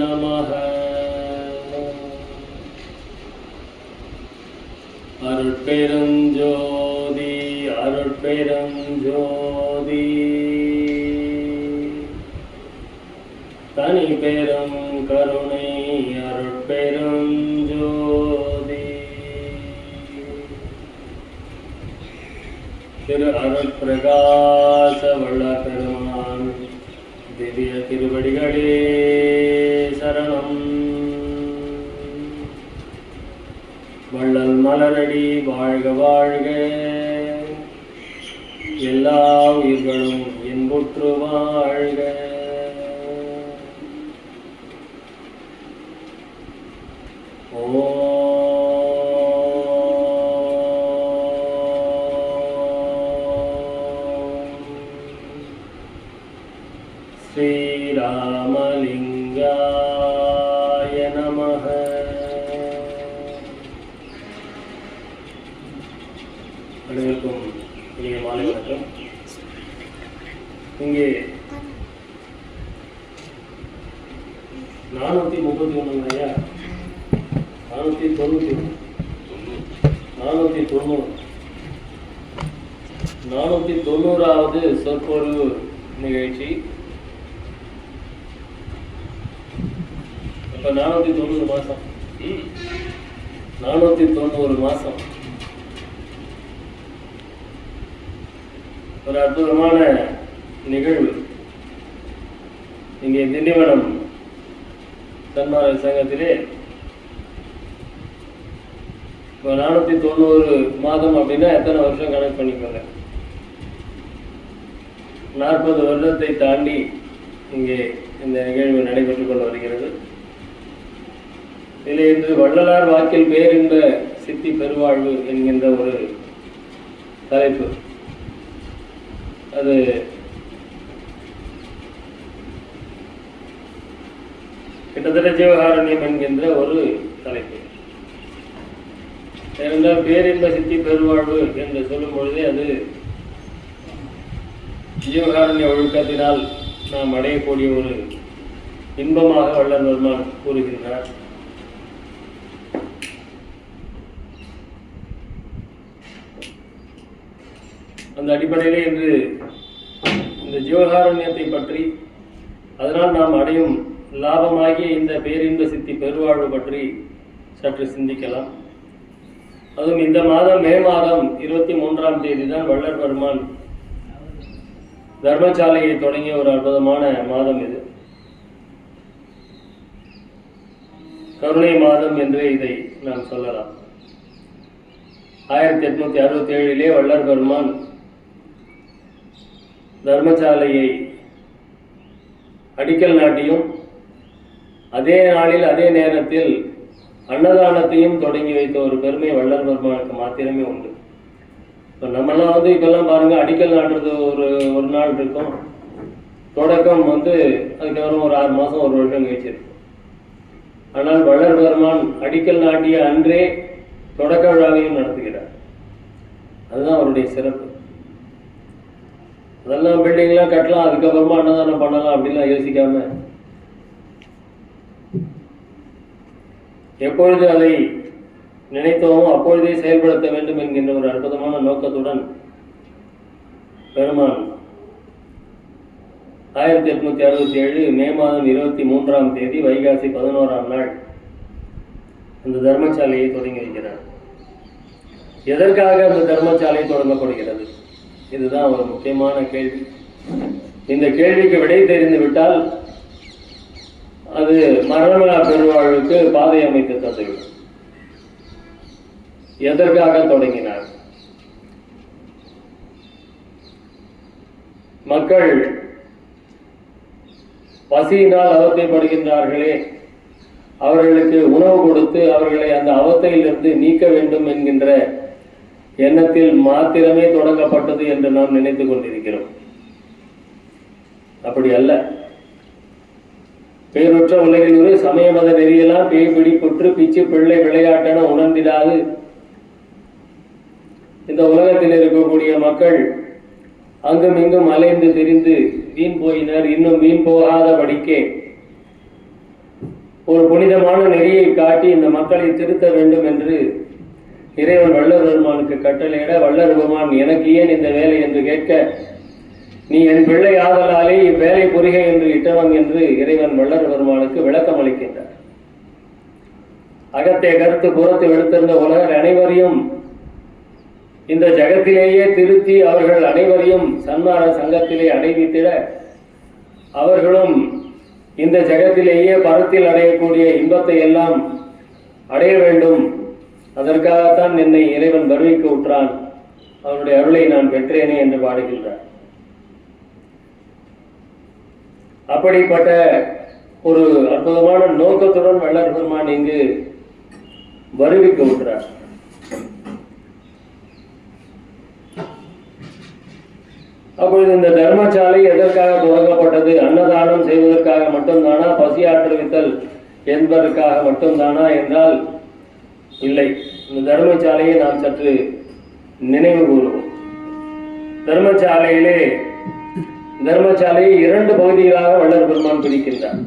நமः. அருட்பெருஞ்சோதி அருட்பெருஞ்சோதி தனி பெரும் கருணை அருட்பெருஞ்சோதி. திரு அருட்பிரகாச வள்ளல் பெருமான் திவ்ய திருவடிகளே சரணம். வள்ளல் மலரடி வாழ்க வாழ்க, எல்லா உயிர்களும் இன்புற்று வாழ்க. ஸ்ரீராமலிங்காய நமः. அனைவருக்கும் இனிய மாலை வணக்கம். இங்கே 431 ஐயா, 490வது சொற்பொழிவு நிகழ்ச்சி. இப்போ 490 மாதம், 490 மாதம் ஒரு அற்புதமான நிகழ்வு. இங்கே திண்டிவனம் சன்மார்க்க சங்கத்திலே இப்போ 490 மாதம் அப்படின்னா எத்தனை வருஷம் கணக்கு பண்ணிக்கோங்க. 40 வருடத்தை தாண்டி இங்கே இந்த நிகழ்வு நடைபெற்றுக் கொண்டு வருகிறது. இதில் இன்று வள்ளலார் வாக்கில் பேரின்ப சித்தி பெருவாழ்வு என்கின்ற ஒரு தலைப்பு. அது கிட்டத்தட்ட ஜீவகாருண்யம் என்கின்ற ஒரு தலைப்பு. ஏனென்றால் பேரின்ப சித்தி பெருவாழ்வு என்று சொல்லும் பொழுதே அது ஜீவகாருண்ய ஒழுக்கத்தினால் நாம் அடையக்கூடிய ஒரு இன்பமாக வள்ளல் பெருமான் கூறுகின்றார். அந்த அடிப்படையிலே இன்று இந்த ஜீவகாருண்யத்தை பற்றி, அதனால் நாம் அடையும் லாபமாகிய இந்த பேரின்ப சித்தி பெருவாழ்வு பற்றி சற்று சிந்திக்கலாம். அதுவும் இந்த மாதம் மே மாதம் 23ஆம் தேதி தான் வள்ளல் பெருமான் தர்மசாலையை தொடங்கிய ஒரு அற்புதமான மாதம் இது. கருணை மாதம் என்று இதை நாம் சொல்லலாம். 1867 வள்ளல் பெருமான் தர்மசாலையை அடிக்கல் நாட்டியும் அதே நாளில் அதே நேரத்தில் அன்னதானத்தையும் தொடங்கி வைத்த ஒரு பெருமை வள்ளல் பெருமானுக்கு மாத்திரமே உண்டு. இப்போ நம்மளாம் இப்பெல்லாம் பாருங்க, அடிக்கல் நாட்டுறது ஒரு நாள் இருக்கும், தொடக்கம் அதுக்கப்புறம் ஒரு 6 மாதம் 1 வருஷம் கழிச்சிருக்கும். ஆனால் வள்ளல் பெருமான் அடிக்கல் நாட்டிய அன்றே தொடக்க விழாவையும் நடத்துகிறார். அதுதான் அவருடைய சிறப்பு. அதெல்லாம் பில்டிங்லாம் கட்டலாம், அதுக்கப்புறமா அன்னதானம் பண்ணலாம் அப்படிலாம் யோசிக்காம எப்பொழுது அதை நினைத்தோமோ அப்பொழுதே செயல்படுத்த வேண்டும் என்கின்ற ஒரு அற்புதமான நோக்கத்துடன் பெருமான் 1867 மே மாதம் 23ஆம் தேதி வைகாசி 11ஆம் நாள் அந்த தர்மசாலையை தொடங்கி வைக்கிறார். எதற்காக அந்த தர்மசாலை தொடங்கப்படுகிறது? இதுதான் ஒரு முக்கியமான கேள்வி. இந்த கேள்விக்கு விடை தெரிந்து விட்டால் அது மரணமில்லா பெருவாழ்வுக்கு பாதை அமைத்து தந்துவிடும். எதற்காக தொடங்கினார்? மக்கள் பசியினால் அவத்தைப்படுகின்றார்களே, அவர்களுக்கு உணவு கொடுத்து அவர்களை அந்த அவத்தையிலிருந்து நீக்க வேண்டும் என்கின்ற எண்ணத்தில் மாத்திரமே தொடங்கப்பட்டது என்று நாம் நினைத்துக் கொண்டிருக்கிறோம். அப்படி அல்ல. பேருற்ற உலகில் ஒரு சமய மத நெறியெல்லாம் பேய்பிடி புற்று பிச்சு பிள்ளை விளையாட்டென உணர்ந்திடாது இந்த உலகத்தில் இருக்கக்கூடிய மக்கள் அங்கும் இங்கும் அலைந்து திரிந்து வீண் போயினர், இன்னும் வீண் போகாதபடிக்கே ஒரு புனிதமான நெறியை காட்டி இந்த மக்களை திருத்த வேண்டும் என்று இறைவன் வள்ளல் பெருமானுக்கு கட்டளையிட, வள்ளல் பெருமான் எனக்கு ஏன் இந்த வேலை என்று கேட்க, நீ என் பிள்ளை ஆதலாலே இவ்வேலை புரிக என்று இட்டவன் என்று இறைவன் வள்ளல் பெருமானுக்கு விளக்கம் அளிக்கின்றார். அகத்தை கருத்து புறத்து எடுத்திருந்த உலகர் அனைவரையும் இந்த ஜகத்திலேயே திருத்தி அவர்கள் அனைவரையும் சன்மார்க்க சங்கத்திலே அடைவித்திட, அவர்களும் இந்த ஜகத்திலேயே பரத்தில் அடையக்கூடிய இன்பத்தை எல்லாம் அடைய வேண்டும். அதற்காகத்தான் என்னை இறைவன் வருவிக்க உற்றான், அவருடைய அருளை நான் பெற்றேனே என்று பாடுகின்றார். அப்படிப்பட்ட ஒரு அற்புதமான நோக்கத்துடன் வள்ளல் பெருமான் இங்கு வருவிக்க உற்றார். அப்பொழுது இந்த தர்மசாலை எதற்காக துவங்கப்பட்டது? அன்னதானம் செய்வதற்காக மட்டும்தானா? பசியாற்றுவித்தல் என்பதற்காக மட்டும்தானா என்றால் இல்லை. இந்த தர்மசாலையை நாம் சற்று நினைவு கூறுவோம். தர்மசாலையை 2 பகுதிகளாக வள்ளல் பெருமான் பிரிக்கின்றார்.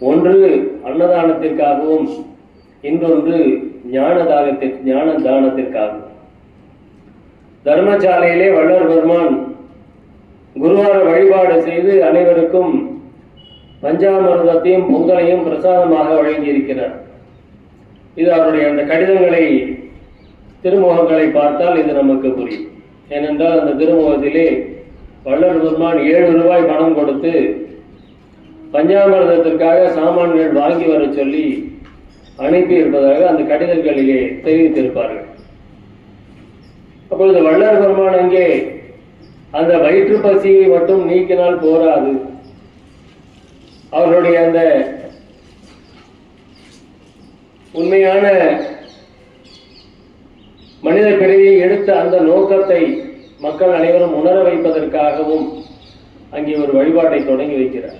ஒன்று அன்னதானத்திற்காகவும், இன்னொன்று ஞான தானத்திற்காகவும். தர்மசாலையிலே வள்ளல் பெருமான் குருவார வழிபாடு செய்து அனைவருக்கும் பஞ்சாமிர்தத்தையும் பொங்கலையும் பிரசாதமாக வழங்கியிருக்கிறார். இது அவருடைய அந்த கடிதங்களை, திருமுகங்களை பார்த்தால் இது நமக்கு புரியும். ஏனென்றால் அந்த திருமுகத்திலே வள்ளல் பெருமான் 7 ரூபாய் பணம் கொடுத்து பஞ்சாமிர்தத்திற்காக சாமான்கள் வாங்கி வர சொல்லி அனுப்பி இருப்பதாக அந்த கடிதங்களிலே தெரிவித்திருப்பார்கள். அப்பொழுது வள்ளல் பெருமான் அங்கே அந்த வயிற்று பசியை மட்டும் நீக்கினால் போராது, அவர்களுடைய அந்த உண்மையான மனித பிறவியை எடுத்த அந்த நோக்கத்தை மக்கள் அனைவரும் உணர வைப்பதற்காகவும் அங்கே ஒரு வழிபாட்டை தொடங்கி வைக்கிறார்.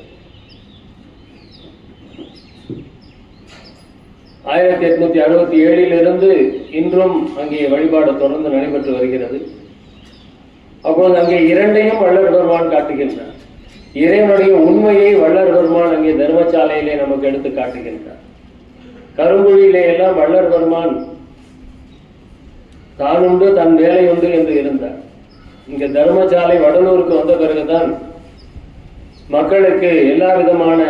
1867 இன்றும் அங்கே வழிபாடு தொடர்ந்து நடைபெற்று வருகிறது. அப்போது அங்கே 2ஐயும் வள்ளல் பெருமான் காட்டுகின்றார். இறைவனுடைய உண்மையை வள்ளல் பெருமான் அங்கே தர்மசாலையிலே நமக்கு எடுத்து காட்டுகின்றார். கருங்குழியிலே எல்லாம் வள்ளல் பெருமான் தானுண்டு தன் வேலை உண்டு என்று இருந்தார். இங்க தர்மசாலை வடலூருக்கு வந்த பிறகுதான் மக்களுக்கு எல்லா விதமான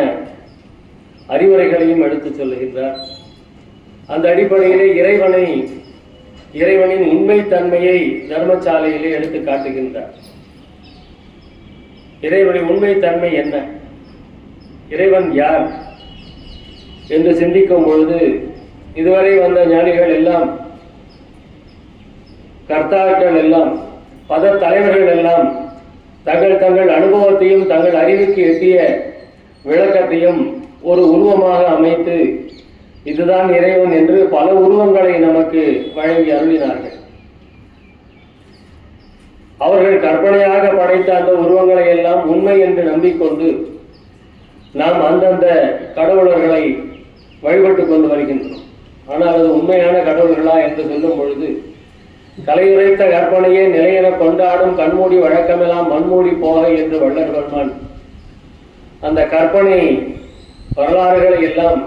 அறிவுரைகளையும் எடுத்து சொல்லுகின்றார். அந்த அடிப்படையிலே இறைவனின் உண்மை தன்மையை தர்மசாலையிலே எடுத்து காட்டுகின்றார். இறைவனின் உண்மை தன்மை என்ன, இறைவன் யார் என்று சிந்திக்கும் பொழுது இதுவரை வந்த ஞானிகள் எல்லாம், கர்த்தாக்கள் எல்லாம், பத தலைவர்கள் எல்லாம் தங்கள் அனுபவத்தையும் தங்கள் அறிவுக்கு எட்டிய விளக்கத்தையும் ஒரு உருவமாக அமைத்து இதுதான் இறைவன் என்று பல உருவங்களை நமக்கு வழங்கி அருளினார்கள். அவர்கள் கற்பனையாக படைத்த அந்த உருவங்களை எல்லாம் உண்மை என்று நம்பிக்கொண்டு நாம் அந்தந்த கடவுளர்களை வழிபட்டுக் கொண்டு வருகின்றோம். ஆனால் அது உண்மையான கடவுள்களா என்று சொல்லும் பொழுது, கலையுரைத்த கற்பனையே நிலையென கொண்டாடும் கண்மூடி வழக்கமெல்லாம் மண்மூடி போக என்று வள்ளல் பெருமான் அந்த கற்பனை வரலாறுகளை எல்லாம்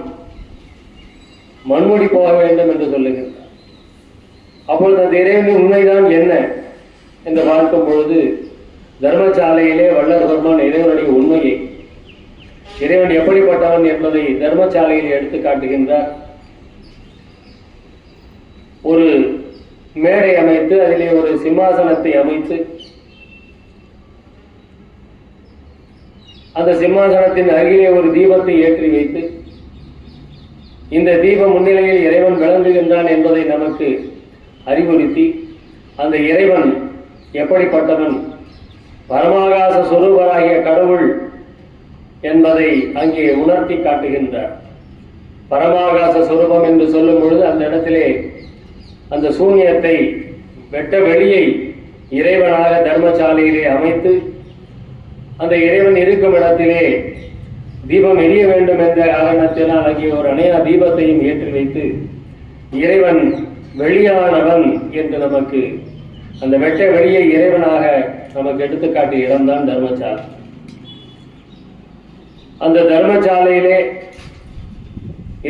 மண்மூடி போக வேண்டும் என்று சொல்லுகின்றார். அப்பொழுது அந்த இறைவனின் உண்மைதான் என்ன என்று பார்க்கும் பொழுது, தர்மசாலையிலே வள்ளல் பெருமான் இறைவனுடைய உண்மையை, இறைவன் எப்படிப்பட்டவன் என்பதை தர்மசாலையில் எடுத்து காட்டுகின்றார். ஒரு மேடை அமைத்து அதிலே ஒரு சிம்மாசனத்தை அமைத்து அந்த சிம்மாசனத்தின் அருகிலே ஒரு தீபத்தை ஏற்றி வைத்து இந்த தீப முன்னிலையில் இறைவன் விளங்குகின்றான் என்பதை நமக்கு அறிவுறுத்தி, அந்த இறைவன் எப்படிப்பட்டவன், பரமாகாச சொரூபராகிய கடவுள் என்பதை அங்கே உணர்த்தி காட்டுகின்றார். பரமாகாச சொரூபம் என்று சொல்லும் பொழுது அந்த இடத்திலே அந்த சூன்யத்தை, வெட்ட வெளியை இறைவனாக தர்மசாலையிலே அமைத்து அந்த இறைவன் இருக்கும் இடத்திலே தீபம் எரிய வேண்டும் என்ற காரணத்தினால் அங்கே ஒரு அணையா தீபத்தையும் ஏற்றி வைத்து இறைவன் வெளியானவன் என்று நமக்கு அந்த வெட்ட வெளியை இறைவனாக நமக்கு எடுத்துக்காட்டிய இடம்தான் தர்மசாலை. அந்த தர்மசாலையிலே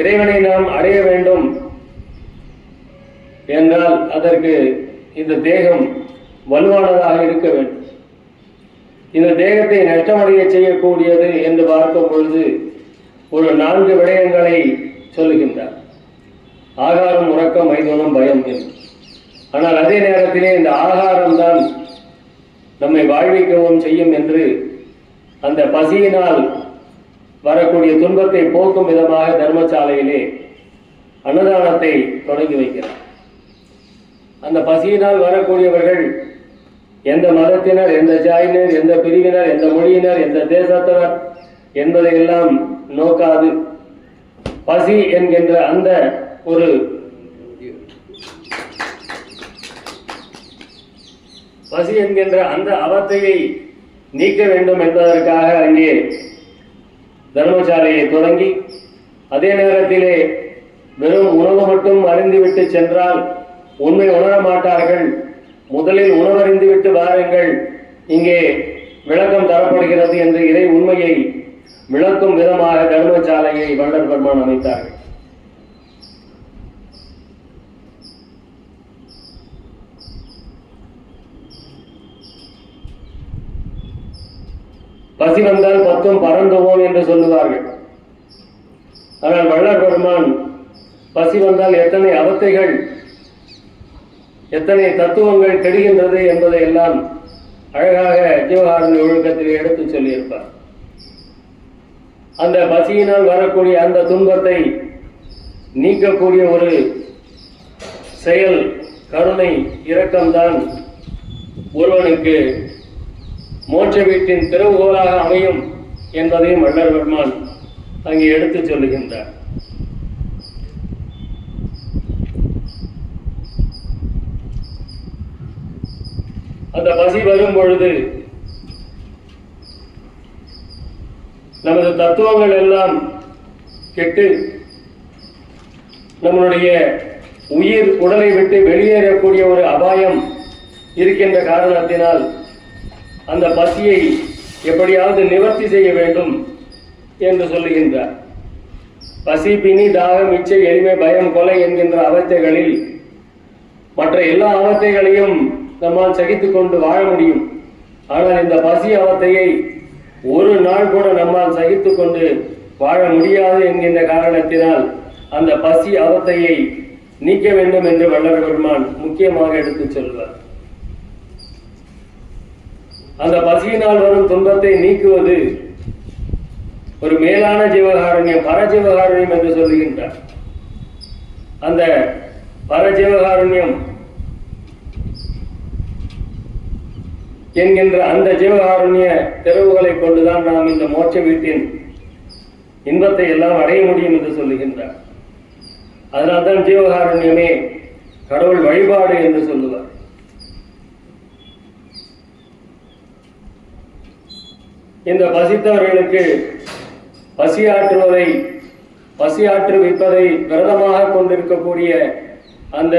இறைவனை நாம் அடைய வேண்டும் என்றால் அதற்கு இந்த தேகம் வலுவானதாக இருக்க வேண்டும். இந்த தேகத்தை நஷ்டமடைய செய்யக்கூடியது என்று பார்க்கும் பொழுது ஒரு 4 விடயங்களை சொல்லுகின்றார். ஆகாரம், உறக்கம், மைதுனம், பயம் என்று. ஆனால் அதே நேரத்திலே இந்த ஆகாரம்தான் நம்மை வாழ்விக்கவும் செய்யும் என்று அந்த பசியினால் வரக்கூடிய துன்பத்தை போக்கும் விதமாக தர்மசாலையிலே அன்னதானத்தை தொடங்கி வைக்கிறார். அந்த பசியினால் வரக்கூடியவர்கள் எந்த மதத்தினர், எந்த ஜாயினர், எந்த பிரிவினர், எந்த மொழியினர், எந்த தேசத்தினர் என்பதையெல்லாம் நோக்காது பசி என்கின்ற அந்த ஒரு அவத்தையை நீக்க வேண்டும் என்பதற்காக அங்கே தர்மசாலையை தொடங்கி, அதே நேரத்திலே வெறும் உணவு மட்டும் அறிந்துவிட்டு சென்றால் உண்மை உணர மாட்டார்கள். முதலில் உணவறிந்துவிட்டு வாருங்கள், இங்கே விளக்கம் தரப்படுகிறது என்று இறை உண்மையை விளக்கும் விதமாக தர்மசாலையை வள்ளல் பெருமான் அமைத்தார்கள். பசி வந்தால் 10 பறந்துவோம் என்று சொல்லுவார்கள். ஆனால் வள்ளல் பெருமான் பசி வந்தால் எத்தனை அவத்தைகள், எத்தனை தத்துவங்கள் கெடுகின்றது என்பதை எல்லாம் அழகாக ஜீவகாருண்ய ஒழுக்கத்தில் எடுத்து சொல்லியிருப்பார். அந்த பசியினால் வரக்கூடிய அந்த துன்பத்தை நீக்கக்கூடிய ஒரு செயல் கருணை, இரக்கம்தான் ஒருவனுக்கு மோட்ச வீட்டின் திறவுகோலாக அமையும் என்பதையும் வள்ளல் பெருமான் அங்கே எடுத்து சொல்லுகின்றார். அந்த பசி வரும் பொழுது நமது தத்துவங்கள் எல்லாம் கெட்டு நம்மளுடைய உயிர் உடலை விட்டு வெளியேறக்கூடிய ஒரு அபாயம் இருக்கின்ற காரணத்தினால் அந்த பசியை எப்படியாவது நிவர்த்தி செய்ய வேண்டும் என்று சொல்லுகின்றார். பசி, பிணி, தாகம், இச்சை, எளிமை, பயம், கொலை என்கின்ற அவத்தைகளில் மற்ற எல்லா அவத்தைகளையும் நம்மால் சகித்துக் கொண்டு வாழ முடியும். ஆனால் இந்த பசி அவத்தையை ஒரு நாள் கூட நம்மால் சகித்துக் கொண்டு வாழ முடியாது என்கின்ற காரணத்தினால் அந்த பசி அவத்தையை நீக்க வேண்டும் என்று வள்ளல் பெருமான் முக்கியமாக எடுத்துச் சொல்வார். அந்த பசியினால் வரும் துன்பத்தை நீக்குவது ஒரு மேலான ஜீவகாருண்யம், பரஜீவகாருண்யம் என்று சொல்லுகின்றார். அந்த பரஜீவகாருண்யம் என்கின்ற அந்த ஜீவகாருண்ய திறவுகளை கொண்டுதான் நாம் இந்த மோட்ச வீட்டின் இன்பத்தை எல்லாம் அடைய முடியும் என்று சொல்லுகின்றார். அதனால்தான் ஜீவகாருண்யமே கடவுள் வழிபாடு என்று சொல்லுவார். இந்த பசித்தவர்களுக்கு பசியாற்றுவிப்பதை விரதமாக கொண்டிருக்கக்கூடிய அந்த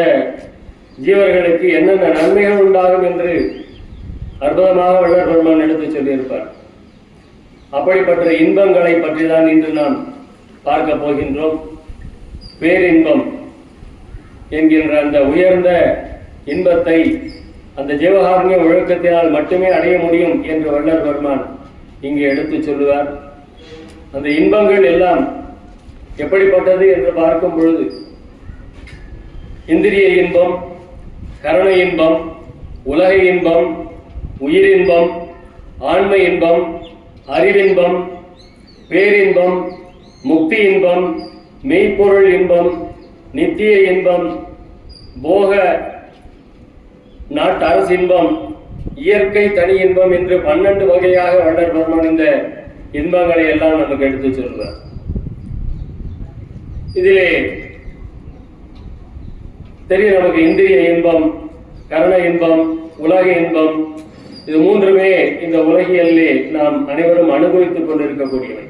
ஜீவர்களுக்கு என்னென்ன நன்மைகள் உண்டாகும் என்று அற்புதமாக வள்ளல் பெருமான் எடுத்து சொல்லியிருப்பார். அப்படிப்பட்ட இன்பங்களை பற்றி தான் இன்று நாம் பார்க்க போகின்றோம். பேரின்பம் என்கின்ற அந்த உயர்ந்த இன்பத்தை அந்த ஜீவகாருண்ய ஒழுக்கத்தினால் மட்டுமே அடைய முடியும் என்று வள்ளல் பெருமான் இங்கே எடுத்து சொல்லுவார். அந்த இன்பங்கள் எல்லாம் எப்படிப்பட்டது என்று பார்க்கும் பொழுது இந்திரிய இன்பம், கருணை இன்பம், உலக இன்பம், உயிரின்பம், ஆன்ம இன்பம், அறிவின்பம், பேரின்பம், முக்தி இன்பம், மெய்ப்பொருள் இன்பம், நித்திய இன்பம், போக நாட்டு அரசின்பம், இயற்கை தனி இன்பம் என்று 12 வகையாக வள்ளல் பெருமான் இந்த இன்பங்களை எல்லாம் நமக்கு எடுத்து சொல்வார். இதிலே தெரியும் நமக்கு இந்திரிய இன்பம், கருண இன்பம், உலக இன்பம், இது மூன்றுமே இந்த உலகியலிலே நாம் அனைவரும் அனுபவித்துக் கொண்டிருக்கக்கூடியவை.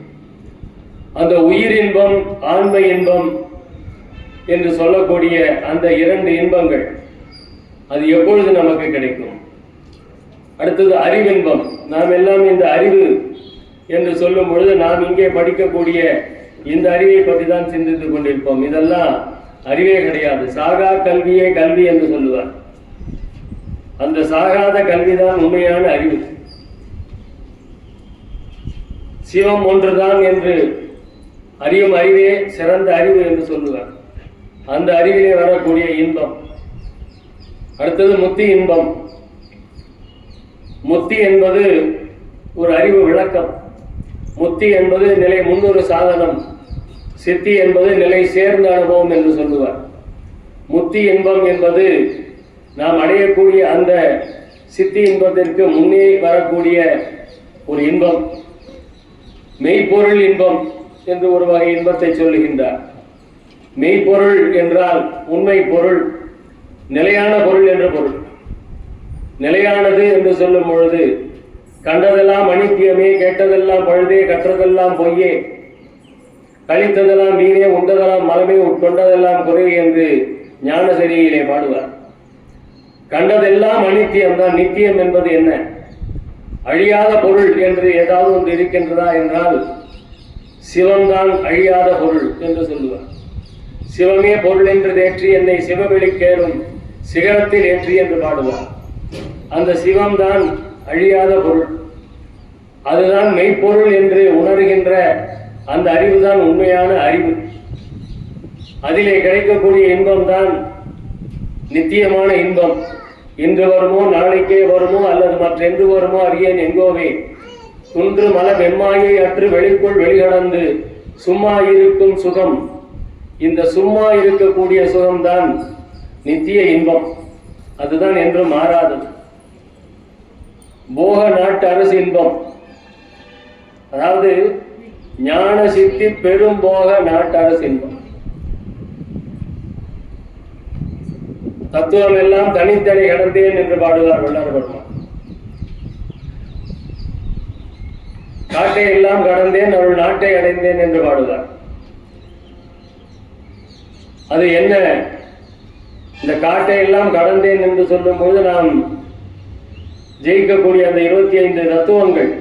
அந்த உயிர் இன்பம், ஆன்ம இன்பம் என்று சொல்லக்கூடிய அந்த 2 இன்பங்கள் அது எப்பொழுது நமக்கு கிடைக்கும்? அடுத்தது அறிவின்பம். நாம் எல்லாம் இந்த அறிவு என்று சொல்லும் பொழுது நாம் இங்கே படிக்கக்கூடிய இந்த அறிவை பற்றி தான் சிந்தித்துக் கொண்டிருப்போம். இதெல்லாம் அறிவே கிடையாது. சாகா கல்வியே கல்வி என்று சொல்லுவார். அந்த சாகாத கல்விதான் உண்மையான அறிவு. சிவம் ஒன்றுதான் என்று அறியும் அறிவே சிறந்த அறிவு என்று சொல்லுவார். அந்த அறிவிலே வரக்கூடிய இன்பம். அடுத்தது முத்தி இன்பம். முத்தி என்பது ஒரு அறிவு விளக்கம். முத்தி என்பது நிலை முன்னொரு சாதனம். சித்தி என்பது நிலை சேர்ந்த அனுபவம் என்று சொல்லுவார். முத்தி இன்பம் என்பது நாம் அடையக்கூடிய அந்த சித்தி இன்பத்திற்கு முன்னே வரக்கூடிய ஒரு இன்பம். மெய்ப்பொருள் இன்பம் என்று ஒரு வகை இன்பத்தை சொல்லுகின்றார். மெய்ப்பொருள் என்றால் உண்மை பொருள், நிலையான பொருள் என்ற பொருள். நிலையானது என்று சொல்லும் பொழுது கண்டதெல்லாம் அனித்தியமே, கேட்டதெல்லாம் பழுதே, கற்றதெல்லாம் பொய்யே, கழித்ததெல்லாம் வீணே, உண்டதெல்லாம் மலமே, உட்கொண்டதெல்லாம் குறை என்று ஞானசரியிலே பாடுவார். கண்டதெல்லாம் அனித்தியம்தான். நித்தியம் என்பது என்ன? அழியாத பொருள் என்று ஏதாவது ஒன்று இருக்கின்றதா என்றால் சிவம்தான் அழியாத பொருள் என்று சொல்லுவார். சிவமே பொருள் என்று ஏற்றி என்னை சிவவெளிக்கேறும் சிகரத்தில் ஏற்றி என்று பாடுவார். அந்த சிவம்தான் அழியாத பொருள். அதுதான் மெய்ப்பொருள் என்று உணர்கின்ற அந்த அறிவுதான் உண்மையான அறிவு. அதிலே கிடைக்கக்கூடிய இன்பம்தான் நித்தியமான இன்பம். இன்று வருமோ, நாளைக்கே வருமோ, அல்லது மற்றென்று வருமோ அறியேன் எங்கோவே, குன்று மல வெம்மாயை அற்று வெளிக்குள் வெளிகடந்து சும்மா இருக்கும் சுகம். இந்த சும்மா இருக்கக்கூடிய சுகம்தான் நித்திய இன்பம். அதுதான் என்றும் மாறாதது. போக நாட்டு அரசு இன்பம், அதாவது ஞான சித்தி பெரும் போக நாட்டு அரசு இன்பம். தத்துவம் எல்லாம் தனித்தனி கடந்தேன் என்று பாடுவார் வள்ளற்பெருமான். காட்டை எல்லாம் கடந்தேன் அவள் நாட்டை அடைந்தேன் என்று பாடுவார். அது என்ன? இந்த காட்டை எல்லாம் கடந்தேன் என்று சொல்லும் போது நாம் ஜெயிக்கக்கூடிய அந்த 25 தத்துவங்கள்,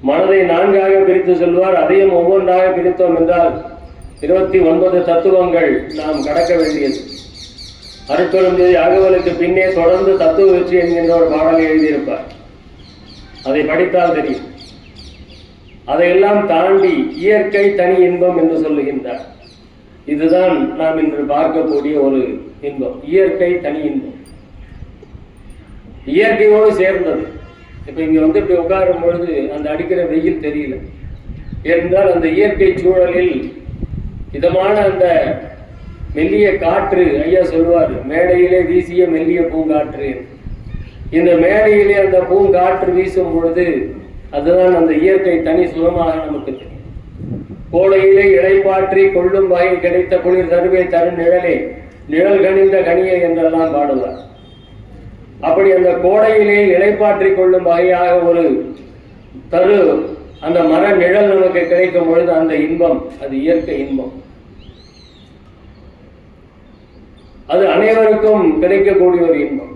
மனதை 4ஆக பிரித்து சொல்வார். அதையும் ஒவ்வொன்றாக பிரித்தோம் என்றால் 29 தத்துவங்கள் நாம் கடக்க வேண்டியது. அருட்பெருஞ்சோதி அகவலுக்கு பின்னே தொடர்ந்து தத்துவ வெற்றி என்கின்ற ஒரு பாடலை எழுதியிருப்பார். அதை படித்தால் தெரியும். அதையெல்லாம் தாண்டி இயற்கை தனி இன்பம் என்று சொல்லுகின்றார். இதுதான் நாம் இன்று பார்க்கக்கூடிய ஒரு இன்பம். இயற்கை தனி இன்பம், இயற்கையோடு சேர்ந்தது. இப்ப இங்க வந்து இப்படி உட்காரும் பொழுது அந்த அடிக்கிற வெயில் தெரியல என்றால் அந்த இயற்கை சூழலில் இதமான அந்த மெல்லிய காற்று, ஐயா சொல்வார், மேடையிலே வீசிய மெல்லிய பூங்காற்று. இந்த மேடையிலே அந்த பூங்காற்று வீசும் பொழுது அதுதான் அந்த இயற்கை தனி சுகமாக நமக்கு தெரியும். கோடையிலே இளைப்பாற்றி கொள்ளும் வகை கிடைத்த குளிர் தருவே தரு நிழலே, நிழல் கணிந்த கனியை என்றெல்லாம் பாடுவார். அப்படி அந்த கோடையிலே இளைப்பாற்றி கொள்ளும் வகையாக ஒரு தரு அந்த மர நிழல் நமக்கு கிடைக்கும் பொழுது அந்த இன்பம், அது இயற்கை இன்பம். அது அனைவருக்கும் கிடைக்கக்கூடிய ஒரு இன்பம்.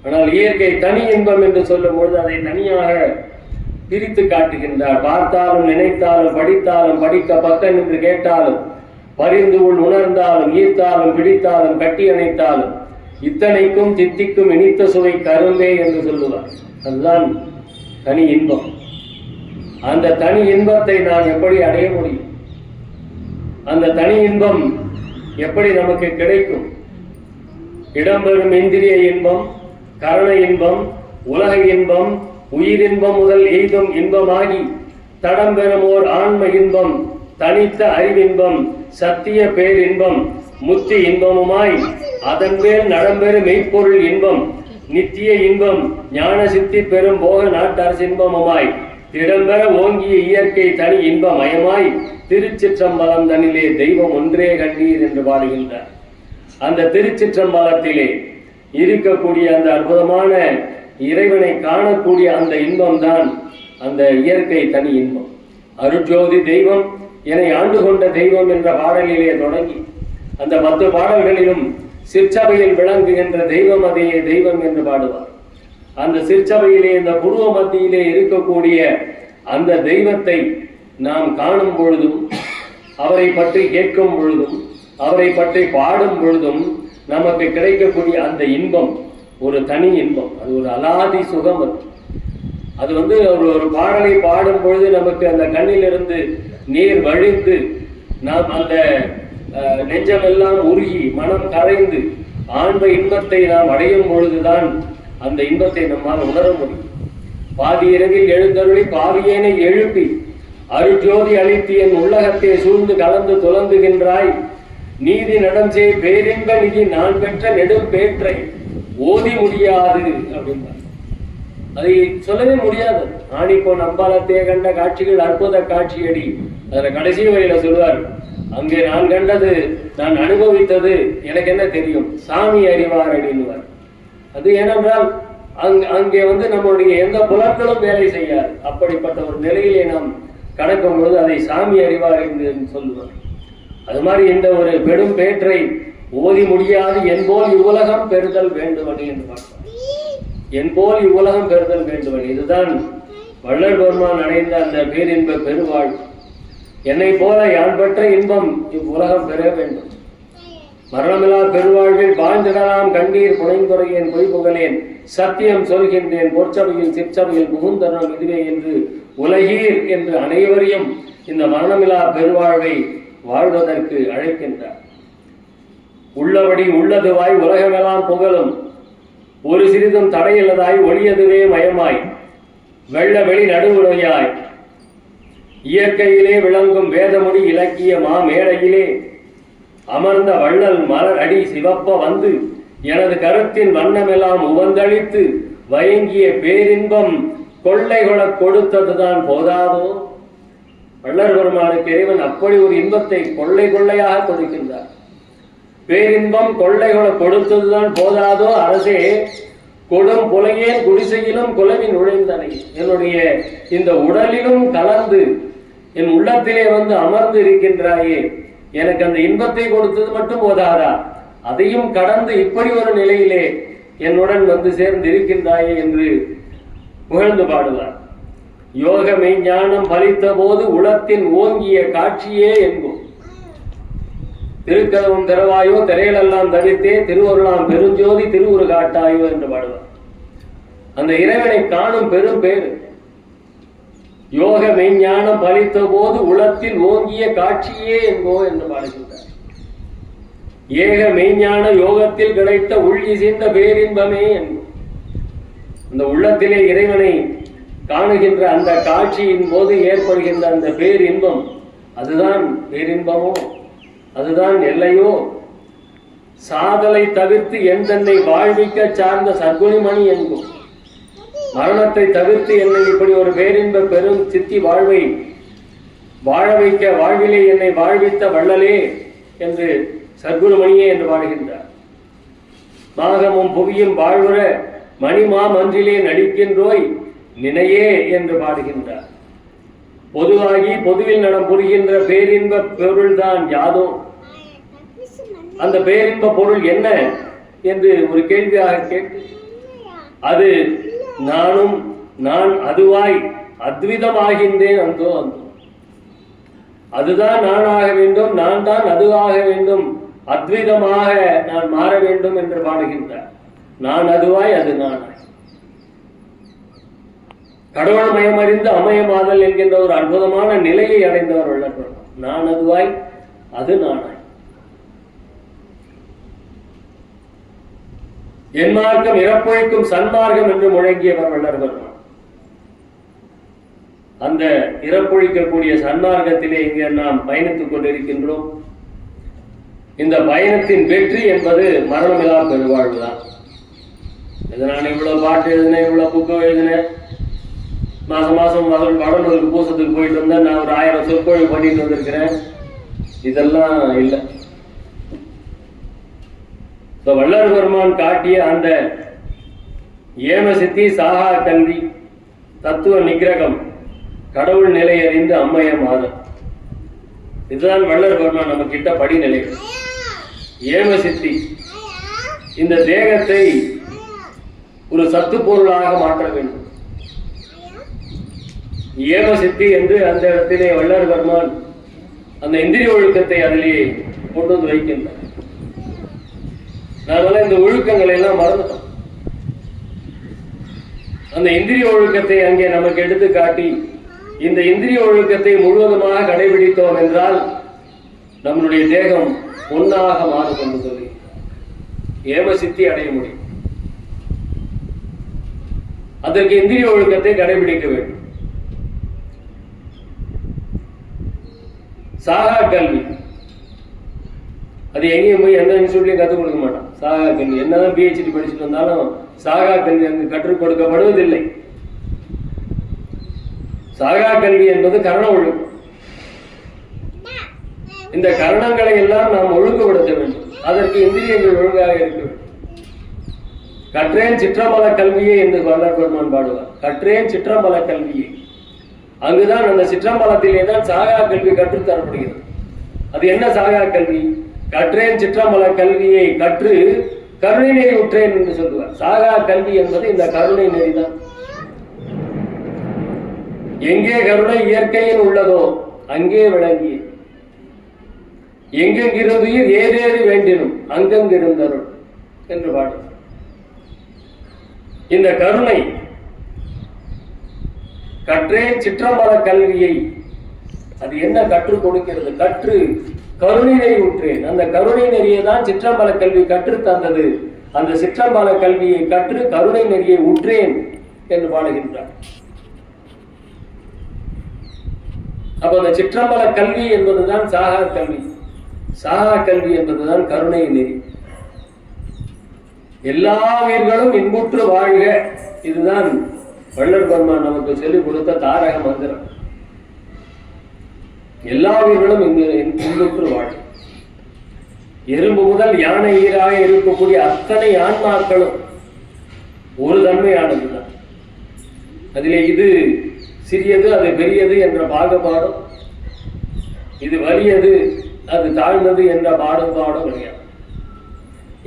ஆனால் இயற்கை தனி இன்பம் என்று சொல்லும் பொழுது அதை தனியாக பிரித்து காட்டுகின்றார். பார்த்தாலும் நினைத்தாலும் படித்தாலும் படிக்க பக்கம் என்று கேட்டாலும் பரிந்து உள் உணர்ந்தாலும் ஈர்த்தாலும் பிடித்தாலும் கட்டி அணைத்தாலும் இத்தனைக்கும் தித்திக்கும் இனித்த சுவை கரும்பே என்று சொல்லுவார். அதுதான் தனி இன்பம். அந்த தனி இன்பத்தை நான் எப்படி அடைய முடியும்? அந்த தனி இன்பம் எப்படி நமக்கு கிடைக்கும்? இடம்பெறும் இந்திரிய இன்பம், கரண இன்பம், உலக இன்பம், உயிரின்பம் முதல் எய்தும் இன்பமாகி தடம்பெறும் ஓர் ஆன்ம இன்பம், தனித்த அறிவின்பம், சத்திய பேரின்பம், முத்தி இன்பமுமாய் அதன் மேல் நடம்பெறு மெய்ப்பொருள் இன்பம், நித்திய இன்பம், ஞான சித்தி பெரும் போக நாட்டரசு இன்பமுமாய் திடம்பெற ஓங்கிய இயற்கை தனி இன்பமயமாய் திருச்சிற்றம்பலம் தனிலே தெய்வம் ஒன்றே கண்டீர் என்று பாடுகின்றார். அந்த திருச்சிற்றம்பலத்திலே இருக்கக்கூடிய அந்த அற்புதமான இறைவனை காணக்கூடிய அந்த இன்பம் தான் அந்த இயற்கை தனி இன்பம். அருட்ஜோதி தெய்வம் என்னை ஆண்டு கொண்ட தெய்வம் என்ற பாடலிலே தொடங்கி அந்த 10 பாடல்களிலும் சிற்சபையில் விளங்குகின்ற தெய்வம் அதையே தெய்வம் என்று பாடுவார். அந்த சிற்சபையிலே இந்த புருவ மத்தியிலே இருக்கக்கூடிய அந்த தெய்வத்தை நாம் காணும் பொழுதும், அவரை பற்றி கேட்கும் பொழுதும், அவரை பற்றி பாடும் பொழுதும் நமக்கு கிடைக்கக்கூடிய அந்த இன்பம் ஒரு தனி இன்பம். அது ஒரு அலாதி சுகம். அது ஒரு பாடலை பாடும் பொழுது நமக்கு அந்த கண்ணிலிருந்து நீர் வழிந்து நாம் அந்த நெஞ்சமெல்லாம் உருகி மனம் கரைந்து ஆன்ம இன்பத்தை நாம் அடையும் பொழுதுதான் அந்த இன்பத்தை நம்மால் உணர முடியும். பாதி இரவில் எழுந்தருளி பாவியேனை எழுப்பி அருஜோதி அளித்து என் உள்ளகத்தை சூழ்ந்து கலந்து துலங்குகின்றாய், நீதி நடஞ்சே பேரின்ப நிதி நான் பெற்ற நெடும் பேற்றை ஓதி முடியாது அப்படின்னா அதை சொல்லவே முடியாது. ஆணிப்போ நம்பாலத்தையே கண்ட காட்சிகள் அற்புத காட்சியடி. அதுல கடைசி வரையில சொல்வார், அங்கே நான் கண்டது, நான் அனுபவித்தது எனக்கு என்ன தெரியும், சாமி அறிவார் அப்படின்னுவார். அது ஏனென்றால் அங்கே நம்முடைய எந்த புலன்களும் வேலை செய்யாது. அப்படிப்பட்ட ஒரு நிலையிலே நாம் கடக்கும் பொழுது அதை சாமி அறிவார் என்று சொல்லுவார். அது மாதிரி இந்த ஒரு பெரும் பேற்றை ஓதி முடியாது என்போல் இவ்வுலகம் பெறுதல் வேண்டுவனே என்று பார்த்தார். என்போல் இவ்வுலகம் பெறுதல் வேண்டுவன். இதுதான் வள்ளல் பெருமான் அடைந்த அந்த பேரின்ப பெருவாழ். என்னை போல யான் பெற்ற இன்பம் இவ்வுலகம் பெற வேண்டும். மரணமில்லா பெருவாழ்வில் வாழ்ந்திடலாம் கண்டீர் புனைந்துரையேன் பொய் புகழேன் சத்தியம் சொல்கின்றேன் பொற்சபையில் சிற்சபையில் புகுந்தனம் இதுவே என்று உலகீர் என்று அனைவரையும் இந்த மரணமில்லா பெருவாழ்வை வாழ்வதற்கு அழைக்கின்றார். உள்ளபடி உள்ளதுவாய் உலகமெல்லாம் புகழும் ஒரு சிறிதும் தடையில்லதாய் ஒளியதுவே மயமாய் வெள்ள வெளி நடுவுடையாய் இயற்கையிலே விளங்கும் வேதமொழி இலக்கிய மேடையிலே அமர்ந்த வள்ளல் மலர் அடி சிவப்ப வந்து எனது கருத்தின் வண்ணமெல்லாம் உவந்தளித்து வயங்கிய பேரின்பம் கொள்ளை கொள கொடுத்ததுதான் போதாதோ. வள்ளல் பெருமானுக்கு இறைவன் அப்படி ஒரு இன்பத்தை கொள்ளை கொள்ளையாக கொடுக்கின்றார். பேரின்பம் கொள்ளை கொள கொடுத்ததுதான் போதாதோ அரசே, கொடும் புலையேன் குடிசையிலும் குலவின் நுழைந்தனை. என்னுடைய இந்த உடலிலும் கலந்து என் உள்ளத்திலே அமர்ந்து இருக்கின்றாயே, எனக்கு அந்த இன்பத்தை கொடுத்தது மட்டும் போதாதா, அதையும் கடந்து இப்படி ஒரு நிலையிலே என்னுடன் சேர்ந்து இருக்கின்றாயே என்று புகழ்ந்து பாடுவார். யோக மெய்ஞானம் பலித்த போது உளத்தின் ஓங்கிய காட்சியே என்போம். திருக்கதவும் திறவாயோ திரையிலெல்லாம் தவிர்த்தே திருவருளாம் பெருஞ்சோதி திருவுரு காட்டாயோ என்று பாடுவார். அந்த இறைவனை காணும் பெரும் பேரு. யோக மெய்ஞானம் பலித்த போது உளத்தில் ஓங்கிய காட்சியே என்போ என்று பாடுகின்றார். ஏக மெய்ஞான யோகத்தில் கிடைத்த உள் இசைந்த பேரின்பமே என்போம். அந்த உள்ளத்திலே இறைவனை காணுகின்ற அந்த காட்சியின் போது ஏற்படுகின்ற அந்த பேரின்பம், அதுதான் பேரின்பமோ, அதுதான் எல்லையோ. சாதலை தவிர்த்து என் தன்னை வாழ்விக்க சார்ந்த சர்க்குணிமணி என்போம். மரணத்தை தவிர்த்து என்னை இப்படி ஒரு பேரின்ப பெரும் சித்தி வாழ்வை வாழ வைக்க வாழ்விலே என்னை வாழ்வித்த வள்ளலே என்று சர்க்குணமணியே என்று பாடுகின்றார். மாகமும் புவியும் வாழ்வுற மணிமா மன்றிலே நடிக்கின்றோய் நினையே என்று பாடுகின்றார். பொதுவாகி பொதுவில் நடம் புரிகின்ற பேரின்ப பொருள்தான் யாதோ. அந்த பேரின்ப பொருள் என்ன என்று ஒரு கேள்வியாக கேட்டு, அது நானும் நான் அதுவாய் அத்விதமாகின்றேன். அந்தோ அந்தோ அதுதான் நானாக வேண்டும், நான் தான் அதுவாக வேண்டும், அத்விதமாக நான் மாற வேண்டும் என்று பாடுகின்றார். நான் அதுவாய் அது நானாய் கடவுள் மயமறிந்து அமயமாதல் என்கின்ற ஒரு அற்புதமான நிலையை அடைந்தவர் வள்ளல் பெருமான். நான் அதுவாய் அது நானாய். என் மார்க்கம் இறப்பொழிக்கும் சன்மார்க்கம் என்று முழங்கியவர் வள்ளல் பெருமான். அந்த இறப்பொழிக்கக்கூடிய சன்மார்க்கத்திலே இங்கே நாம் பயணித்துக் கொண்டிருக்கின்றோம். இந்த பயணத்தின் வெற்றி என்பது மரணமில்லா பெருவாழ்வுதான். இது நான் இவ்வளவு பாட்டு எழுதினேன், இவ்வளவு புக்கு எழுதினேன், மாசம் வடலூருக்கு பூசத்துக்கு போயிட்டு வந்தேன், நான் ஒரு 1000 சொற்பொழிவு பண்ணிட்டு வந்திருக்கிறேன், இதெல்லாம் இல்லை. வள்ளல் பெருமான் காட்டிய அந்த ஏம சித்தி சாகா கல்வி தத்துவ நிகிரகம் கடவுள் நிலை அறிந்து அம்மைய மாதம், இதுதான் வள்ளல் பெருமான் நம்ம கிட்ட படிநிலை. ஏம சித்தி இந்த தேகத்தை ஒரு சத்து பொருளாக மாற்ற வேண்டும். ஏம சித்தி என்று அந்த இடத்திலே வள்ளல் பெருமான் அந்த இந்திரிய ஒழுக்கத்தை அதிலே கொண்டு வந்து வைக்கின்றார். நாமெல்லாம் இந்த ஒழுக்கங்களை எல்லாம் மறந்துட்டோம். அந்த இந்திரிய ஒழுக்கத்தை அங்கே நமக்கு எடுத்து காட்டி இந்த இந்திரிய ஒழுக்கத்தை முழுவதுமாக கடைபிடித்தோம் என்றால் நம்மளுடைய தேகம் பொன்னாக மாறும் என்று சொல்லி ஏம சித்தி அடைய முடியும். அதற்கு இந்திரிய ஒழுக்கத்தை கடைபிடிக்க வேண்டும். சாகா கல்வி அது எங்கேயும் போய் எந்த இன்ஸ்டியூட்லையும் கற்றுக் கொடுக்க மாட்டான். சாகா கல்வி என்னதான் PhD படிச்சுட்டு வந்தாலும் சாகா கல்வி அங்கு கற்றுக் கொடுக்கப்படுவதில்லை. சாகா கல்வி என்பது கரண ஒழுக்கம். இந்த கரணங்களை எல்லாம் நாம் ஒழுங்குபடுத்த வேண்டும். அதற்கு இந்திரியங்கள் ஒழுங்காக இருக்க வேண்டும். கற்றேன் சிற்றம்பல கல்வியே என்று வள்ளல் பெருமான் பாடுவார். கற்றேன் சிற்றம்பல கல்வியே. அங்குதான் அந்த சிற்றம்பலத்திலே தான் சாகா கல்வி கற்றுத்தரப்படுகிறது. அது என்ன சாகா கல்வி? கற்றேன் சிற்றம்பல கல்வியை கற்று கருணை நெறி உற்றேன் என்று சொல்லுவார். சாகா கல்வி என்பது இந்த கருணை நெறிதான். எங்கே கருணை இயற்கையில் உள்ளதோ அங்கே விளங்கி எங்கெங்கிருந்துயிர் ஏதேது வேண்டினும் அங்கங்கிருந்தருள் என்று பாடு. இந்த கருணை கற்றே சிற்றம்பல கல்வியை அது என்ன கற்றுக் கொடுக்கிறது? கற்று கருணை நெறி உற்றேன். அந்த கருணை நெறியை தான் சிற்றம்பல கல்வி கற்று தந்தது. அந்த சிற்றம்பல கல்வியை கற்று கருணை நெறியை உற்றேன் என்று பாடுகின்றார். அப்ப அந்த சிற்றம்பல கல்வி என்பதுதான் சாகா கல்வி. சாகா கல்வி என்பதுதான் கருணை நெறி. எல்லா உயிர்களும் இன்புற்று வாழ்க, இதுதான் வள்ளல் பெருமான் நமக்கு சொல்லிக் கொடுத்த தாரக மந்திரம். எல்லா உயிர்களும் இன்புற்று வாழ்க. எறும்பு முதல் யானை ஈராக இருக்கக்கூடிய அத்தனை ஆன்மாக்களும் ஒரு தன்மையானதுதான். அதிலே இது சிறியது அது பெரியது என்ற பாகுபாடும், இது வலியது அது தாழ்ந்தது என்ற பாடுபாடும் கிடையாது.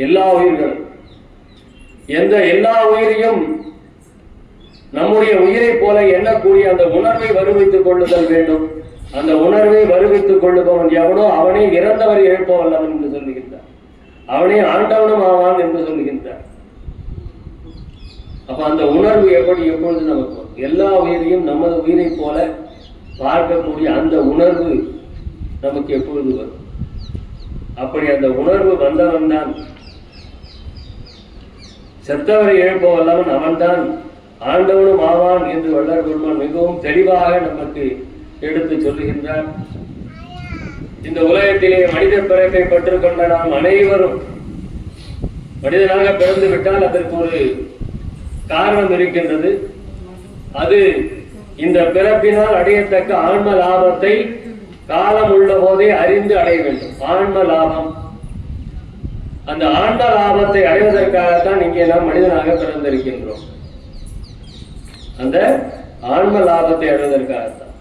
எல்லா உயிர்களும் எல்லா உயிரையும் நம்முடைய உயிரை போல எண்ணக்கூடிய அந்த உணர்வை வருவித்துக் கொள்ளுதல் வேண்டும். அந்த உணர்வை வருவித்துக் கொள்ளுபவன் எவனோ அவனே இறந்தவர் எழுப்பவல்லவன் என்று சொல்லுகின்றார். அவனே ஆண்டவனும் ஆவான் என்று சொல்லுகின்றார். அப்ப அந்த உணர்வு எப்பொழுது நமக்கு எல்லா உயிரையும் நமது உயிரை போல பார்க்கக்கூடிய அந்த உணர்வு நமக்கு எப்பொழுது வரும்? அப்படி அந்த உணர்வு வந்தவன் தான் செத்தவரை எழுப்பவல்லவன் அவன்தான் ஆண்டவனும் ஆவான் என்று வள்ளல் பெருமான் மிகவும் தெளிவாக நமக்கு எடுத்து சொல்லுகின்றார். இந்த உலகத்திலே மனித பிறப்பை பெற்றுக்கொண்ட நாம் அனைவரும் மனிதனாக பிறந்து விட்டால் அதற்கு ஒரு காரணம் இருக்கின்றது. அது இந்த பிறப்பினால் அடையத்தக்க ஆன்ம லாபத்தை காலம் உள்ள போதே அறிந்து அடைய வேண்டும். ஆன்ம லாபம், அந்த ஆன்ம லாபத்தை அடைவதற்காகத்தான் இங்கே நாம் மனிதனாக பிறந்திருக்கின்றோம். அந்த ஆன்ம லாபத்தை அடைவதற்காகத்தான்.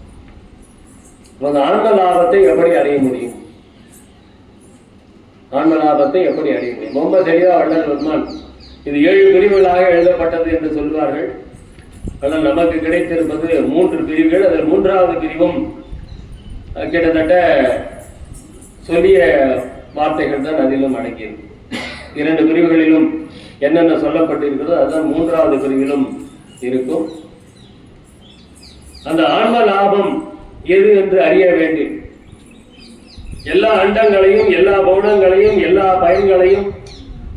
அந்த ஆன்ம லாபத்தை எப்படி அடைய முடியும்? ஆன்ம லாபத்தை எப்படி அடைய முடியும்? ரொம்ப தெளிவா வள்ளல் பெருமான் இது 7 பிரிவுகளாக எழுதப்பட்டது என்று சொல்வார்கள். ஆனால் நமக்கு கிடைத்திருப்பது 3 பிரிவுகள். அதில் 3வது பிரிவும் கிட்டத்தட்ட சொல்லிய வார்த்தைகள் தான் அதிலும் அடங்கியது. 2 பிரிவுகளிலும் என்னென்ன சொல்லப்பட்டிருக்கிறதோ அதுதான் 3வது பிரிவிலும் இருக்கும். அந்த ஆன்ம லாபம் எது என்று அறிய வேண்டும். எல்லா அண்டங்களையும் எல்லா பௌனங்களையும் எல்லா பயன்களையும்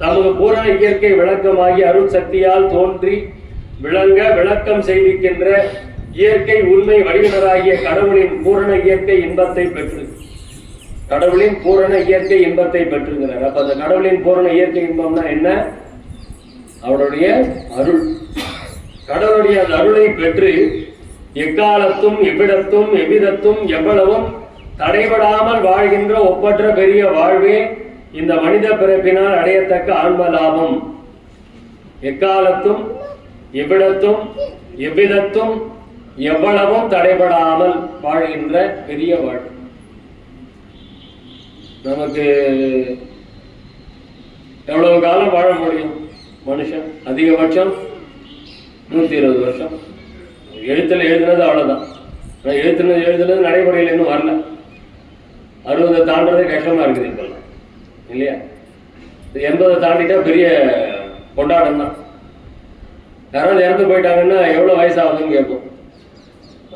தமது பூரண இயற்கை விளக்கமாகி அருள் சக்தியால் தோன்றி விளங்க விளக்கம் செய்திருக்கின்ற இயற்கை உண்மை வடிவினராகிய கடவுளின் பூரண இயற்கை இன்பத்தை பெற்று கடவுளின் பூரண இயற்கை இன்பத்தை பெற்றுகிறார். அப்ப அந்த கடவுளின் பூரண இயற்கை இன்பம்னா என்ன? அவருடைய அருள். கடவுளுடைய அந்த அருளை பெற்று எக்காலத்தும் எவ்விடத்தும் எவ்விதத்தும் எவ்வளவும் தடைபடாமல் வாழ்கின்ற ஒப்பற்ற பெரிய வாழ்வே இந்த மனித பிறப்பினால் அடையத்தக்க ஆன்ம லாபம். எக்காலத்தும் எவ்விடத்தும் எவ்விதத்தும் எவ்வளவும் தடைபடாமல் வாழ்கின்ற பெரிய வாழ்வு. நமக்கு எவ்வளவு காலம் வாழ முடியும் மனுஷன்? அதிகபட்சம் 120 வருஷம். எழுத்துல எழுதுனது அவ்வளவுதான். ஆனால் எழுதுனது நடைமுறையில் இன்னும் வரல. 60 தாண்டதே கஷ்டமாக இருக்குது இப்போல்லாம் இல்லையா? 80 தாண்டிட்டா பெரிய கொண்டாட்டம் தான். யாராவது இறந்து போயிட்டாங்கன்னா எவ்வளோ வயசு ஆகுதுன்னு கேட்போம்.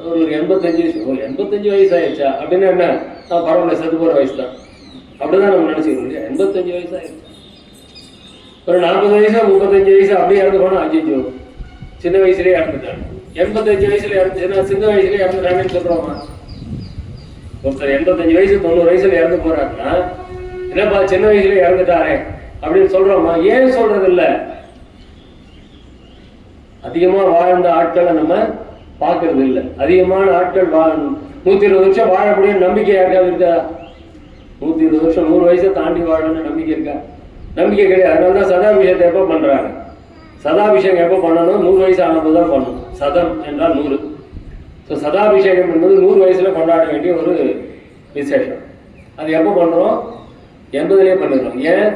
ஒரு 85 வயசு ஆயிடுச்சா அப்படின்னா என்ன, பரவாயில்ல செத்து போகிற வயசு தான் அப்படிதான் நம்ம நினச்சிக்கணும் இல்லையா? 85 வயசு ஆயிடுச்சு. ஒரு 40 வயசு 35 வயசு அப்படியே இறந்து போனால் அஜிஜோ சின்ன வயசுலேயே இறந்துட்டாங்க. 85 வயசுல இறந்துச்சுன்னா சின்ன வயசுலேயே இறந்துட்டாங்கன்னு சொல்கிறோமா? ஒருத்தர் 85 வயசு 90 வயசுல இறந்து போறாருன்னா என்னப்பா சின்ன வயசுல இறந்துட்டாரே அப்படின்னு சொல்றோமா? ஏன் சொல்றது இல்லை? அதிகமா வாழ்ந்த ஆட்களை நம்ம பார்க்கறது இல்லை. அதிகமான ஆட்கள் 120 வருஷம் வாழக்கூடிய நம்பிக்கை யாருக்காவது இருக்கா? 120 வருஷம் 100 வயசை தாண்டி வாழணும்னு நம்பிக்கை இருக்கா? நம்பிக்கை கிடையாது. அதனால தான் சதாபிஷேகத்தை எப்போ பண்றாங்க? சதாபிஷேகம் எப்போ பண்ணணும்? 100 வயசு ஆனப்போ தான் பண்ணணும். சதம் என்றால் 100. ஸோ சதாபிஷேகம் என்பது 100 வயசுல கொண்டாட வேண்டிய ஒரு விசேஷம். அது எப்போ பண்ணுறோம்? 80லேயே பண்ணிடுறோம். ஏன்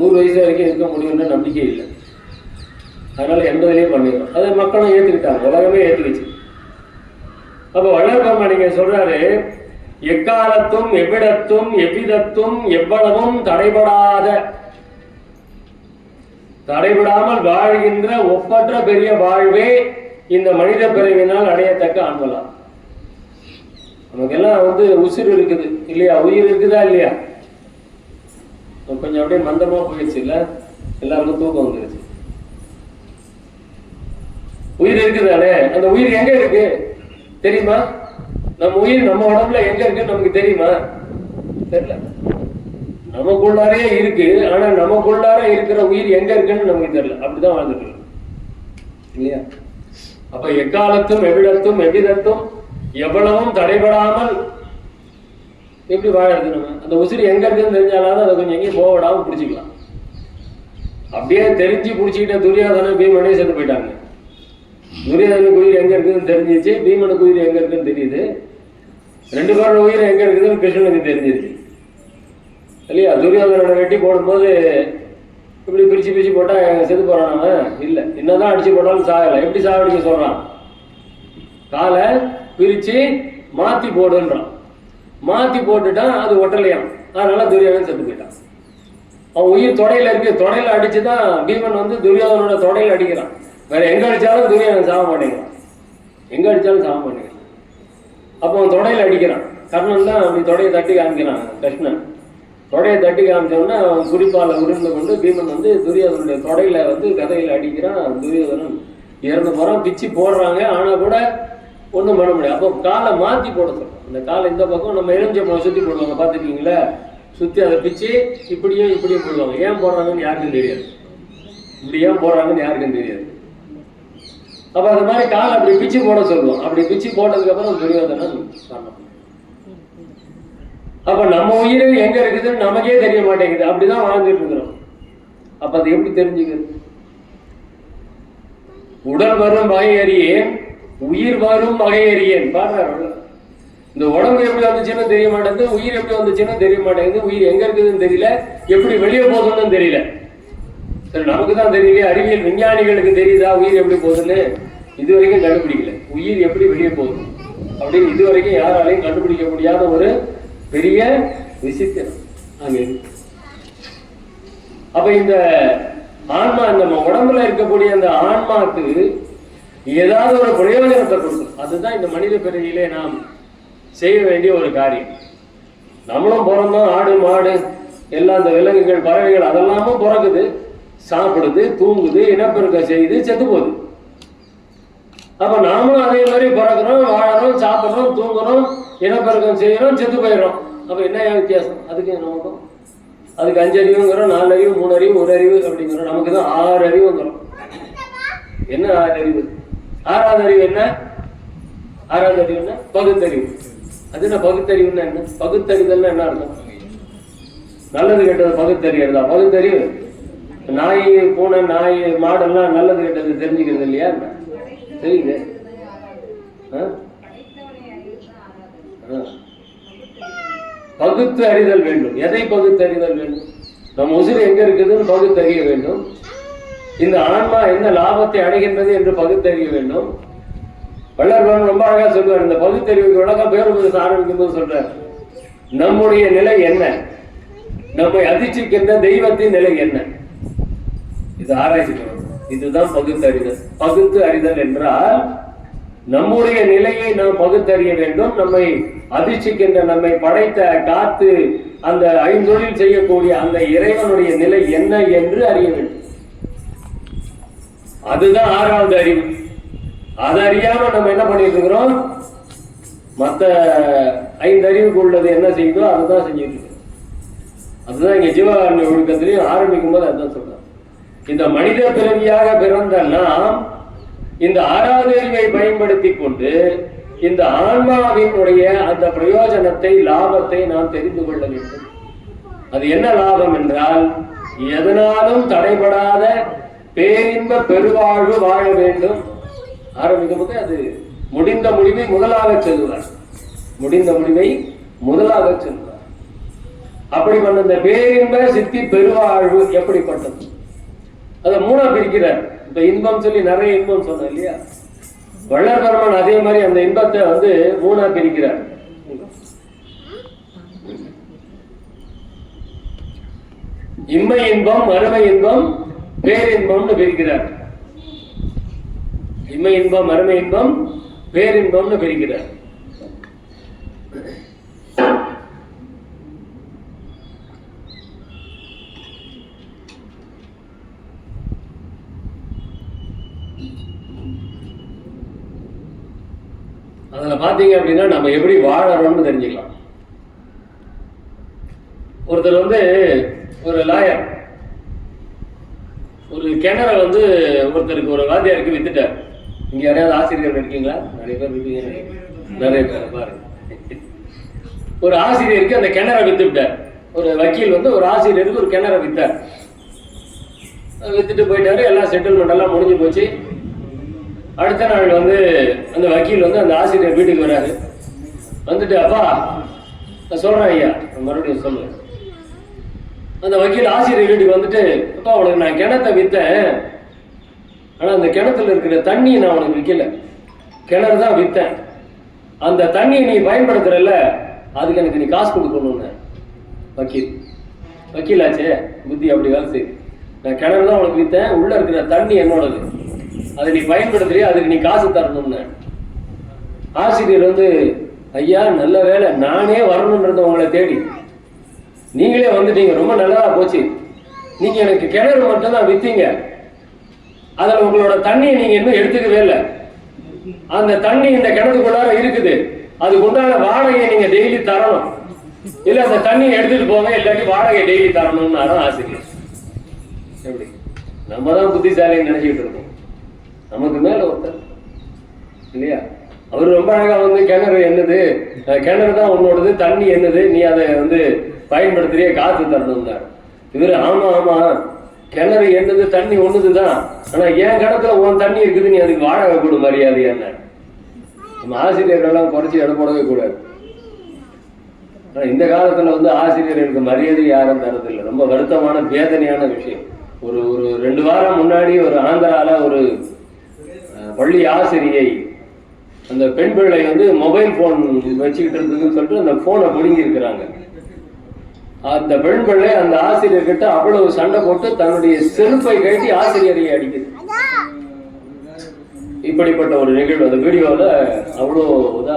100 வயசு வரைக்கும் இருக்க முடியும்னு நம்பிக்கை இல்லை. அதனால 80லேயே பண்ணிடுறோம். அதை மக்களும் ஏற்றுக்கிட்டாங்க, உலகமே ஏற்றுக்கிச்சு. அப்போ வள்ளல் நீங்க சொல்றாரு, எக்காலத்தும் எவ்விடத்தும் எவ்விதத்தும் எவ்வளவும் தடைபடாமல் வாழ்கின்ற ஒப்பற்ற பெரிய வாழ்வே இந்த மனித பிறவினால் அடையத்தக்க ஆன்மலாம். நமக்கெல்லாம் உசிர் இருக்குது இல்லையா? உயிர் இருக்குதா இல்லையா? கொஞ்சம் அப்படியே மந்தமா போயிடுச்சு இல்ல, எல்லாருக்கும் தூக்கம் வந்துருச்சு. உயிர் இருக்குதானே? அந்த உயிர் எங்க இருக்கு தெரியுமா? நம்ம உயிர் நம்ம உடம்புல எங்க இருக்குன்னு நமக்கு தெரியுமா? தெரியல. நமக்குள்ளாரே இருக்கு, ஆனா நமக்குள்ளார இருக்கிற உயிர் எங்க இருக்குன்னு நமக்கு தெரியல. அப்படிதான் வாழ்ந்துட்டு இருக்கு இல்லையா? அப்ப எக்காலத்தும் எவ்விடத்தும் எவ்விதத்தும் எவ்வளவும் தடைபடாமல் எப்படி வாழறது? நம்ம அந்த உசிறு எங்க இருக்குன்னு தெரிஞ்சாலும் அதை கொஞ்சம் எங்கேயும் போக விடாம பிடிச்சிக்கலாம். அப்படியே தெரிஞ்சு பிடிச்சிக்கிட்ட துரியோதனன் பீமனே செத்து போயிட்டாங்க. துரியோதனுக்கு உயிர் எங்க இருக்குதுன்னு தெரிஞ்சிச்சு, பீமனுக்கு உயிர் எங்க இருக்குன்னு தெரியுது. 2 பேரோட உயிர் எங்க இருக்குதுன்னு கிருஷ்ணனுக்கு தெரிஞ்சிருச்சு இல்லையா? துரியோதனனை வெட்டி போடும்போது இப்படி பிரிச்சு போட்டா செத்து போறான் அவன்? இல்லை, என்னதான் அடிச்சு போட்டாலும் சாகலை. எப்படி சாகடிக்க சொல்றான்? காலை பிரிச்சு மாத்தி போடுன்றான். மாத்தி போட்டுட்டான், அது ஒட்டலையாம். அதனால துரியோதனன் செத்து போயிட்டான். அவன் உயிர் தொடையில இருக்கு. தொடையில அடிச்சுதான் பீமன் துரியோதனோட தொடையில அடிக்கிறான். வேற எங்க அடிச்சாலும் துரியோதனன் சாக மாட்டேங்கிறான். எங்க அடிச்சாலும் சாக மாட்டேங்கிறான். அப்போ அவன் தொடையில அடிக்கிறான். கர்ணன் தான் அப்படி தொடையை தட்டி காமிக்கிறான். கிருஷ்ணன் தொடையை தட்டி காமிச்சோன்னா அவன் குறிப்பால உருண்டு கொண்டு பீமன் துரியோதனுடைய தொடையில கதையில அடிக்கிறான். துரியோதனன் இறந்து போறான். பிச்சு போடுறாங்க, ஆனா கூட ஒன்றும் பண்ண முடியாது. அப்போ காலை மாத்தி போட சொல்றோம். அந்த காலை இந்த பக்கம் நம்ம எலுமிச்சம்பழம் சுத்தி போடுவாங்க, பார்த்துருக்கீங்களா? சுத்தி அதை பிச்சு இப்படியும் போடுவாங்க. ஏன் போடுறாங்கன்னு யாருக்கும் தெரியாது. இப்படி ஏன் போடுறாங்கன்னு யாருக்கும் தெரியாது. அப்ப அந்த மாதிரி காலை அப்படி பிச்சு போட சொல்லுவோம். அப்படி பிச்சு போட்டதுக்கு அப்புறம் துரியோதனன் காரணம். அப்ப நம்ம உயிர் எங்க இருக்குதுன்னு நமக்கே தெரிய மாட்டேங்குது. அப்படிதான் வாழ்ந்துட்டு இருக்கிறோம். அப்ப அது எப்படி தெரிஞ்சுக்கிறது? உடல் வரும் வகை அறியேன், உயிர் வரும் வகை அறியேன் பாடுறாரு. இந்த உடம்பு எப்படி வந்துச்சுன்னு தெரிய மாட்டேங்குது, உயிர் எப்படி வந்துச்சுன்னு தெரிய மாட்டேங்குது. உயிர் எங்க இருக்குதுன்னு தெரியல, எப்படி வெளியே போகுதுன்னு தெரியல. சரி, நமக்கு தான் தெரியல. அறிவியல் விஞ்ஞானிகளுக்கு தெரியுதா உயிர் எப்படி போகுதுன்னு? இதுவரைக்கும் கண்டுபிடிக்கல. உயிர் எப்படி வெளியே போகுது அப்படின்னு இதுவரைக்கும் யாராலையும் கண்டுபிடிக்க முடியாத ஒரு பெரிய விசித்திரம் அங்க. அப்ப இந்த ஆன்மா, நம்ம உடம்புல இருக்கக்கூடிய அந்த ஆன்மாக்கு ஏதாவது ஒரு பிரயோஜனத்தை கொடுக்கும். அதுதான் இந்த மனித பிறவியிலே நாம் செய்ய வேண்டிய ஒரு காரியம். நம்மளும் பிறந்தோம், ஆடு மாடு எல்லாம் இந்த விலங்குகள் பறவைகள் அதெல்லாமும் பிறகுது, சாப்பிடுது, தூங்குது, இனப்பெருக்கம் செய்து செத்து போகுது. அப்ப நாமளும் அதே மாதிரி பிறக்கிறோம், வாழறோம், சாப்பிட்றோம், தூங்குறோம், இனப்பெருக்கம் செய்யறோம், செத்து போயிடுறோம். அப்ப என்ன வித்தியாசம்? அதுக்கு நமக்கும் அதுக்கு 5 அறிவுங்கிறோம், 4 அறிவு, 3 அறிவு, 1 அறிவு அப்படிங்கிறோம். நமக்கு தான் 6 அறிவுங்கிறோம். என்ன 6 அறிவு? 6வது அறிவு என்ன? 6வது அறிவு என்ன? பகுத்தறிவு. அது என்ன பகுத்தறிவுன்னா என்ன? பகுத்தறிதல்னா என்ன அர்த்தம்? நல்லது கெட்டது பகுத்தறியறதா? பகுத்தறிவு நாய், பூனை, நாய், மாடெல்லாம் நல்லது கெட்டது தெரிஞ்சுக்கிறது இல்லையா? தெரியுது. பகுத்து அறிதல் வேண்டும். எதை பகுத்தறிதல் வேண்டும்? நம்ம உசிறு எங்க இருக்குதுன்னு பகுத்தறிய வேண்டும். இந்த ஆன்மா என்ன லாபத்தை அடைகின்றது என்று பகுத்தறிய வேண்டும். வள்ளல் ரொம்ப அழகா சொல்லுவார். இந்த பகுத்தறிவுக்கு விளக்கம் பேருபதேசம் ஆரம்பிக்கும் போது சொல்றார், நம்முடைய நிலை என்ன, நம்மை அதிர்ச்சிக்கின்ற தெய்வத்தின் நிலை என்ன, இது ஆராய்ச்சி பண்ணணும். இதுதான் பகுத்தறிதல். பகுத்து அறிதல் என்றால் நம்முடைய நிலையை நாம் பகுத்தறிய வேண்டும். நம்மை அதிர்ச்சிக்கின்ற, நம்மை படைத்த, காத்து அந்த ஐந்தொழில் செய்யக்கூடிய அந்த இறைவனுடைய நிலை என்ன என்று அறிய வேண்டும். அதுதான் ஆறாவது அறிவு. அதை அறியாம நம்ம என்ன பண்ணிட்டு இருக்கிறோம், மற்ற 5 அறிவுக்கு உள்ளது என்ன செய்யுதோ அதுதான் செஞ்சுட்டு இருக்கோம். அதுதான் இங்க ஜீவகாருண்ய ஒழுக்கத்திலையும் ஆரம்பிக்கும் போது அதுதான் சொல்றாங்க. இந்த மனித பிறவியாக பிறந்த நாம் இந்த 6வது அறிவை பயன்படுத்தி கொண்டு இந்த ஆன்மாவினுடைய அந்த பிரயோஜனத்தை, லாபத்தை நாம் தெரிந்து கொள்ள வேண்டும். அது என்ன லாபம் என்றால், எதனாலும் தடைபடாத பேரின்ப பெருவாழ்வு வாழ வேண்டும். ஆரம்பிக்கும் போது அது முடிந்த முடிவை முதலாக சொல்லுவார். முடிந்த முடிவை முதலாக சொல்லுவார். அப்படி பண்ண இந்த பேரின்ப சித்தி பெருவாழ்வு எப்படிப்பட்டது, அதை 3ஆ பிரிக்கிறார். இப்ப இன்பம் சொல்லி நிறைய இன்பம் சொன்ன இல்லையா, வள்ளல் பெருமான் அதே மாதிரி அந்த இன்பத்தை 3ஆ பிரிக்கிறார். இம்மை இன்பம், மறுமை இன்பம், பேரின்பம்னு பிரிக்கிறார். இம்மை இன்பம், மறுமை இன்பம், பேரின்பம்னு பிரிக்கிறார். அதுல பாத்தீங்க அப்படின்னா நம்ம எப்படி வாழறோம்னு தெரிஞ்சுக்கலாம். ஒருத்தர் ஒரு லாயர் ஒரு கிணற ஒருத்தருக்கு, ஒரு வாத்தியாருக்கு வித்துட்டார். இங்க யாரையாவது ஆசிரியர்கள் இருக்கீங்களா? நிறைய பேர் இருக்கீங்க. நிறைய பேர் பாருங்க. ஒரு ஆசிரியருக்கு அந்த கிணற வித்து விட்டார். ஒரு வக்கீல் ஒரு ஆசிரியருக்கு ஒரு கிணற வித்தார். வித்துட்டு போயிட்டாரு. எல்லாம் செட்டில்மெண்ட் எல்லாம் முடிஞ்சு போச்சு. அடுத்த நாள் அந்த வக்கீல் அந்த ஆசிரியர் வீட்டுக்கு வராரு. வந்துட்டு, அப்பா நான் சொல்றேன் ஐயா, மறுபடியும் சொல்லுவேன். அந்த வக்கீல் ஆசிரியர் வீட்டுக்கு வந்துட்டு, அப்பா உனக்கு நான் கிணத்தை வித்தேன், ஆனா அந்த கிணத்துல இருக்கிற தண்ணியை நான் உனக்கு விற்கல, கிணறு தான் வித்தேன். அந்த தண்ணியை நீ பயன்படுத்துறல, அதுக்கு எனக்கு நீ காசு கொடுக்கணும்னு. வக்கீல் ஆச்சே, புத்தி அப்படி வேலை செய்யுது. நான் கிணறு தான் உனக்கு வித்தேன், உள்ள இருக்கிற தண்ணி என்னோடது, அதை நீ பயன்படுத்துறியா, அதுக்கு நீ காசு தரணும்னு. ஆசிரியர் ஐயா நல்ல வேலை, நானே வரணும்ன்றத உங்களை தேடி நீங்களே வந்துட்டீங்க, ரொம்ப நல்லதா போச்சு. நீங்க எனக்கு கிணறு மட்டும் தான் வித்தீங்க, அதில் உங்களோட தண்ணியை நீங்க இன்னும் எடுத்துக்கவே இல்லை. அந்த தண்ணி இந்த கிணத்துக்குள்ளார இருக்குது, அதுக்கு உண்டான வாடகையை நீங்க டெய்லி தரணும், இல்ல அந்த தண்ணியை எடுத்துட்டு போங்க, இல்லாட்டி வாடகை டெய்லி தரணும்னு ஆசிரியர். எப்படி நம்ம தான் புத்திசாலின்னு நினைச்சிட்டு இருக்கோம், நமக்கு மேல ஒருத்தர் இல்லையா, அவர் ரொம்ப அழகா கிணறு என்னது, கிணறு தான் உன்னோடது, தண்ணி என்னது, நீ அதை பயன்படுத்துறிய, காசு தரணும்னாரு. இவரு ஆமா ஆமா கிணறு என்னது, தண்ணி ஒண்ணுதுதான், ஆனா என் கிணத்துல உன் தண்ணி இருக்குது, நீ அதுக்கு வாடகை கொடு மரியாதையான. நம்ம ஆசிரியர்கள்லாம் குறைச்சி இடம் போடவே கூடாது. ஆனா இந்த காலத்துல ஆசிரியர்களுக்கு மரியாதை யாரும் தரதில்லை. ரொம்ப வருத்தமான வேதனையான விஷயம். ஒரு 2 வாரம் முன்னாடி ஒரு ஆந்திரால ஒரு பள்ளி ஆசிரியை, அந்த பெண் பிள்ளை மொபைல் போன் வச்சுக்கிட்டு இருந்ததுன்னு சொல்லிட்டு அந்த போனை பிடுங்கி இருக்கிறாங்க. அந்த பெண் பிள்ளை அந்த ஆசிரியர்கிட்ட அவ்வளவு சண்டை போட்டு தன்னுடைய செருப்பை கட்டி ஆசிரியரையை அடிக்குது. இப்படிப்பட்ட ஒரு நிகழ்வு அந்த வீடியோல அவ்வளோ இதா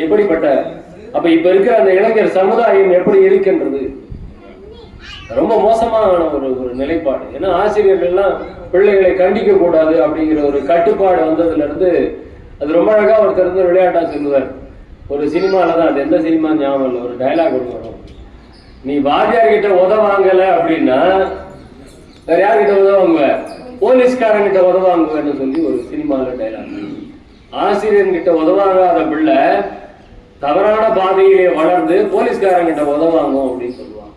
எப்படிப்பட்ட, அப்ப இப்ப இருக்கிற அந்த இளைஞர் சமுதாயம் எப்படி இருக்கின்றது, ரொம்ப மோசமான ஒரு நிலைப்பாடு. ஏன்னா ஆசிரியர்கள்லாம் பிள்ளைகளை கண்டிக்க கூடாது அப்படிங்கிற ஒரு கட்டுப்பாடு வந்ததுல இருந்து, அது ரொம்ப அழகா ஒருத்தர் விளையாட்டா சொல்லுவார். ஒரு சினிமால தான், அது எந்த சினிமா ஞாபகம் இல்லை, ஒரு டைலாக் ஒன்று வரும், நீ வாத்தியார்கிட்ட உதவாங்கல அப்படின்னா வேற யார்கிட்ட உதவாங்க, போலீஸ்காரங்கிட்ட உதவாங்கன்னு சொல்லி ஒரு சினிமால டைலாக். ஆசிரியர்கிட்ட உதவாங்காத பிள்ளை தவறான பாதையிலே வளர்ந்து போலீஸ்காரங்கிட்ட உதவாங்க அப்படின்னு சொல்லுவாங்க.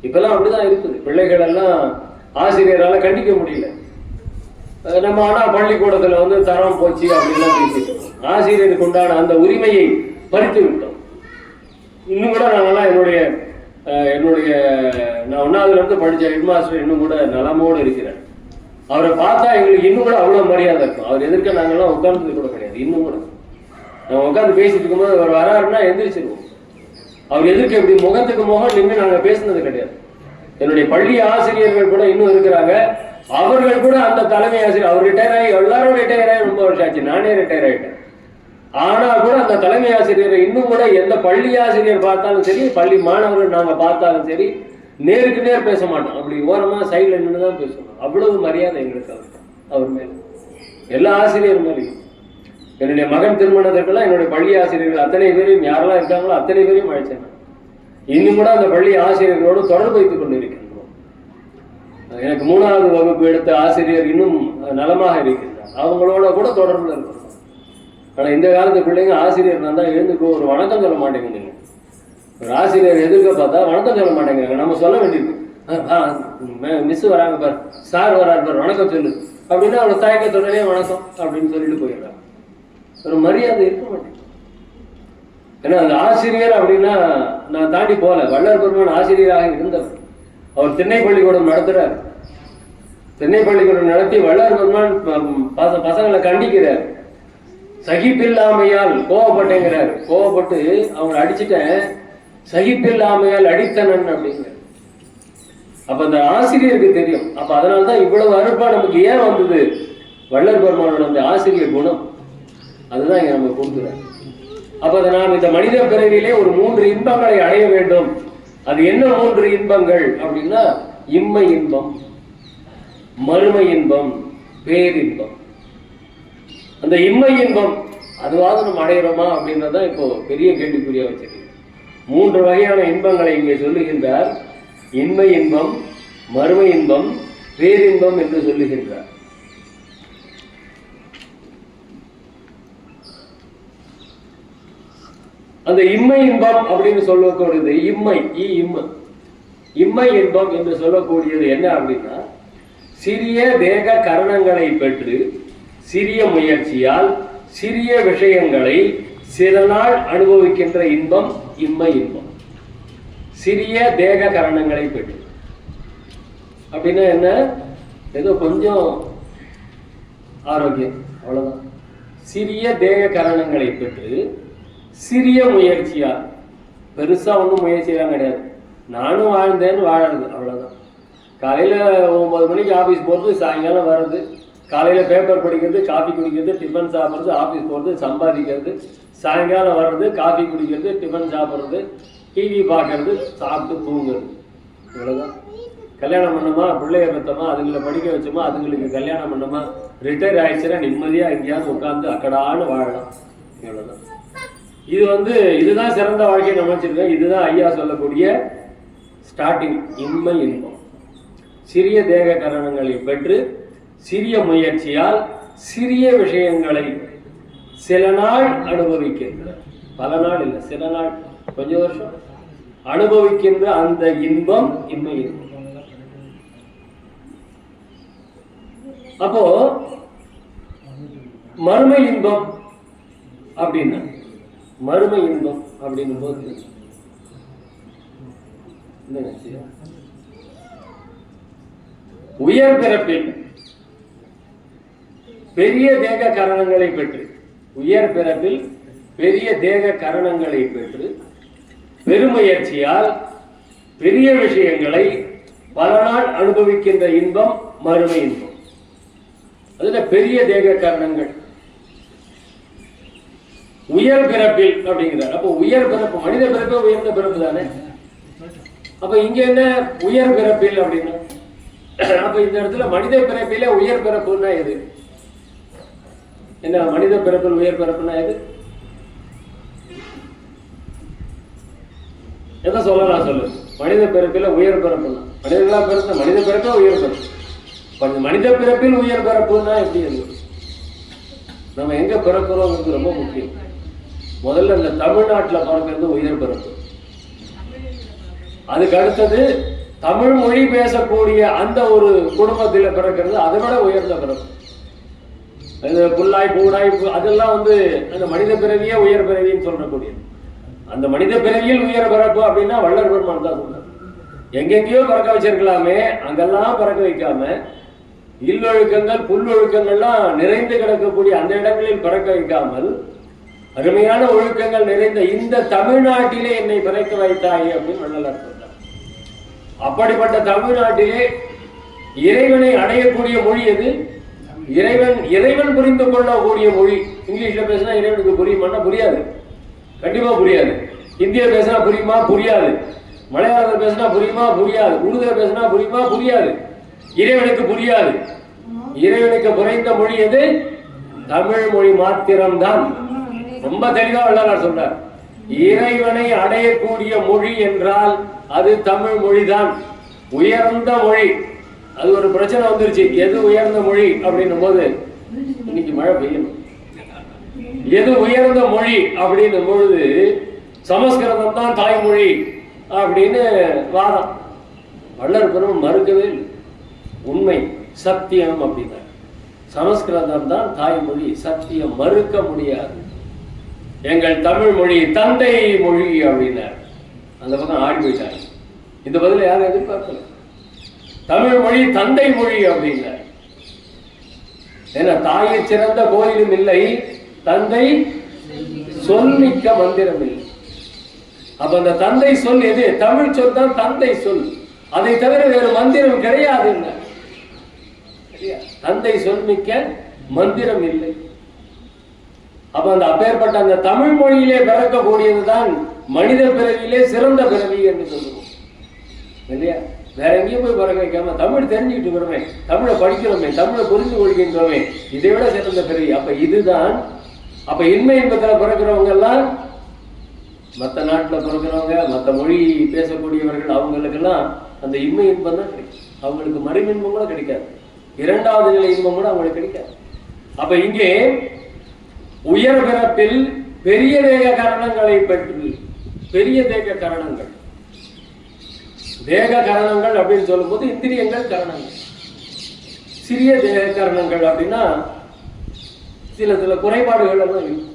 இப்பெல்லாம் அப்படிதான் இருக்குது. பிள்ளைகள் எல்லாம் ஆசிரியரால கண்டிக்க முடியல. நம்ம ஆனா பள்ளிக்கூடத்துல தரம் போச்சு அப்படின்லாம் பேசிட்டு ஆசிரியருக்கு உண்டான அந்த உரிமையை பறித்து விட்டோம். இன்னும் கூட நாங்கெல்லாம் என்னுடைய நான் 1ஆவதுல இருந்து படிச்ச ஹெட் மாஸ்டர் இன்னும் கூட நலமோடு இருக்கிறேன். அவரை பார்த்தா எங்களுக்கு இன்னும் கூட அவ்வளோ மரியாதை இருக்கும். அவர் எதிர்க்க நாங்கள்லாம் உட்கார்ந்தது கூட கிடையாது. இன்னும் கூட நம்ம உட்காந்து பேசிட்டு இருக்கும்போது அவர் வராருன்னா எந்திரிச்சிருவோம். அவர் எதிர்க்க இப்படி முகத்துக்கு முகம் நின்று நாங்கள் பேசுனது கிடையாது. என்னுடைய பள்ளி ஆசிரியர்கள் கூட இன்னும் இருக்கிறாங்க. அவர்கள் கூட அந்த தலைமை ஆசிரியர், அவர் ரிட்டையர் ஆகி எல்லாரும் ரிட்டையர் ஆகி ரொம்ப வருஷம் ஆச்சு, நானே ரிட்டையர் ஆகிட்டேன். ஆனால் கூட அந்த தலைமை ஆசிரியரை இன்னும் கூட எந்த பள்ளி ஆசிரியர் பார்த்தாலும் சரி, பள்ளி மாணவர்கள் நாங்கள் பார்த்தாலும் சரி, நேருக்கு நேர் பேச மாட்டோம். அப்படி ஓரமாக சைடில் நின்று தான் பேசணும். அவ்வளவு மரியாதை எங்களுக்கு அவர் மேலே, எல்லா ஆசிரியர் மேலேயும். என்னுடைய மகன் திருமணத்திற்கெல்லாம் என்னுடைய பள்ளி ஆசிரியர்கள் அத்தனை பேரையும், யாரெல்லாம் இருக்காங்களோ அத்தனை பேரையும் அழைச்சேன். இன்னும் கூட அந்த பள்ளி ஆசிரியர்களோடு தொடர்பு வைத்துக் கொண்டு இருக்கின்றோம். எனக்கு 3வது வகுப்பு எடுத்த ஆசிரியர் இன்னும் நலமாக இருக்கின்றார். அவங்களோட கூட தொடர்புல இருக்கிறோம். ஆனால் இந்த காலத்து பிள்ளைங்க ஆசிரியர் நான் தான் எழுந்துக்கோ ஒரு வணக்கம் சொல்ல மாட்டேங்குதுங்க. ஒரு ஆசிரியர் எதிர்க்க பார்த்தா வணக்கம் சொல்ல மாட்டேங்கிறாங்க. நம்ம சொல்ல வேண்டியது, மிஸ் வராங்க பார், சார் வராரு பார், வணக்கம் சொல்லு அப்படின்னா அவளை தயக்கத்தோடனே வணக்கம் அப்படின்னு சொல்லிட்டு போயிடுறாங்க. ஒரு மரியாதை இருக்க மாட்டேங்குது. ஏன்னா அந்த ஆசிரியர் அப்படின்னா நான் தாண்டி போகல. வள்ளல் பெருமான் ஆசிரியராக இருந்தவர். அவர் திண்ணை பள்ளிக்கூடம் நடத்துறாரு. திண்ணை பள்ளிக்கூடம் நடத்தி வள்ளல் பெருமான் பசங்களை கண்டிக்கிறார். சகிப்பில்லாமையால் கோவப்பட்டேங்கிறாரு. கோவப்பட்டு அவங்க அடிச்சுட்டேன், சகிப்பில்லாமையால் அடித்தனன் அப்படிங்கிற. அப்ப அந்த ஆசிரியருக்கு தெரியும். அப்ப அதனால்தான் இவ்வளவு அருட்பா நமக்கு ஏன் வந்தது? வள்ளல் பெருமானோட அந்த ஆசிரியர் குணம் அதுதான் இங்க நம்ம கொடுக்குறாரு. அப்ப அதை நாம் இந்த மனித பிறவிலே ஒரு 3 இன்பங்களை அடைய வேண்டும். அது என்ன 3 இன்பங்கள் அப்படின்னா, இம்மை இன்பம், மறுமை இன்பம், பேரின்பம். அந்த இம்மை இன்பம் அதுவாக நம்ம அடைகிறோமா அப்படின்றதான் இப்போ பெரிய கேள்விக்குறியா வச்சிருக்கு. 3 வகையான இன்பங்களை இங்கே சொல்லுகின்றார். இன்மை இன்பம், மறுமை இன்பம், பேரின்பம் என்று சொல்லுகின்றார். அந்த இம்மை இன்பம் அப்படின்னு சொல்லக்கூடியது, இம்மை இன்பம் என்று சொல்லக்கூடியது என்ன அப்படின்னா, சிறிய தேக கரணங்களை பெற்று சிறிய முயற்சியால் சிறிய விஷயங்களை சில நாள் அனுபவிக்கின்ற இன்பம் இம்மை இன்பம். சிறிய தேக கரணங்களை பெற்று அப்படின்னா என்ன? ஏதோ கொஞ்சம் ஆரோக்கியம், அவ்வளவுதான். சிறிய தேக கரணங்களை பெற்று சிறிய முயற்சியா, பெருசா ஒன்றும் முயற்சியெல்லாம் கிடையாது. நானும் வாழ்ந்தேன்னு வாழறது, அவ்வளவுதான். காலையில 9 மணிக்கு ஆபீஸ் போறது, சாயங்காலம் வர்றது, காலையில பேப்பர் படிக்கிறது, காஃபி குடிக்கிறது, டிஃபன் சாப்பிட்றது, ஆபீஸ் போறது, சம்பாதிக்கிறது, சாயங்காலம் வர்றது, காஃபி குடிக்கிறது, டிஃபன் சாப்பிட்றது, டிவி பார்க்கறது, சாப்பிட்டு தூங்குறது, இவ்வளவுதான். கல்யாணம் பண்ணோமா, பிள்ளைய பெற்றோமா, அதுங்களை படிக்க வச்சோமா, அதுங்களுக்கு கல்யாணம் பண்ணோமா, ரிட்டையர் ஆயிடுச்சுன்னா நிம்மதியா எங்கேயாவது உட்காந்து அக்கடான்னு வாழலாம், இவ்வளவுதான். இதுதான் சிறந்த வாழ்க்கையை நினைச்சிருக்கேன். இதுதான் ஐயா சொல்லக்கூடிய ஸ்டார்டிங் இன்மை இன்பம். சிறிய தேக கரணங்களை பெற்று சிறிய முயற்சியால் சிறிய விஷயங்களை சில நாள் அனுபவிக்கின்ற, பல நாள் இல்லை, சில நாள், கொஞ்சம் வருஷம் அனுபவிக்கின்ற அந்த இன்பம் இன்மை இன்பம். அப்போ மறுமை இன்பம் அப்படின்னா, மறுமை இன்பம் அப்படின்னும் போது உயர் பிறப்பில் பெரிய தேக கரணங்களை பெற்று, உயர் பிறப்பில் பெரிய தேக கரணங்களை பெற்று பெருமுயற்சியால் பெரிய விஷயங்களை பல நாள் அனுபவிக்கின்ற இன்பம் மறுமை இன்பம். அதுல பெரிய தேக கரணங்கள் உயர் பிறப்பில் அப்படிங்கிறார். அப்போ உயர் பிறப்பு, மனித பிறப்பு உயர்ந்த பிறப்பு தானே. அப்ப இங்க என்ன உயர் பிறப்பில் அப்படின்னா, அப்ப இந்த இடத்துல மனித பிறப்பில உயர் பிறப்புன்னா எது? என்ன மனித பிறப்பில் உயர் பிறப்புன்னா எது? எதை சொல்லலாம் சொல்லு? மனித பிறப்பில உயர் பிறப்புனா மனிதர்களா பிறந்த மனித பிறப்ப உயர் பிறப்பு. மனித பிறப்பில் உயர் பிறப்புன்னா எப்படி இருக்கு? நம்ம எங்க பிறக்கிறோங்கிறது ரொம்ப முக்கியம். முதல்ல இந்த தமிழ்நாட்டில் பிறக்கிறது உயர் பிறப்பு. அதுக்கு அடுத்தது தமிழ் மொழி பேசக்கூடிய அந்த ஒரு குடும்பத்தில் பிறக்கிறது அதை விட உயர்ந்த பிறப்பு. புல்லாய் பூடாய் அதெல்லாம் அந்த மனித பிறவியே உயர் பிறவின்னு சொல்லக்கூடியது. அந்த மனித பிறவியில் உயர் பிறப்பு அப்படின்னா வள்ளல் பெருமான் தான் சொன்னார். எங்கெங்கேயோ பிறக்க வச்சிருக்கலாமே, அங்கெல்லாம் பிறக்க வைக்காம இல்லொழுக்கங்கள் புல்லொழுக்கங்கள்லாம் நிறைந்து கிடக்கக்கூடிய அந்த இடங்களில் பிறக்க வைக்காமல் அருமையான ஒழுக்கங்கள் நிறைந்த இந்த தமிழ்நாட்டிலே என்னை பிறக்க வைத்தாயே அப்படின்னு வள்ளலார் சொன்னார். அப்படிப்பட்ட தமிழ்நாட்டிலே இறைவனை அடையக்கூடிய மொழி எது? இறைவன் புரிந்து கொள்ளக்கூடிய மொழி. இங்கிலீஷ்ல பேசினா இறைவனுக்கு புரியுமான்னா புரியாது, கண்டிப்பா புரியாது. இந்திய பேசினா புரியுமா? புரியாது. மலையாளத்தில் பேசினா புரியுமா? புரியாது. உருதுல பேசினா புரியுமா? புரியாது. இறைவனுக்கு புரியாது. இறைவனுக்கு குறைந்த மொழி எது? தமிழ் மொழி மாத்திரம்தான். ரொம்ப தெளிவா வள்ளலார் சொல்றார். இறைவனை அடையக்கூடிய மொழி என்றால் அது தமிழ் மொழிதான், உயர்ந்த மொழி. அது ஒரு பிரச்சனை வந்துருச்சு, எது உயர்ந்த மொழி அப்படின்னும் போது இன்னைக்கு மழை பெய்யணும். எது உயர்ந்த மொழி அப்படின்னும் பொழுது சமஸ்கிருதம் தான் தாய்மொழி அப்படின்னு வாதம். வள்ளல் பெருமான் மறுக்கவே இல்லை. உண்மை, சத்தியம் அப்படின்னா சமஸ்கிருதம் தான் தாய்மொழி, சத்தியம், மறுக்க முடியாது. எங்கள் தமிழ் மொழி தந்தை மொழி அப்படின்னார். அந்த பக்கம் ஆடி போயிட்டாங்க. இந்த பதில யாரும் எதிர்பார்க்கல. தமிழ் மொழி தந்தை மொழி அப்படின்னார். ஏன்னா தாயை சிறந்த கோயிலும் இல்லை, தந்தை சொல்மிக்க மந்திரம் இல்லை. அப்ப அந்த தந்தை சொல் எது? தமிழ் சொல் தான் தந்தை சொல். அதை தவிர வேறு மந்திரம் கிடையாது. தந்தை சொல்மிக்க மந்திரம் இல்லை. அப்ப அந்த அப்பேற்பட்ட அந்த தமிழ் மொழியிலே பிறக்கக்கூடியதுதான் மனித பிறவியிலே சிறந்த பிறவி என்று சொல்லுவோம் இல்லையா? வேற எங்கேயும் போய் பிறக்க வைக்காம தமிழ் தெரிஞ்சுக்கிட்டு இருக்கிறோமே, தமிழை படிக்கிறோமே, தமிழை புரிந்து கொள்கின்றோமே, இதை விட சிறந்த பிறவி. அப்ப இதுதான். அப்ப இன்மை இன்பத்துல பிறக்கிறவங்க எல்லாம் மற்ற நாட்டில் பிறக்கிறவங்க, மற்ற மொழி பேசக்கூடியவர்கள், அவங்களுக்கெல்லாம் அந்த இன்மை இன்பம் தான் கிடைக்கும். அவங்களுக்கு மறைமின்பம் கூட கிடைக்காது, இரண்டாவது நிலை இன்பம் கூட அவங்களுக்கு கிடைக்காது. அப்ப இங்கே உயர் பிறப்பில் பெரிய தேக கரணங்களை பெற்று, பெரிய தேக கரணங்கள், தேக கரணங்கள் அப்படின்னு சொல்லும் போது இந்திரியங்கள் கரணங்கள். சிறிய தேக கரணங்கள் அப்படின்னா சில சில குறைபாடுகள் எல்லாம் இருக்கும்.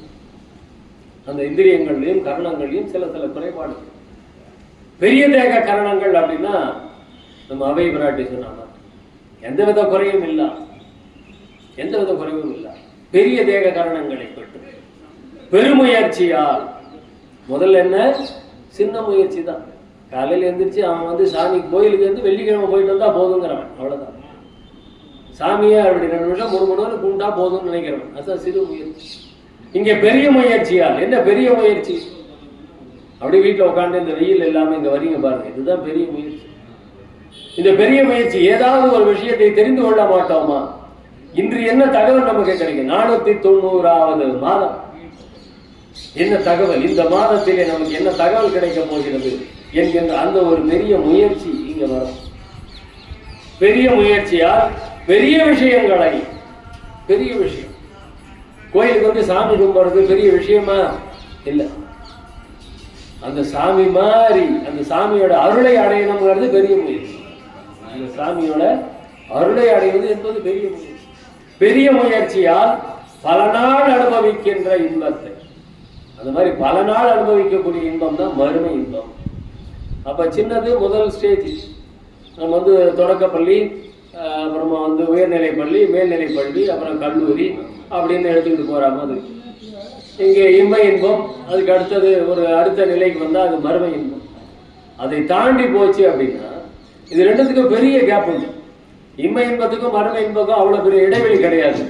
அந்த இந்திரியங்கள்லையும் கரணங்களையும் சில சில குறைபாடுகள். பெரிய தேக கரணங்கள் அப்படின்னா நம்ம அவை பிராட்டி சொன்னாங்க, எந்தவித குறையும் இல்லை, எந்தவித குறைவும் இல்லை. பெரிய தேக கரணங்களை பெற்று பெருமுயற்சியால், முதல்ல என்ன? சின்ன முயற்சி தான். காலையில் எழுந்திரிச்சு அவன் சாமி கோயிலுக்கு வந்து வெள்ளிக்கிழமை போயிட்டு வந்தா போதுங்கிறவன், அவ்வளவுதான். சாமியை அப்படி 2 நிமிஷம் 3 மணி நேரம் கும்பிட்டா போதும்னு நினைக்கிறவன், அதுதான் சிறு முயற்சி. இங்க பெரிய முயற்சியால் என்ன பெரிய முயற்சி? அப்படி வீட்டில் உட்காந்து இந்த வெயில் எல்லாமே இங்க வரீங்க பாருங்க, இதுதான் பெரிய முயற்சி. இந்த பெரிய முயற்சி, ஏதாவது ஒரு விஷயத்தை தெரிந்து கொள்ள மாட்டோமா? இன்று என்ன தகவல் நமக்கு கிடைக்கும்? 490வது மாதம். என்ன தகவல் இந்த மாதத்திலே நமக்கு என்ன தகவல் கிடைக்க போகிறது என்கின்ற அந்த ஒரு பெரிய முயற்சி இங்க வரும். பெரிய முயற்சியால் பெரிய விஷயங்களை, பெரிய விஷயம், கோயிலுக்கு வந்து சாமி கும்பிடுறது பெரிய விஷயமா இல்லை. அந்த சாமி மாதிரி அந்த சாமியோட அருளை அடையணுங்கிறது பெரிய முயற்சி. அந்த சாமியோட அருளை அடைவது என்பது பெரிய முயற்சி. பெரிய முயற்சியால் பல நாள் அனுபவிக்கின்ற இன்பத்தை, அந்த மாதிரி பல நாள் அனுபவிக்கக்கூடிய இன்பம் தான் மறுமை இன்பம். அப்ப சின்னது முதல் ஸ்டேஜ், நம்ம வந்து தொடக்கப்பள்ளி, அப்புறமா வந்து உயர்நிலைப்பள்ளி, மேல்நிலைப்பள்ளி, அப்புறம் கல்லூரி அப்படின்னு எடுத்துக்கிட்டு போற மாதிரி. இங்கே இன்மை இன்பம், அதுக்கு அடுத்தது ஒரு அடுத்த நிலைக்கு வந்தால் அது மறுமை இன்பம். அதை தாண்டி போச்சு அப்படின்னா இது ரெண்டுத்துக்கும் பெரிய கேப் உண்டு. இன்மை இன்பத்துக்கும் மறுமை இன்பத்துக்கும் அவ்வளவு பெரிய இடைவெளி கிடையாது.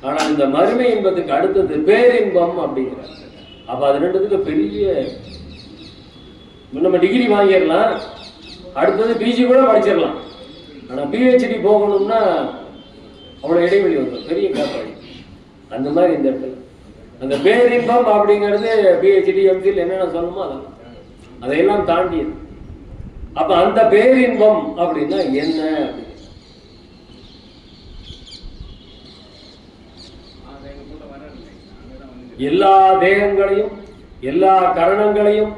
ஆனால் இந்த மறுமை இன்பத்துக்கு அடுத்தது பேரின்பம் அப்படிங்கிறாங்க. அப்ப அது ரெண்டுத்துக்கு பெரிய, நம்ம டிகிரி வாங்கிடலாம், அடுத்தது பிஜி கூட படிச்சிடலாம். ஆனால் பிஹெச்டி போகணும்னா அவ்வளோ இடைவெளி வரும், பெரிய கேப் ஆகி. அந்த மாதிரி இந்த இடத்துல அந்த பேரின்பம் அப்படிங்கிறது பிஹெச்டி எம்ஃபில் என்னென்ன சொல்லணுமோ அதெல்லாம், அதையெல்லாம் தாண்டியது. அப்ப அந்த பேரின்பம் அப்படின்னா என்ன? எல்லா தேகங்களையும், எல்லா கரணங்களையும்,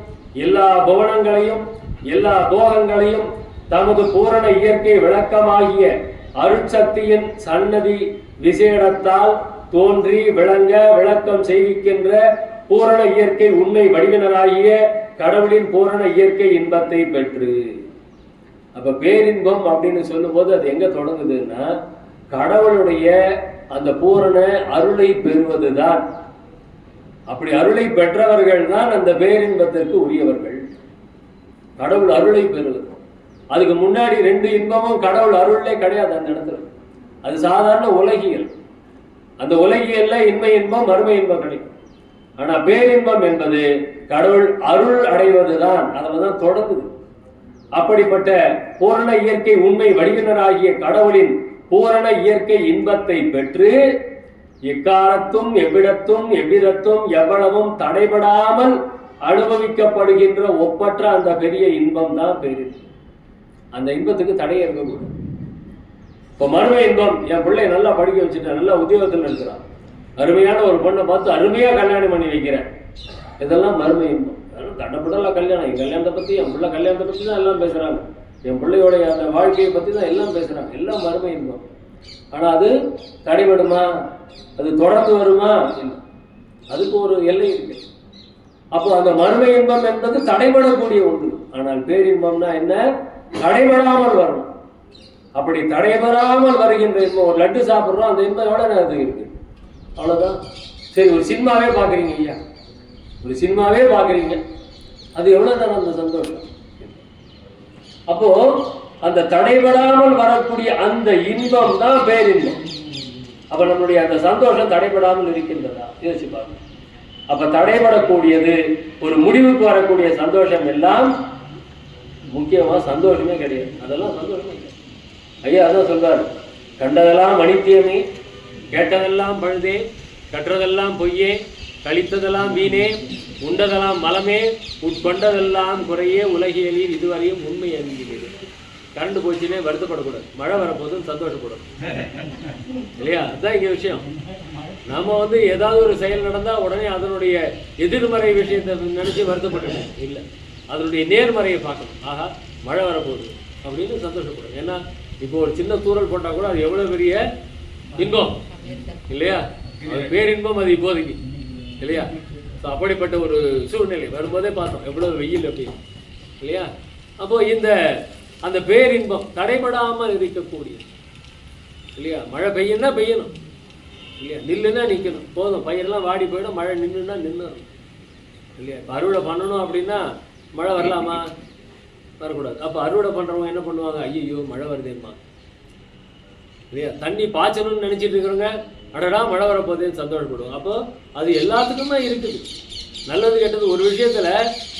எல்லா புவனங்களையும், எல்லா போகங்களையும் தமது பூரண இயற்கை விளக்கமாகிய அருட்சக்தியின் சன்னதி விசேடத்தால் தோன்றி விளங்க விளக்கம் செய்விக்கின்ற பூரண இயற்கை உண்மை வடிவினராகிய கடவுளின் பூரண இயற்கை இன்பத்தை பெற்று. அப்ப பேரின்பம் அப்படின்னு சொல்லும் போது அது எங்க தொடங்குதுன்னா, கடவுளுடைய அந்த பூரண அருளை பெறுவதுதான். அப்படி அருளை பெற்றவர்கள் தான் அந்த பேரின்பத்திற்கு உரியவர்கள். கடவுள் அருளை பெறுவது. அதுக்கு முன்னாடி 2 இன்பமும் கடவுள் அருளே கிடையாது அந்த இடத்துல. அது சாதாரண உலகியல். அந்த உலகியல்ல இன்மை இன்பம் மறுமை இன்பம் கிடைக்கும். ஆனா பேரின்பம் என்பது கடவுள் அருள் அடைவதுதான். அதுலதான் தொடங்குது. அப்படிப்பட்ட பூரண இயற்கை உண்மை வடிவினராகிய கடவுளின் பூரண இயற்கை இன்பத்தை பெற்று எக்காலத்தும் எவ்விடத்தும் எவ்விதத்தும் எவ்வளவும் தடைபடாமல் அனுபவிக்கப்படுகின்ற ஒப்பற்ற அந்த பெரிய இன்பம் தான் பேரின்பம். அந்த இன்பத்துக்கு தடையே இருக்கக்கூடாது. இப்போ மறுமை இன்பம், என் பிள்ளை நல்லா படிக்க வச்சுட்டேன், நல்லா உத்தியோகத்தில் இருக்கிறான், அருமையான ஒரு பொண்ணை பார்த்து அருமையா கல்யாணம் பண்ணி வைக்கிறேன், இதெல்லாம் மறுமை இன்பம். தடப்படலாம் கல்யாணம். என் கல்யாணத்தை பத்தி, என் பிள்ளை கல்யாணத்தை பத்தி தான் எல்லாம் பேசுறாங்க, என் பிள்ளையோடைய அந்த வாழ்க்கையை பத்தி தான் எல்லாம் பேசுறாங்க, எல்லாம் மறுமை இன்பம். ஆனா அது தடைபடுமா? அது தொடர்ந்து வருமா? இல்லை, அதுக்கு ஒரு எல்லை இருக்கு. அப்போ அந்த மறுமை இன்பம் என்பது தடைபடக்கூடிய ஒன்று. ஆனால் பேரின்பம்னா என்ன? தடைபடாமல் வரணும். அப்படி தடைபடாமல் வருகின்ற இன்பம். ஒரு லட்டு சாப்பிட்றோம், அந்த இன்பம் எவ்வளோ நேரத்துக்கு இருக்கு? அவ்வளோதான். சரி, ஒரு சினிமாவே பார்க்குறீங்க ஐயா, ஒரு சினிமாவே பார்க்குறீங்க, அது எவ்வளோ நேரம் அந்த சந்தோஷம்? அப்போ அந்த தடைபடாமல் வரக்கூடிய அந்த இன்பம் தான் பேரின்பம். அப்ப நம்மளுடைய அந்த சந்தோஷம் தடைபடாமல் இருக்கின்றதா? யோசிச்சு பாருங்க. அப்ப தடைபடக்கூடியது, ஒரு முடிவுக்கு வரக்கூடிய சந்தோஷம் எல்லாம் முக்கியமா சந்தோஷமே கிடையாது. அதெல்லாம் சந்தோஷமே கிடையாது. ஐயா அதான் சொல்றாரு, கண்டதெல்லாம் அனித்தியமே, கேட்டதெல்லாம் பழுதே, கற்றதெல்லாம் பொய்யே, கழித்ததெல்லாம் வீணே, உண்டதெல்லாம் மலமே, உட்கொண்டதெல்லாம் குறையே, உலகியலில் இதுவரையும் உண்மை அறிகிறது. கரண்ட் போச்சுன்னே வருத்தப்படக்கூடாது, மழை வரப்போதும் சந்தோஷப்படணும் இல்லையா? அதுதான் இங்கே விஷயம். நம்ம ஏதாவது ஒரு செயல் நடந்தால் உடனே அதனுடைய எதிர்மறை விஷயத்தை நினச்சி வருத்தப்படணும் இல்லை, அதனுடைய நேர்மறையை பார்க்கணும். ஆஹா மழை வரப்போகுது அப்படின்னு சந்தோஷப்படணும். ஏன்னா இப்போ ஒரு சின்ன தூரல் போட்டால் கூட அது எவ்வளோ பெரிய இன்பம் இல்லையா? அது பேரின்பம், அது இப்போதைக்கு இல்லையா? ஸோ அப்படிப்பட்ட ஒரு சூழ்நிலை வரும்போதே பார்த்தோம் எவ்வளோ வெயில் அப்படின்னு இல்லையா? அப்போ அந்த பேரின்பம் தடைபடாமல் இருக்கக்கூடிய இல்லையா? மழை பெய்யுன்னா பெய்யணும் இல்லையா? நில்லுன்னா நிற்கணும். போதும், பயிரெல்லாம் வாடி போயிடும், மழை நின்றுன்னா நின்றுடும் இல்லையா? இப்போ அறுவடை பண்ணணும் அப்படின்னா மழை வரலாமா? வரக்கூடாது. அப்போ அறுவடை பண்ணுறவங்க என்ன பண்ணுவாங்க? ஐயோ மழை வருதேம்மா இல்லையா? தண்ணி பாய்ச்சணும்னு நினச்சிட்டு இருக்கிறவங்க அடடா மழை வரப்போதேன்னு சந்தோஷப்படுவோம். அப்போ அது எல்லாத்துக்குமே இருக்குது, நல்லது கெட்டது. ஒரு விஷயத்தில்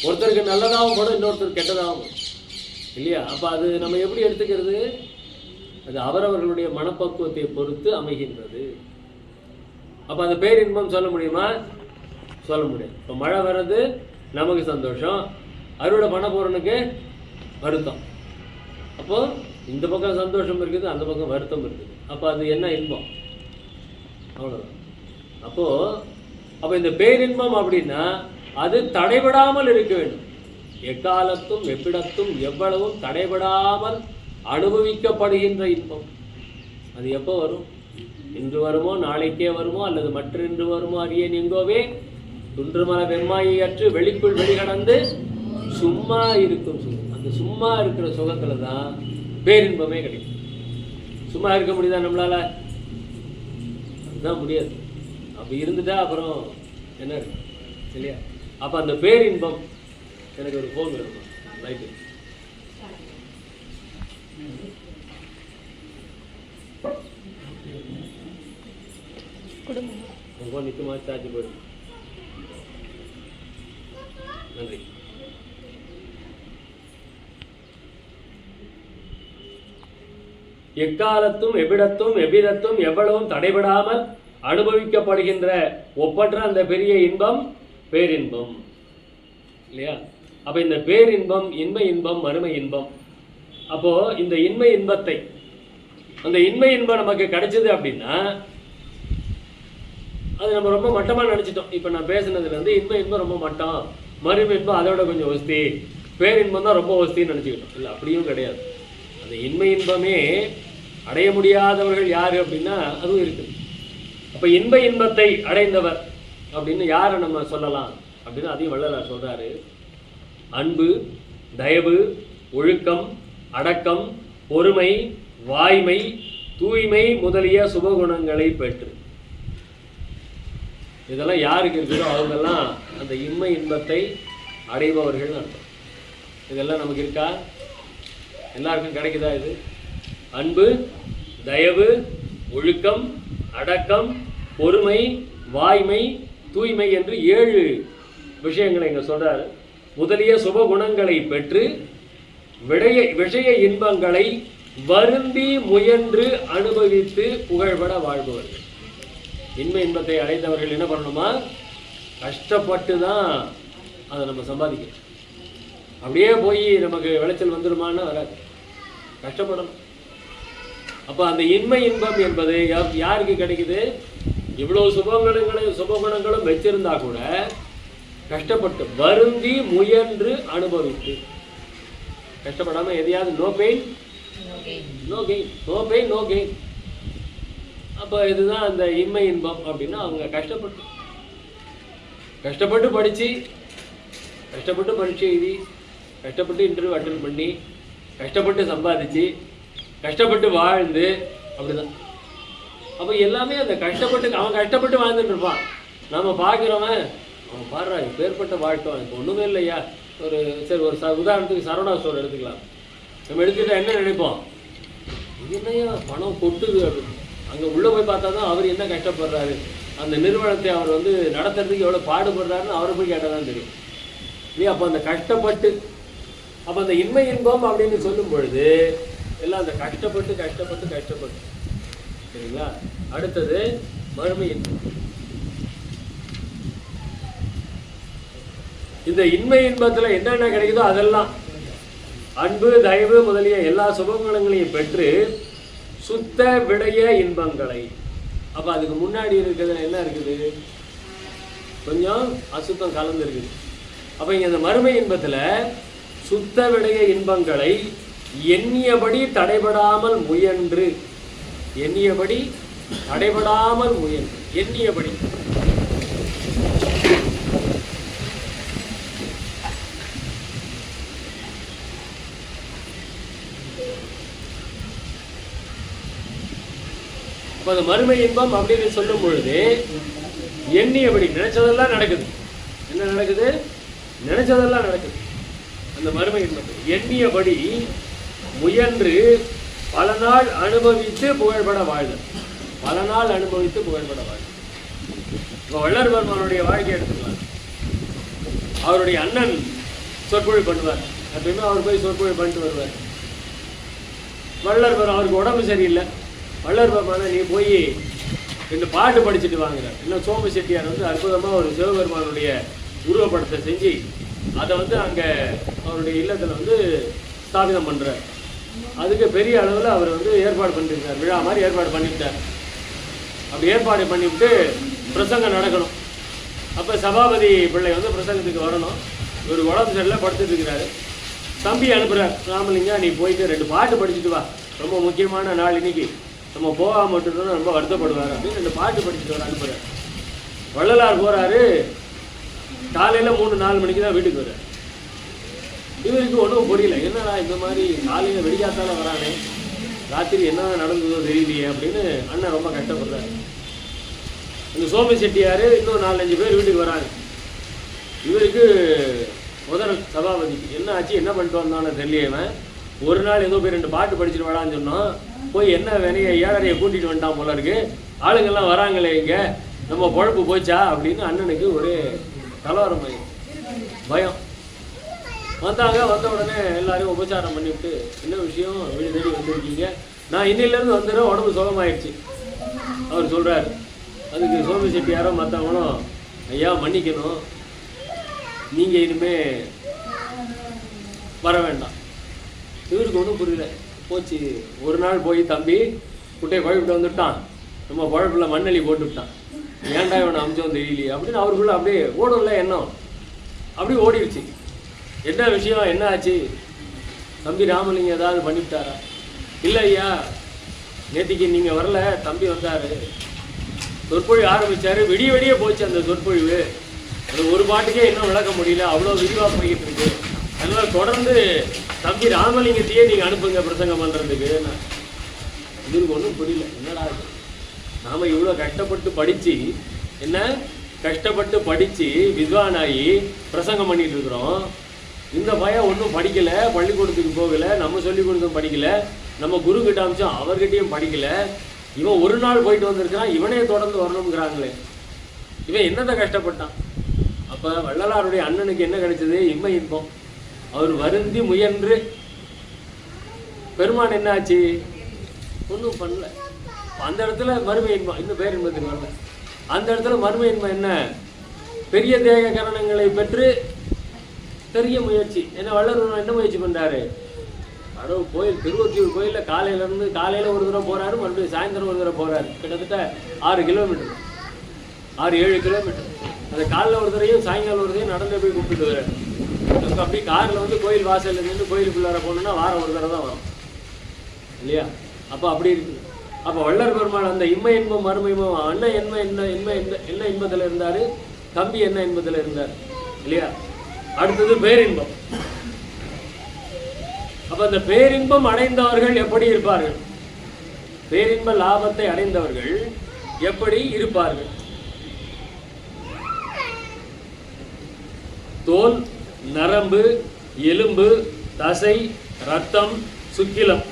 ஒருத்தருக்கு நல்லதாகவும் போடும், இன்னொருத்தருக்கு கெட்டதாகவும் போடும் இல்லையா? அப்போ அது நம்ம எப்படி எடுத்துக்கிறது? அது அவரவர்களுடைய மனப்பக்குவத்தை பொறுத்து அமைகின்றது. அப்போ அந்த பேரின்பம் சொல்ல முடியுமா? சொல்ல முடியாது. இப்போ மழை வர்றது நமக்கு சந்தோஷம், அறுவடை பண்ண போகிறவனுக்கு வருத்தம். அப்போது இந்த பக்கம் சந்தோஷம் இருக்குது, அந்த பக்கம் வருத்தம் இருக்குது. அப்போ அது என்ன இன்பம்? அவ்வளோதான். அப்போ இந்த பேரின்பம் அப்படின்னா அது தடைபடாமல் இருக்க வேண்டும். எக்காலத்தும் எவ்விடத்தும் எவ்வளவும் தடைபடாமல் அனுபவிக்கப்படுகின்ற இன்பம். அது எப்போ வரும்? இன்று வருமோ, நாளைக்கே வருமோ, அல்லது மற்றின்று வருமோ அறியேன் எங்கோவே துன்றுமல வெம்மாயற்று வெளிக்குள் வெளிகடந்து சும்மா இருக்கும் சுகம். அந்த சும்மா இருக்கிற சுகத்துல தான் பேரின்பமே கிடைக்கும். சும்மா இருக்க முடியுதா நம்மளால? அதுதான் முடியாது. அப்படி இருந்துட்டா அப்புறம் என்ன இருக்கு இல்லையா? அப்போ அந்த பேரின்பம். எனக்கு ஒரு ஃபோன் வேணுமா? ரைட்டு. ஃபோன் நிற்குமா? சார்ஜ் போயிடும். நன்றி. எக்காலத்தும் எவ்விடத்தும் எவ்விதத்தும் எவ்வளவும் தடைபடாமல் அனுபவிக்கப்படுகின்ற ஒப்பற்ற அந்த பெரிய இன்பம் பேரின்பம் இல்லையா? அப்போ இந்த பேரின்பம், இன்மை இன்பம், மறுமை இன்பம். அப்போ இந்த இன்மை இன்பத்தை, அந்த இன்மை இன்பம் நமக்கு கிடைச்சது அப்படின்னா அது நம்ம ரொம்ப மட்டமாக நினச்சிட்டோம். இப்போ நான் பேசுனதுல இன்மை இன்பம் ரொம்ப மட்டம், மறுமை இன்பம் அதோட கொஞ்சம் ஒஸ்தி, பேரின்பம் தான் ரொம்ப ஒஸ்தின்னு நினச்சிக்கிட்டோம். இல்லை, அப்படியும் கிடையாது. அந்த இன்மை இன்பமே அடைய முடியாதவர்கள் யார் அப்படின்னா அதுவும் இருக்குது. அப்போ இன்ப இன்பத்தை அடைந்தவர் அப்படின்னு யாரை நம்ம சொல்லலாம் அப்படின்னு அதையும் வள்ளலார் சொல்றாரு. அன்பு, தயவு, ஒழுக்கம், அடக்கம், பொறுமை, வாய்மை, தூய்மை முதலிய சுபகுணங்களை பெற்று. இதெல்லாம் யாருக்கு இருக்குதோ அவங்கெல்லாம் அந்த இன்மை இன்பத்தை அடைபவர்கள் அர்த்தம். இதெல்லாம் நமக்கு இருக்கா? எல்லாருக்கும் கிடைக்குதா? இது அன்பு, தயவு, ஒழுக்கம், அடக்கம், பொறுமை, வாய்மை, தூய்மை என்று 7 விஷயங்களை இங்கே சொல்றாரு. முதலிய சுபகுணங்களை பெற்று விஷய இன்பங்களை வருந்தி முயன்று அனுபவித்து புகழ்பட வாழ்பவர்கள். இன்மை இன்பத்தை அடைந்தவர்கள் என்ன பண்ணணுமா? கஷ்டப்பட்டு தான் அதை நம்ம சம்பாதிக்கணும். அப்படியே போய் நமக்கு விளைச்சல் வந்துடுமான்னா வராது, கஷ்டப்படணும். அப்போ அந்த இன்மை இன்பம் என்பது யாருக்கு கிடைக்குது? இவ்வளோ சுபகுணங்களும் வச்சிருந்தா கூட கஷ்டப்பட்டு வருந்தி முயன்று அனுபவித்து. கஷ்டப்படாமல் எதையாவது no pain no gain, no pain no gain. அப்போ இதுதான் அந்த இன்மை இன்பம் அப்படின்னா அவங்க கஷ்டப்பட்டு படித்து, கஷ்டப்பட்டு பரீட்சை எழுதி, கஷ்டப்பட்டு இன்டர்வியூ அட்டன் பண்ணி, கஷ்டப்பட்டு சம்பாதிச்சு, கஷ்டப்பட்டு வாழ்ந்து, அப்படிதான். அப்போ எல்லாமே அந்த அவன் கஷ்டப்பட்டு வாழ்ந்துட்டு இருப்பான். நம்ம பார்க்குறவன் அவன் பாடுறா பேர்பட்ட வாழ்க்கை இப்போ ஒன்றுமே இல்லையா. ஒரு உதாரணத்துக்கு சரவணா ஸ்டோர் எடுத்துக்கலாம். நம்ம எடுத்துக்கிட்டால் என்ன நினைப்போம்? என்னையா பணம் கொட்டுது அப்படின்னு. அங்கே உள்ளே போய் பார்த்தா தான் அவர் என்ன கஷ்டப்படுறாரு, அந்த நிறுவனத்தை அவர் நடத்துறதுக்கு எவ்வளோ பாடுபடுறாருன்னு அவரை போய் கேட்டால் தான் தெரியும் இல்லையா. அப்போ அந்த கஷ்டப்பட்டு, அப்போ அந்த இன்மை இன்பம் அப்படின்னு சொல்லும் பொழுது எல்லாம் அந்த கஷ்டப்பட்டு சரிங்களா. அடுத்தது மறுமை இன்பம். இந்த இன்மை இன்பத்தில் என்னென்ன கிடைக்குதோ அதெல்லாம் அன்பு, தயவு முதலிய எல்லா சுபகுணங்களையும் பெற்று சுத்த விடைய இன்பங்களை. அப்போ அதுக்கு முன்னாடி இருக்கிறது என்ன இருக்குது? கொஞ்சம் அசுத்தம் கலந்து இருக்குது. அப்போ இங்கே அந்த மறுமை இன்பத்தில் சுத்த விடைய இன்பங்களை எண்ணியபடி தடைபடாமல் முயன்று, எண்ணியபடி அப்போ அந்த மறுமை இன்பம் அப்படின்னு சொல்லும் பொழுது எண்ணியபடி நினைச்சதெல்லாம் நடக்குது. என்ன நடக்குது? நினைச்சதெல்லாம் நடக்குது. அந்த மறுமை இன்பம் எண்ணியபடி முயன்று பல நாள் அனுபவித்து புகழ்பட வாழ்தல். இப்போ வள்ளல் பெருமானுடைய வாழ்க்கை எடுத்துக்கலாம். அவருடைய அண்ணன் சொற்பொழிவு பண்ணுவார். எப்பயுமே அவர் போய் சொற்பொழிவு பண்ணிட்டு வருவார். வள்ளல் பெருமான் அவருக்கு உடம்பு சரியில்லை. வள்ளல் பெருமானை நீ போய் 2 பாட்டு படிச்சுட்டு வாங்குறார். இன்னும் சோம செட்டியார் அற்புதமாக ஒரு சிவபெருமானுடைய உருவப்படத்தை செஞ்சு அதை அங்கே அவருடைய இல்லத்தில் ஸ்தாபிதம் பண்ணுறார். அதுக்கு பெரிய அளவில் அவர் ஏற்பாடு பண்ணியிருக்கார். விழா மாதிரி ஏற்பாடு பண்ணிவிட்டார். அப்படி ஏற்பாடு பண்ணிவிட்டு பிரசங்கம் நடக்கணும். அப்போ சபாபதி பிள்ளை பிரசங்கத்துக்கு வரணும். இவர் உடம்பு சரியில்லை, படுத்துட்டு இருக்கிறாரு. தம்பி அனுப்புகிறார், ராமலிங்கா நீ போயிட்டு 2 பாட்டு படிச்சுட்டு வா, ரொம்ப முக்கியமான நாள் இன்னைக்கு, நம்ம போகாம மட்டும்தான் ரொம்ப வருத்தப்படுவார் அப்படின்னு 2 பாட்டு படிச்சுட்டு வர அனுப்புகிறார். வள்ளலார் போகிறாரு. காலையில் 3-4 மணிக்கு தான் வீட்டுக்கு வர்றார். இவருக்கு ஒன்றும் புரியல. என்னடா இந்த மாதிரி காலையில் வெடிக்காத்தால வரானே, ராத்திரி என்ன நடந்ததோ தெரியலையே அப்படின்னு அண்ணன் ரொம்ப கஷ்டப்படுறாரு. அந்த சோம செட்டியார் இன்னும் 4-5 பேர் வீட்டுக்கு வராங்க. இவருக்கு முதல் சபாபதிக்கு என்ன ஆச்சு, என்ன பண்ணிட்டு வந்தான்னு தெரியலையவன். ஒரு நாள் ஏதோ போய் 2 பாட்டு படிச்சுட்டு வரான்னு சொன்னோம். போய் என்ன வேணைய ஏழரையை கூட்டிகிட்டு வந்துட்டான் போல இருக்கு, ஆளுங்கள்லாம் வராங்களே இங்கே, நம்ம பொழப்பு போச்சா அப்படின்னு அண்ணனுக்கு ஒரு கலவரம் பயம். வந்தாங்க. வந்த உடனே எல்லாரையும் உபச்சாரம் பண்ணிவிட்டு, என்ன விஷயம் வீடு தேடி வந்திருக்கீங்க, நான் இன்னிலேருந்து வந்துடுறேன், உடம்பு சுகமாயிடுச்சு அவர் சொல்கிறாரு. அதுக்கு சோம செட்டியாரோ மற்றவங்களும் ஐயா மன்னிக்கணும், நீங்கள் இனிமேல் வர வேண்டாம். இவருக்கு ஒன்றும் புரியல. போச்சு, ஒரு நாள் போய் தம்பி குட்டையை குழப்பிட்டு வந்துட்டான், நம்ம குழப்பில் மண்ணெளி போட்டுவிட்டான், ஏன்டா இவனை அமிச்சோம் தெரியலையே அப்படின்னு அவருக்குள்ள அப்படியே ஓடும்ல எண்ணம், அப்படி ஓடிடுச்சு. என்ன விஷயம், என்ன ஆச்சு, தம்பி ராமலிங்கம் ஏதாவது பண்ணிவிட்டாரா? இல்லை ஐயா, நேற்றுக்கு நீங்கள் வரல, தம்பி வந்தார், சொற்பொழிவு ஆரம்பித்தார், விடிய போச்சு அந்த சொற்பொழிவு, அது ஒரு பாட்டுக்கே இன்னும் விளக்க முடியல, அவ்வளோ விரிவாக போய்கிட்டு இருக்கு, அதனால் தொடர்ந்து தம்பி ராமலிங்கத்தையே நீங்கள் அனுப்புங்க பிரசங்கம் பண்ணுறதுக்கு. இதுக்கு ஒன்றும் புரியல. என்னடா நாம் இவ்வளோ கஷ்டப்பட்டு படித்து என்ன கஷ்டப்பட்டு படித்து வித்வானாகி பிரசங்கம் பண்ணிட்டு இருக்கிறோம். இந்த பையன் ஒன்றும் படிக்கலை, பள்ளிக்கூடத்துக்கு போகலை, நம்ம சொல்லிக் கொடுத்தும் படிக்கலை, நம்ம குரு கிட்ட அமிச்சோம் அவர்கிட்டையும் படிக்கலை. இவன் ஒரு நாள் போயிட்டு வந்திருக்கான், இவனே தொடர்ந்து வரணுங்கிறாங்களே. இவன் என்னத்தை கஷ்டப்பட்டான்? அப்போ வள்ளலாருடைய அண்ணனுக்கு என்ன கிடைச்சது? இம்மை இன்பம். அவர் வருந்தி முயன்று பெருமான் என்ன ஆச்சு? ஒன்றும் பண்ணல. அந்த இடத்துல மறுமை இன்பம், இன்னும் பேர் இன்பத்துக்கு வரல. அந்த இடத்துல மறுமை இன்பம் என்ன? பெரிய தேக கரணங்களை பெற்று பெரிய முயற்சி. என்ன வள்ளலார் என்ன முயற்சி பண்ணுறாரு? கடவு கோயில் திருவொற்றியூர் கோயிலில் காலையில் ஒரு தடவை போகிறாரு, மறுபடியும் சாயந்தரம் ஒரு தடவை போகிறாரு. கிட்டத்தட்ட 6 கிலோமீட்டர், 6-7 கிலோமீட்டர். அந்த காலையில் ஒரு தடவையும் சாயங்காலம் ஒரு தடவையும் நடந்து போய் கூப்பிட்டு வர்றாரு. அப்படி காரில் வந்து கோயில் வாசலில் நின்று கோயிலுக்குள்ளார போகணுன்னா வாரம் ஒரு தடவை தான் வரும் இல்லையா? அப்போ அப்படி இருக்குது. அப்போ வள்ளல் பெருமாள் அந்த இம்மை இன்பம் மறுமை இன்பம், அண்ணன் என்ன இன்பத்தில் இருந்தார், தம்பி என்ன இன்பத்தில் இருந்தார் இல்லையா? அடுத்தது பேரின்பம். அப்ப அந்த பேரின்பம் அடைந்தவர்கள் எப்படி இருப்பார்கள்? பேரின்ப லாபத்தை அடைந்தவர்கள் எப்படி இருப்பார்கள்? தோல், நரம்பு, எலும்பு, தசை, ரத்தம், சுக்கிலம்.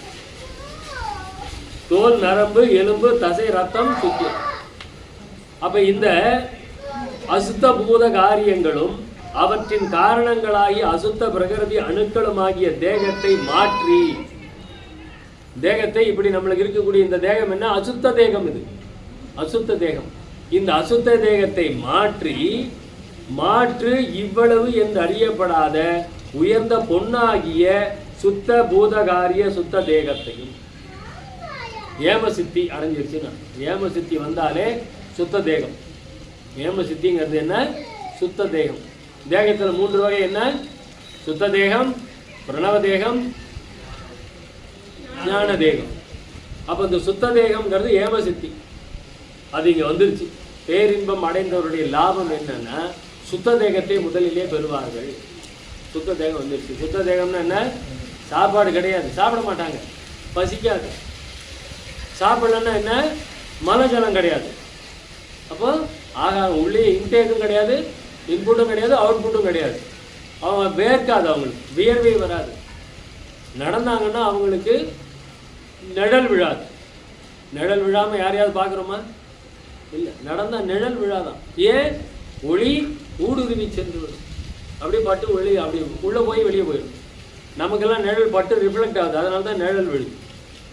தோல், நரம்பு, எலும்பு, தசை, ரத்தம், சுக்கிலம். அப்ப இந்த அசுத்த பூத காரியங்களும் அவற்றின் காரணங்களாகி அசுத்த பிரகிருதி அணுக்களுமாகிய தேகத்தை மாற்றி, தேகத்தை இப்படி நம்மளுக்கு இருக்கக்கூடிய இந்த தேகம் என்ன? அசுத்த தேகம். இது அசுத்த தேகம். இந்த அசுத்த தேகத்தை மாற்று இவ்வளவு என்று அறியப்படாத உயர்ந்த பொன்னாகிய சுத்த பூதகாரிய சுத்த தேகத்தையும் ஏமசித்தி அடைஞ்சிருச்சுன்னா, ஏமசித்தி வந்தாலே சுத்த தேகம். ஏமசித்திங்கிறது என்ன? சுத்த தேகம். தேகத்தில் 3 வகை என்ன? சுத்த தேகம், பிரணவ தேகம், ஞான தேகம். அப்போ இந்த சுத்த தேகம்ங்கிறது ஏமசித்தி, அது இங்கே வந்துருச்சு. பேரின்பம் அடைந்தவருடைய லாபம் என்னன்னா சுத்த தேகத்தை முதலிலே பெறுவார்கள். சுத்த தேகம் வந்துருச்சு. சுத்த தேகம்னா என்ன? சாப்பாடு கிடையாது, சாப்பிட மாட்டாங்க, பசிக்காது. சாப்பிடலன்னா என்ன? மலஜலம் கிடையாது. அப்போ ஆகாரம் உள்ளே இன்டேக்கும் கிடையாது, இன்புட்டும் கிடையாது, அவுட்புட்டும் கிடையாது. அவங்க வேர்க்காது, அவங்களுக்கு வியர்வை வராது. நடந்தாங்கன்னா அவங்களுக்கு நிழல் விழாது. நிழல் விழாமல் யாரையாவது பார்க்குறோமா? இல்லை. நடந்தால் நிழல் விழாதான். ஏன்? ஒளி ஊடுருவி சென்று விடும். அப்படியே பட்டு ஒளி அப்படி உள்ளே போய் வெளியே போயிடும். நமக்கெல்லாம் நிழல் பட்டு ரிஃப்ளெக்ட் ஆகுது, அதனால தான் நிழல் விழுது.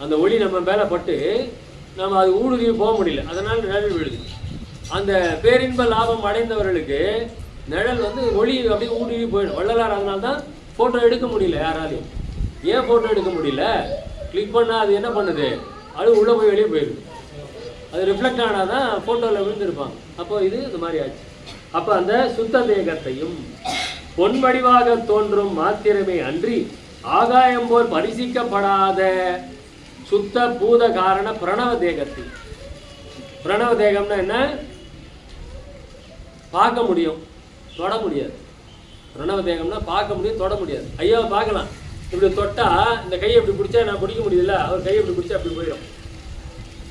அந்த ஒளி நம்ம மேலே பட்டு நம்ம அது ஊடுருவி போக முடியல, அதனால் நிழல் விழுது. அந்த பேரின்ப லாபம் அடைந்தவர்களுக்கு நிழல் வந்து ஒளி அப்படியே ஊடுருவி போயிடும். வள்ளலார் அதனால தான் ஃபோட்டோ எடுக்க முடியல யாராலையும். ஏன் ஃபோட்டோ எடுக்க முடியல? கிளிக் பண்ணால் அது என்ன பண்ணுது? அது உள்ளே போய் வெளியே போயிடுது. அது ரிஃப்ளெக்ட் ஆனால் தான் ஃபோட்டோவில் விழுந்திருப்பாங்க. அப்போ இது இந்த மாதிரி ஆச்சு. அப்போ அந்த சுத்த தேகத்தையும் பொன்வடிவாக தோன்றும் மாத்திரமே அன்றி ஆகாயம் போல் பரிசிக்கப்படாத சுத்த பூத காரண பிரணவ தேகத்தை. பிரணவ தேகம்னா என்ன? பார்க்க முடியும், தொட முடியாது. பிரணவ தேகம்னா பார்க்க முடியும், தொட முடியாது. ஐயா பார்க்கலாம், இப்படி தொட்டா இந்த கையை இப்படி பிடிச்சா நான் பிடிக்க முடியல, அவர் கையை இப்படி பிடிச்சா அப்படி போயிடும்.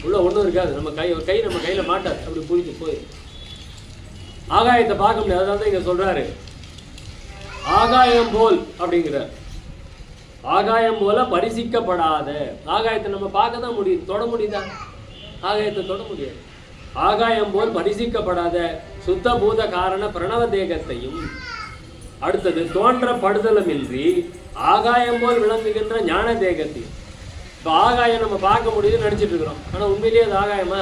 உள்ள ஒன்றும் இருக்காது, நம்ம கை நம்ம கையில் மாட்டாது, அப்படி பிடிச்சி போயிடும். ஆகாயத்தை பார்க்க முடியாது. அதனால தான் இங்கே சொல்றாரு ஆகாயம் போல் அப்படிங்கிறார். ஆகாயம் போல பரிசிக்கப்படாத. ஆகாயத்தை நம்ம பார்க்க தான் முடியும், தொட முடியுதா? ஆகாயத்தை தொட முடியாது. ஆகாயம் போல் பரிசிக்கப்படாத சுத்த பூத காரண பிரணவ தேகத்தையும், அடுத்தது தோன்றப்படுதலும் இன்றி ஆகாயம் போல் விளங்குகின்ற ஞான தேகத்தையும். இப்போ ஆகாயம் நம்ம பார்க்க முடியுதுன்னு நினச்சிட்டு இருக்கிறோம், ஆனால் உண்மையிலேயே அது ஆகாயமா?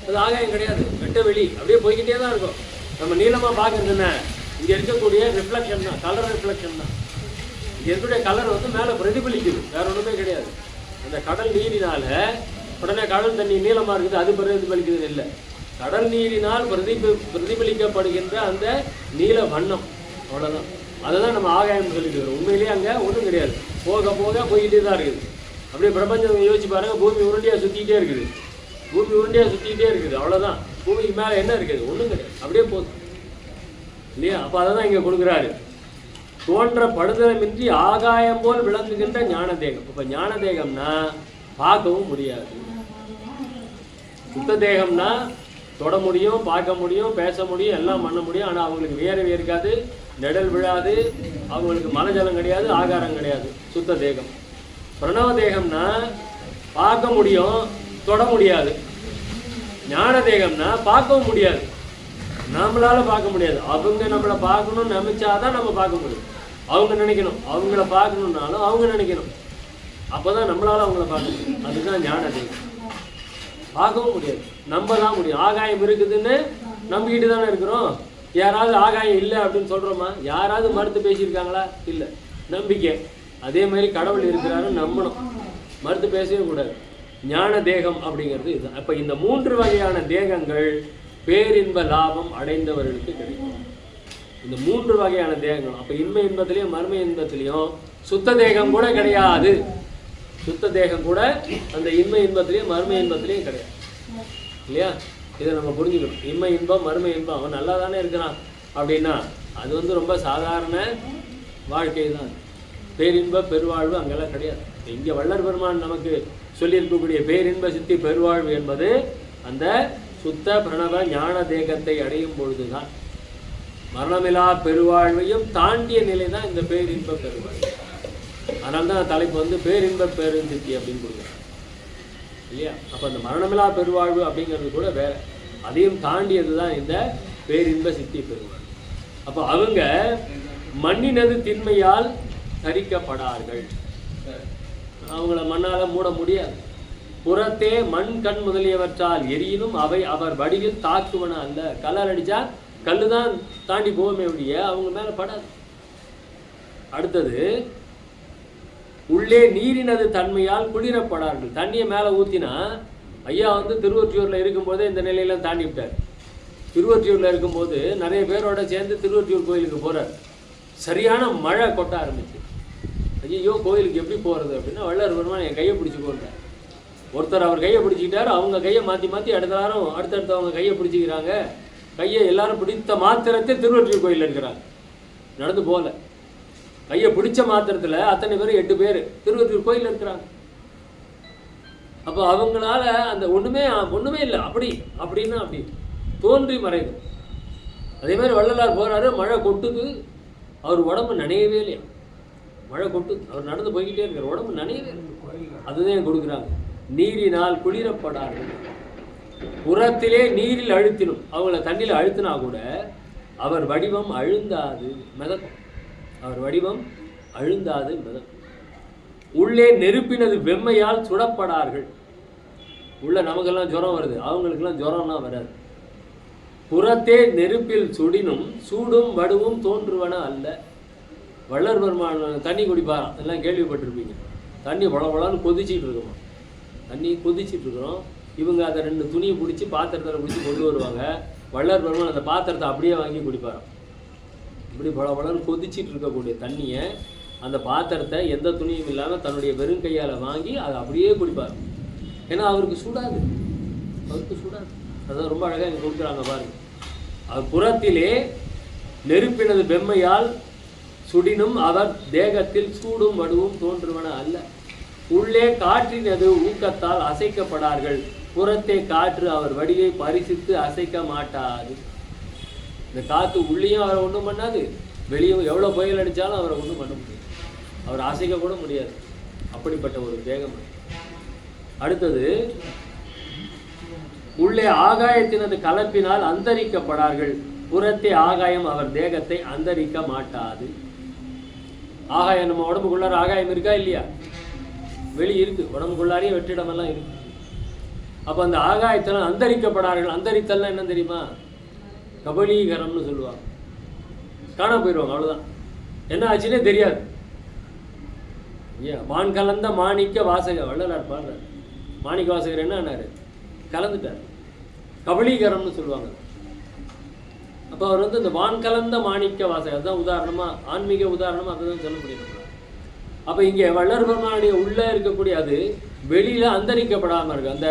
அது ஆகாயம் கிடையாது, வெட்ட வெளி அப்படியே போய்கிட்டே தான் இருக்கும். நம்ம நீளமாக பார்க்கறதுன்னா இங்கே இருக்கக்கூடிய ரிஃப்ளெக்ஷன் தான், கலர் ரிஃப்ளெக்ஷன் தான். இங்கே இருக்கக்கூடிய கலர் வந்து மேலே பிரதிபலிக்குது, வேற ஒன்றுமே கிடையாது. அந்த கடல் நீரினால உடனே கடல் தண்ணி நீளமாக இருக்குது, அது பிரதிபலிக்குதுன்னு இல்லை. கடல் நீரினால் பிரதிபலிக்கப்படுகின்ற அந்த நீல வண்ணம், அவ்வளோதான். அதை தான் நம்ம ஆகாயம்னு சொல்லிட்டு வரோம். உண்மையிலேயே அங்கே ஒன்றும் கிடையாது, போக போக போய்கிட்டே தான் இருக்குது. அப்படியே பிரபஞ்சம் யோசிச்சு பாருங்கள், பூமி உருண்டையாக சுற்றிக்கிட்டே இருக்குது, பூமி உருண்டையாக சுற்றிக்கிட்டே இருக்குது, அவ்வளோதான். பூமிக்கு மேலே என்ன இருக்குது? ஒன்றும் கிடையாது, அப்படியே போதும் இல்லையா? அப்போ அதை தான் இங்கே கொடுக்குறாரு. தோன்ற படுதலமின்றி ஆகாயம் போல் விளங்குகின்ற ஞான தேகம். இப்போ ஞான தேகம்னா பார்க்கவும் முடியாது. சுத்த தேகம்னா தொட முடியும், பார்க்க முடியும், பேச முடியும், எல்லாம் பண்ண முடியும். ஆனால் அவங்களுக்கு வேர்வை இருக்காது, நிழல் விழாது, அவங்களுக்கு மலஜலம் கிடையாது, ஆகாரம் கிடையாது. சுத்த தேகம். பிரணவ தேகம்னா பார்க்க முடியும், தொட முடியாது. ஞான தேகம்னா பார்க்கவும் முடியாது, நம்மளால பார்க்க முடியாது. அவங்க நம்மளை பார்க்கணும்னு நினைச்சாதான் நம்ம பார்க்க முடியும். அவங்க நினைக்கணும், அவங்கள பார்க்கணுன்னாலும் அவங்க நினைக்கணும், அப்போதான் நம்மளால அவங்கள பார்க்க முடியும். அதுதான் ஞான தேகம். பார்க்கவும் முடியாது, நம்ம தான் முடியும். ஆகாயம் இருக்குதுன்னு நம்பிக்கிட்டு தானே இருக்கிறோம். யாராவது ஆகாயம் இல்லை அப்படின்னு சொல்கிறோமா? யாராவது மறுத்து பேசியிருக்காங்களா? இல்லை. நம்பிக்கை. அதே மாதிரி கடவுள் இருக்கிறாருன்னு நம்பணும், மறுத்து பேசவே கூடாது. ஞான தேகம் அப்படிங்கிறது இதுதான். அப்போ இந்த 3 வகையான தேகங்கள் பேரின்ப லாபம் அடைந்தவர்களுக்கு கிடைக்கும். இந்த 3 வகையான தேகங்கள். அப்போ இன்மை இன்பத்திலையும் மர்ம இன்பத்திலையும் சுத்த தேகம் கூட கிடையாது. சுத்த தேகம் கூட அந்த இன்மை இன்பத்திலையும் மர்ம இன்பத்திலையும் கிடையாது, இல்லையா? இதை நம்ம புரிஞ்சுக்கணும். இன்மை இன்பம் மர்ம இன்பம், அவன் நல்லா தானே இருக்கிறான் அப்படின்னா அது ரொம்ப சாதாரண வாழ்க்கை தான். பேரின்ப பெருவாழ்வு அங்கெல்லாம் கிடையாது. இங்கே வள்ளல் பெருமான் நமக்கு சொல்லியிருக்கக்கூடிய பேரின்ப சித்தி பெருவாழ்வு என்பது அந்த சுத்த பிரணவ ஞான தேகத்தை அடையும் பொழுதுதான். மரணமிலா பெருவாழ்வையும் தாண்டிய நிலை தான் இந்த பேரின்ப பெருவாழ்வு. அதனால தான் தலைப்பு பேரின்ப பேருந்தித்தி அப்படின்னு கொடுக்குறாங்க, இல்லையா? அப்போ அந்த மரணமிலா பெருவாழ்வு அப்படிங்கிறது கூட வேற, அதையும் தாண்டியது தான் இந்த பேரின்ப சித்தி பெருவாழ்வு. அப்போ அவங்க மண்ணினது திண்மையால் தரிக்கப்படார்கள். அவங்கள மண்ணால் மூட முடியாது. புறத்தே மண் கண் முதலியவற்றால் எரியினும் அவை அவர் வடிவில் தாக்குவன அல்ல. கல்லால் அடித்தா கல்லு தான் தாண்டி போகுமே ஒழிய அவங்க மேலே படாது. அடுத்தது, உள்ளே நீரினது தன்மையால் குளிரப்படார்கள். தண்ணியை மேலே ஊற்றினா, ஐயா திருவொற்றியூரில் இருக்கும்போதே இந்த நிலையெல்லாம் தாண்டி விட்டார். திருவொற்றியூரில் இருக்கும்போது நிறைய பேரோட சேர்ந்து திருவொற்றியூர் கோயிலுக்கு போகிறார். சரியான மழை கொட்ட ஆரம்பிச்சு. ஐயோ கோயிலுக்கு எப்படி போகிறது அப்படின்னா, வள்ளல் பெருமான் என் கையை பிடிச்சி போகிறார். ஒருத்தர் அவர் கையை பிடிச்சிக்கிட்டார், அவங்க கையை மாற்றி மாற்றி அடுத்தடுத்து அவங்க கையை பிடிச்சிக்கிறாங்க. கையை எல்லாரும் பிடித்த மாத்திரத்தை திருவொற்றியூர் கோயிலில் இருக்கிறாங்க, நடந்து போகல. கையை பிடிச்ச மாத்திரத்தில் அத்தனை பேர் 8 பேர் திருவொற்றியூர் கோயிலில் இருக்கிறாங்க. அப்போ அவங்களால அந்த ஒன்றுமே இல்லை, அப்படின்னா அப்படி தோன்றி மறைது. அதே மாதிரி வள்ளலார் போகிறாரு, மழை கொட்டுது, அவர் உடம்பு நனையவே இல்லையா. மழை கொட்டுது, அவர் நடந்து போய்கிட்டே இருக்கார், உடம்பு நனையவே இல்லை. அதுதான் கொடுக்குறாங்க. நீரினால் குளிரப்படார்கள். புறத்திலே நீரில் அழுத்தினும், அவங்கள தண்ணியில் அழுத்தினா கூட அவர் வடிவம் அழுந்தாது மிதக்கும். அவர் வடிவம் அழுந்தாது மிதக்கும். உள்ளே நெருப்பினது வெம்மையால் சுடப்படார்கள். உள்ள நமக்கெல்லாம் ஜுரம் வருது, அவங்களுக்கெல்லாம் ஜுரம்னா வராது. புறத்தே நெருப்பில் சுடினும் சூடும் வடுவும் தோன்றுவன அல்ல. வள்ளல் பெருமான் தண்ணி குடிப்பாராம், எல்லாம் கேள்விப்பட்டிருப்பீங்க. தண்ணி பழன்னு கொதிச்சிட்டு இருக்குமா, தண்ணி கொதிச்சிட்டு இருக்கிறோம். இவங்க அதை 2 துணியை பிடிச்சி பாத்திரத்தில் பிடிச்சி கொண்டு வருவாங்க. வள்ளல் பெருமான் அந்த பாத்திரத்தை அப்படியே வாங்கி குடிப்பாராம். இப்படி பழன்னு கொதிச்சிட்டு இருக்கக்கூடிய தண்ணியை, அந்த பாத்திரத்தை எந்த துணியும் இல்லாமல் தன்னுடைய வெறும் கையால் வாங்கி அதை அப்படியே குடிப்பார். ஏன்னா அவருக்கு சூடாது, அதான் ரொம்ப அழகாக இங்கே கொடுக்குறாங்க பாருங்க. அது புறத்திலே நெருப்பினது வெம்மையால் சுடினும் அவர் தேகத்தில் சூடும் வடுவும் தோன்றுவன அல்ல. உள்ளே காற்றினது ஊக்கத்தால் அசைக்கப்படார்கள். புறத்தே காற்று அவர் வடிவை பரிசித்து அசைக்க மாட்டாது. இந்த காற்று உள்ளேயும் அவரை ஒன்றும் பண்ணாது, வெளியும் எவ்வளோ புயல் அடித்தாலும் அவரை ஒன்றும் பண்ண முடியாது, அவர் அசைக்க கூட முடியாது. அப்படிப்பட்ட ஒரு தேகம். அடுத்தது, உள்ளே ஆகாயத்தினது கலப்பினால் அந்தரிக்கப்படார்கள். புறத்தே ஆகாயம் அவர் தேகத்தை அந்தரிக்க மாட்டாது. ஆகாயம் நம்ம உடம்புக்குள்ளார ஆகாயம் இருக்கா இல்லையா? வெளி இருக்கு, உடம்புக்குள்ளாரையும் வெற்றிடமெல்லாம் இருக்கு. அப்போ அந்த ஆகாயத்தில் அந்தரிக்கப்படார்கள். அந்தரித்தல்னா என்ன தெரியுமா? கபலீகரம்னு சொல்லுவாங்க. காண போயிடுவாங்க, அவ்வளோதான். என்ன ஆச்சுன்னே தெரியாது. ஏன் வான் கலந்த மாணிக்க வாசகர் வள்ளலார் பாடுறார். மாணிக்க வாசகர் என்ன ஆனார்? கலந்துட்டார். கபலீகரம்னு சொல்லுவாங்க. அப்போ அவர் இந்த வான் கலந்த மாணிக்க வாசகர், அதுதான் உதாரணமாக, ஆன்மீக உதாரணமாக அதை தான் சொல்ல முடியும். அப்போ இங்கே வள்ளல் பெருமானுடைய உள்ளே இருக்கக்கூடிய அது வெளியில் அந்தரிக்கப்படாமல் இருக்குது. அந்த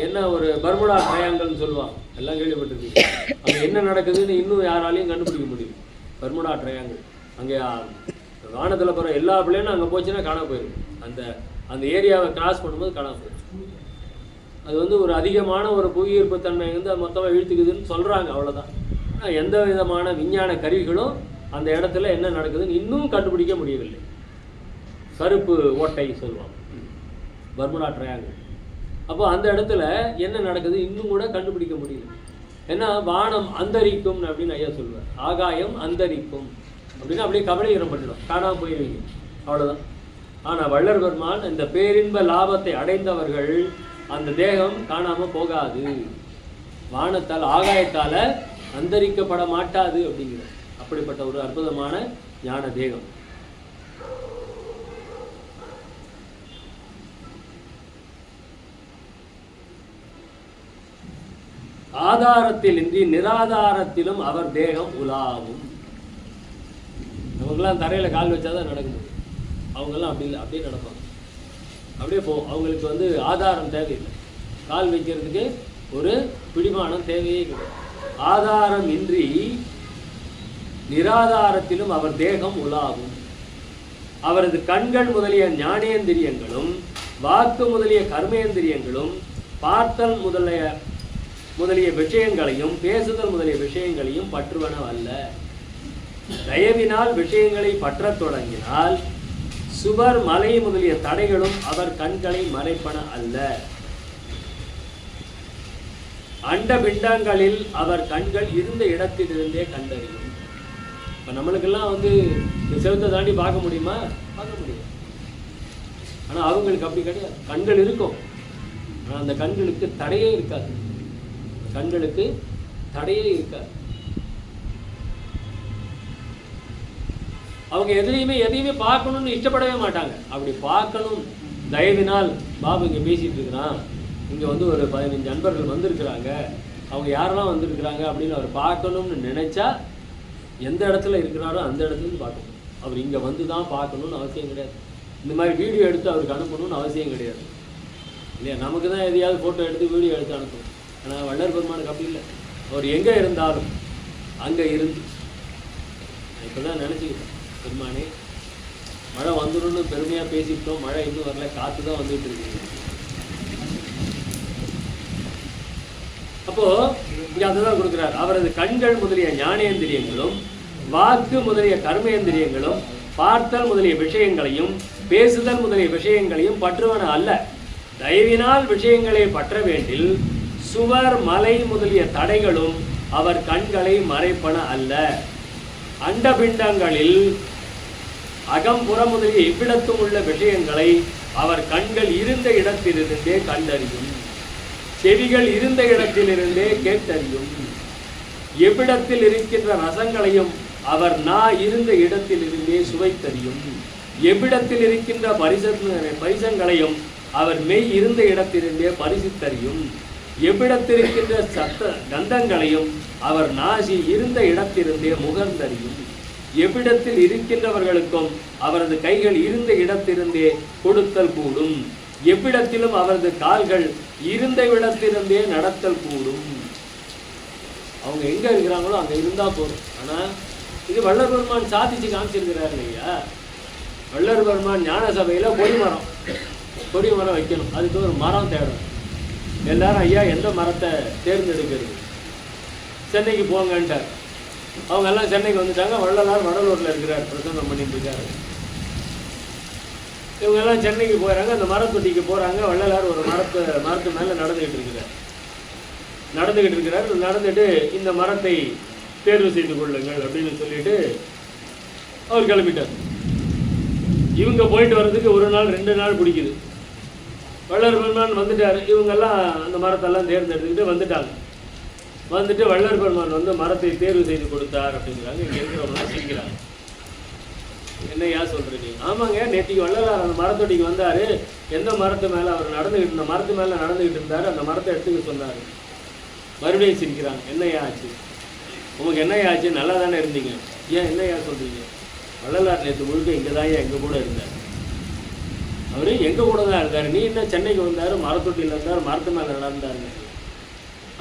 என்ன ஒரு பர்முடா ட்ரையாங்கல்னு சொல்லுவாங்க, எல்லாம் கேள்விப்பட்டிருக்கீங்க. அங்கே என்ன நடக்குதுன்னு இன்னும் யாராலையும் கண்டுபிடிக்க முடியும். பர்முடா ட்ரையாங்கல், அங்கே வானத்தில் போகிற எல்லா பிள்ளைனும் அங்கே போச்சுன்னா காண போயிடும். அந்த ஏரியாவை கிராஸ் பண்ணும்போது காணாமல் போயிடும். அது வந்து ஒரு அதிகமான ஒரு புவியீர்ப்பு தன்மை வந்து அது மொத்தமாக இழுத்துக்குதுன்னு சொல்கிறாங்க, அவ்வளோதான். ஆனால் எந்த விதமான விஞ்ஞான கருவிகளும் அந்த இடத்துல என்ன நடக்குதுன்னு இன்னும் கண்டுபிடிக்க முடியவில்லை. கருப்பு ஓட்டை சொல்லுவாங்க, பர்முடா ட்ரையாங்கிள். அப்போ அந்த இடத்துல என்ன நடக்குது இன்னும் கூட கண்டுபிடிக்க முடியல. ஏன்னா வானம் அந்தரிக்கும் அப்படின்னு ஐயா சொல்லுவார். ஆகாயம் அந்தரிக்கும் அப்படின்னா அப்படியே கபலீகரம் பண்ணிடும், காணாமல் போயிருவீங்க, அவ்வளோதான். ஆனால் வள்ளல் பெருமான் இந்த பேரின்ப லாபத்தை அடைந்தவர்கள் அந்த தேகம் காணாமல் போகாது, வானத்தால் ஆகாயத்தால் அந்தரிக்கப்பட மாட்டாது அப்படிங்கிறது. அப்படிப்பட்ட ஒரு அற்புதமான ஞான தேகம். ஆதாரத்தில் இன்றி நிராதாரத்திலும் அவர் தேகம் உலாவும். நமக்கெல்லாம் தரையில் கால் வச்சாதான் நடக்க முடியும், அவங்கெல்லாம் அப்படி இல்லை, அப்படியே நடப்பாங்க, அப்படியே போகும். அவங்களுக்கு வந்து ஆதாரம் தேவையில்லை, கால் வைக்கிறதுக்கு ஒரு பிடிமானம் தேவையே கிடையாது. ஆதாரம் இன்றி நிராதாரத்திலும் அவர் தேகம் உலாவும். அவரது கண்கள் முதலிய ஞானேந்திரியங்களும் வாக்கு முதலிய கர்மேந்திரியங்களும் பார்த்தல் முதலிய விஷயங்களையும் பேசுதல் முதலிய விஷயங்களையும் பற்றுவனவல்ல. தயவினால் விஷயங்களை பற்றத் தொடங்கினால் சுவர் மலை முதலிய தடைகளும் அவர் கண்களை மறைப்பன அல்ல. அண்ட பிண்டங்களில் அவர் கண்கள் இருந்த இடத்திலிருந்தே கண்டறியும். இப்போ நம்மளுக்கெல்லாம் வந்து செவத்தை தாண்டி பார்க்க முடியுமா? பார்க்க முடியும். ஆனால் அவங்களுக்கு அப்படி கிடையாது, கண்கள் இருக்கும், ஆனால் அந்த கண்களுக்கு தடையே இருக்காது, கண்களுக்கு தடையே இருக்காது. அவங்க எதையுமே பார்க்கணும்னு இஷ்டப்படவே மாட்டாங்க. அப்படி பார்க்கணும், தயவினால் பாபு இங்கே பேசிட்டு இருக்கிறான், இங்கே வந்து ஒரு 15 நண்பர்கள் வந்திருக்கிறாங்க, அவங்க யாரெல்லாம் வந்திருக்கிறாங்க அப்படின்னு அவர் பார்க்கணும்னு நினைச்சா எந்த இடத்துல இருக்கிறாரோ அந்த இடத்துலேருந்து பார்க்கணும். அவர் இங்கே வந்து தான் பார்க்கணுன்னு அவசியம் கிடையாது. இந்த மாதிரி வீடியோ எடுத்து அவருக்கு அனுப்பணும்னு அவசியம் கிடையாது இல்லையா? நமக்கு தான் எதையாவது ஃபோட்டோ எடுத்து வீடியோ எடுத்து அனுப்பணும். ஆனால் வள்ளல் பெருமானுக்கு அப்படி இல்லை. அவர் எங்கே இருந்தாலும் அங்கே இருந்து, இப்போ தான் நினச்சிக்கிட்டேன், பெருமானே மழை வந்துடும்னு பெருமையாக பேசிக்கிட்டோம், மழை இன்னும் வரல, காற்று தான் வந்துட்டு இருக்கு. அப்போது இங்கே அதுதான் கொடுக்குறார். அவரது கண்கள் முதலிய ஞானேந்திரியங்களும் வாக்கு முதலிய கர்மேந்திரியங்களும் பார்த்தல் முதலிய விஷயங்களையும் பேசுதல் முதலிய விஷயங்களையும் பற்றுவன அல்ல. தயவினால் விஷயங்களை பற்ற வேண்டில் சுவர் மலை முதலிய தடைகளும் அவர் கண்களை மறைப்பன அல்ல. அண்டபிண்டங்களில் அகம்புறம் முதலிய இவ்விடத்தும் உள்ள விஷயங்களை அவர் கண்கள் இருந்த இடத்திலிருந்தே கண்டறியும், செவிகள் இருந்த இடத்திலிருந்தே கேட்டறியும். எவ்விடத்தில் இருக்கின்ற ரசங்களையும் அவர் இருந்த இடத்திலிருந்தே சுவைத்தறியும். எவ்விடத்தில் இருக்கின்ற பரிசங்களையும் அவர் மெய் இருந்த இடத்திலிருந்தே பரிசித்தறியும். எவ்விடத்தில் இருக்கின்ற கந்தங்களையும் அவர் நாசி இருந்த இடத்திலிருந்தே முகர்ந்தறியும். எவ்விடத்தில் இருக்கின்றவர்களுக்கும் அவரது கைகள் இருந்த இடத்திலிருந்தே கொடுத்தல் கூடும். எவ்விடத்திலும் அவரது கால்கள் இருந்த இடத்திலிருந்தே நடத்தல் கூடும். அவங்க எங்க இருக்கிறாங்களோ அங்க இருந்தா போதும். ஆனா இது வள்ளல் பெருமான் சாதிச்சு காமிச்சிருக்கிறார் இல்லையா? வள்ளல் பெருமான் ஞான சபையில கொடி மரம் வைக்கணும், அதுக்கு ஒரு மரம் தேடணும். எல்லாரும் ஐயா எந்த மரத்தை தேர்ந்தெடுக்கிறது, சென்னைக்கு போங்கன்ட்டார். அவங்க எல்லாம் சென்னைக்கு வந்துட்டாங்க. வள்ளலார் வடலூர்ல இருக்கிறார், பிரசன்னம் பண்ணிட்டு இருக்காரு. இவங்க எல்லாம் சென்னைக்கு போகிறாங்க, அந்த மரத்தொட்டிக்கு போகிறாங்க. வள்ளலார் ஒரு மரத்து மேலே நடந்துக்கிட்டு இருக்கிறார். நடந்துட்டு இந்த மரத்தை தேர்வு செய்து கொள்ளுங்கள் அப்படின்னு சொல்லிட்டு அவர் கிளம்பிட்டார். இவங்க போயிட்டு வர்றதுக்கு 1 நாள் 2 நாள் பிடிக்குது. வள்ளல் பெருமான் வந்துட்டார். இவங்கெல்லாம் அந்த மரத்தெல்லாம் தேர்ந்தெடுத்துக்கிட்டு வந்துட்டாங்க. வந்துட்டு வள்ளல் பெருமான் வந்து மரத்தை தேர்வு செய்து கொடுத்தார் அப்படிங்கிறாங்க. இங்கே இருக்கிறவங்களாம் சிரிக்கிறாங்க. என்னையா சொல்கிறீங்க? ஆமாங்க, நேற்றுக்கு வள்ளலார் அந்த மரத்தொட்டிக்கு வந்தார். எந்த மரத்து மேலே அவர் நடந்துக்கிட்டு மரத்து மேலே நடந்துக்கிட்டு இருந்தார், அந்த மரத்தை எடுத்துக்க சொன்னார். மறுபடியும் சிரிக்கிறாங்க. என்னையா ஆச்சு உங்களுக்கு? என்னையா ஆச்சு? நல்லா தானே இருந்தீங்க, ஏன் என்னையா சொல்கிறீங்க? வள்ளலார் நேற்று முழுக்க இங்கே தான் எங்கள் கூட இருந்தார். அவர் எங்கள் கூட தான் இருந்தார். நீ என்ன சென்னைக்கு வந்தார், மரத்தொட்டியில் இருந்தார், மரத்து மேலே நடந்தார்.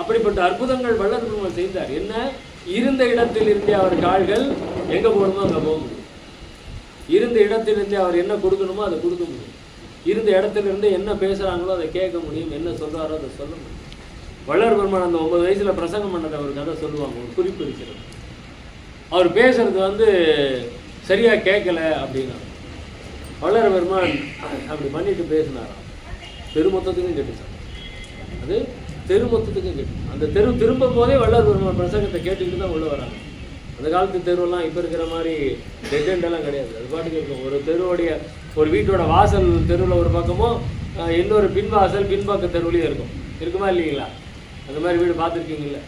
அப்படிப்பட்ட அற்புதங்கள் வள்ளல் பெருமான் செய்தார். என்ன, இருந்த இடத்தில் இருந்தே அவர் கால்கள் எங்கே போகணுமோ அங்கே போக முடியும். இருந்த இடத்திலிருந்தே அவர் என்ன கொடுக்கணுமோ அதை கொடுக்க முடியும். இருந்த இடத்துல இருந்து என்ன பேசுகிறாங்களோ அதை கேட்க முடியும், என்ன சொல்கிறாரோ அதை சொல்ல முடியும். வள்ளல் பெருமான் அந்த 9 வயசில் பிரசங்கம் பண்ணதை அவர் கதை சொல்லுவாங்க, ஒரு குறிப்பு இருக்கிறது. அவர் பேசுறது வந்து சரியாக கேட்கல அப்படின்னா வள்ளல் பெருமான் அப்படி பண்ணிட்டு பேசினாராம். தெருமொத்தத்துக்கும் கேட்டுச்சான், அது தெருமொத்தத்துக்கும் கேட்டு. அந்த தெரு திரும்பும் போதே வள்ளல் பெருமான் பிரசங்கத்தை கேட்டுக்கிட்டு தான் உள்ளே வராங்க. அந்த காலத்து தெருவெல்லாம் இப்போ இருக்கிற மாதிரி டெஜெண்டெல்லாம் கிடையாது. அது பாட்டுக்கு இருக்கும். ஒரு தெருவுடைய ஒரு வீட்டோட வாசல் தெருவில் ஒரு பக்கமும் இன்னொரு பின்வாசல் பின்பக்க தெருவுலேயும் இருக்குமா இல்லைங்களா? அந்த மாதிரி வீடு பார்த்துருக்கீங்கள?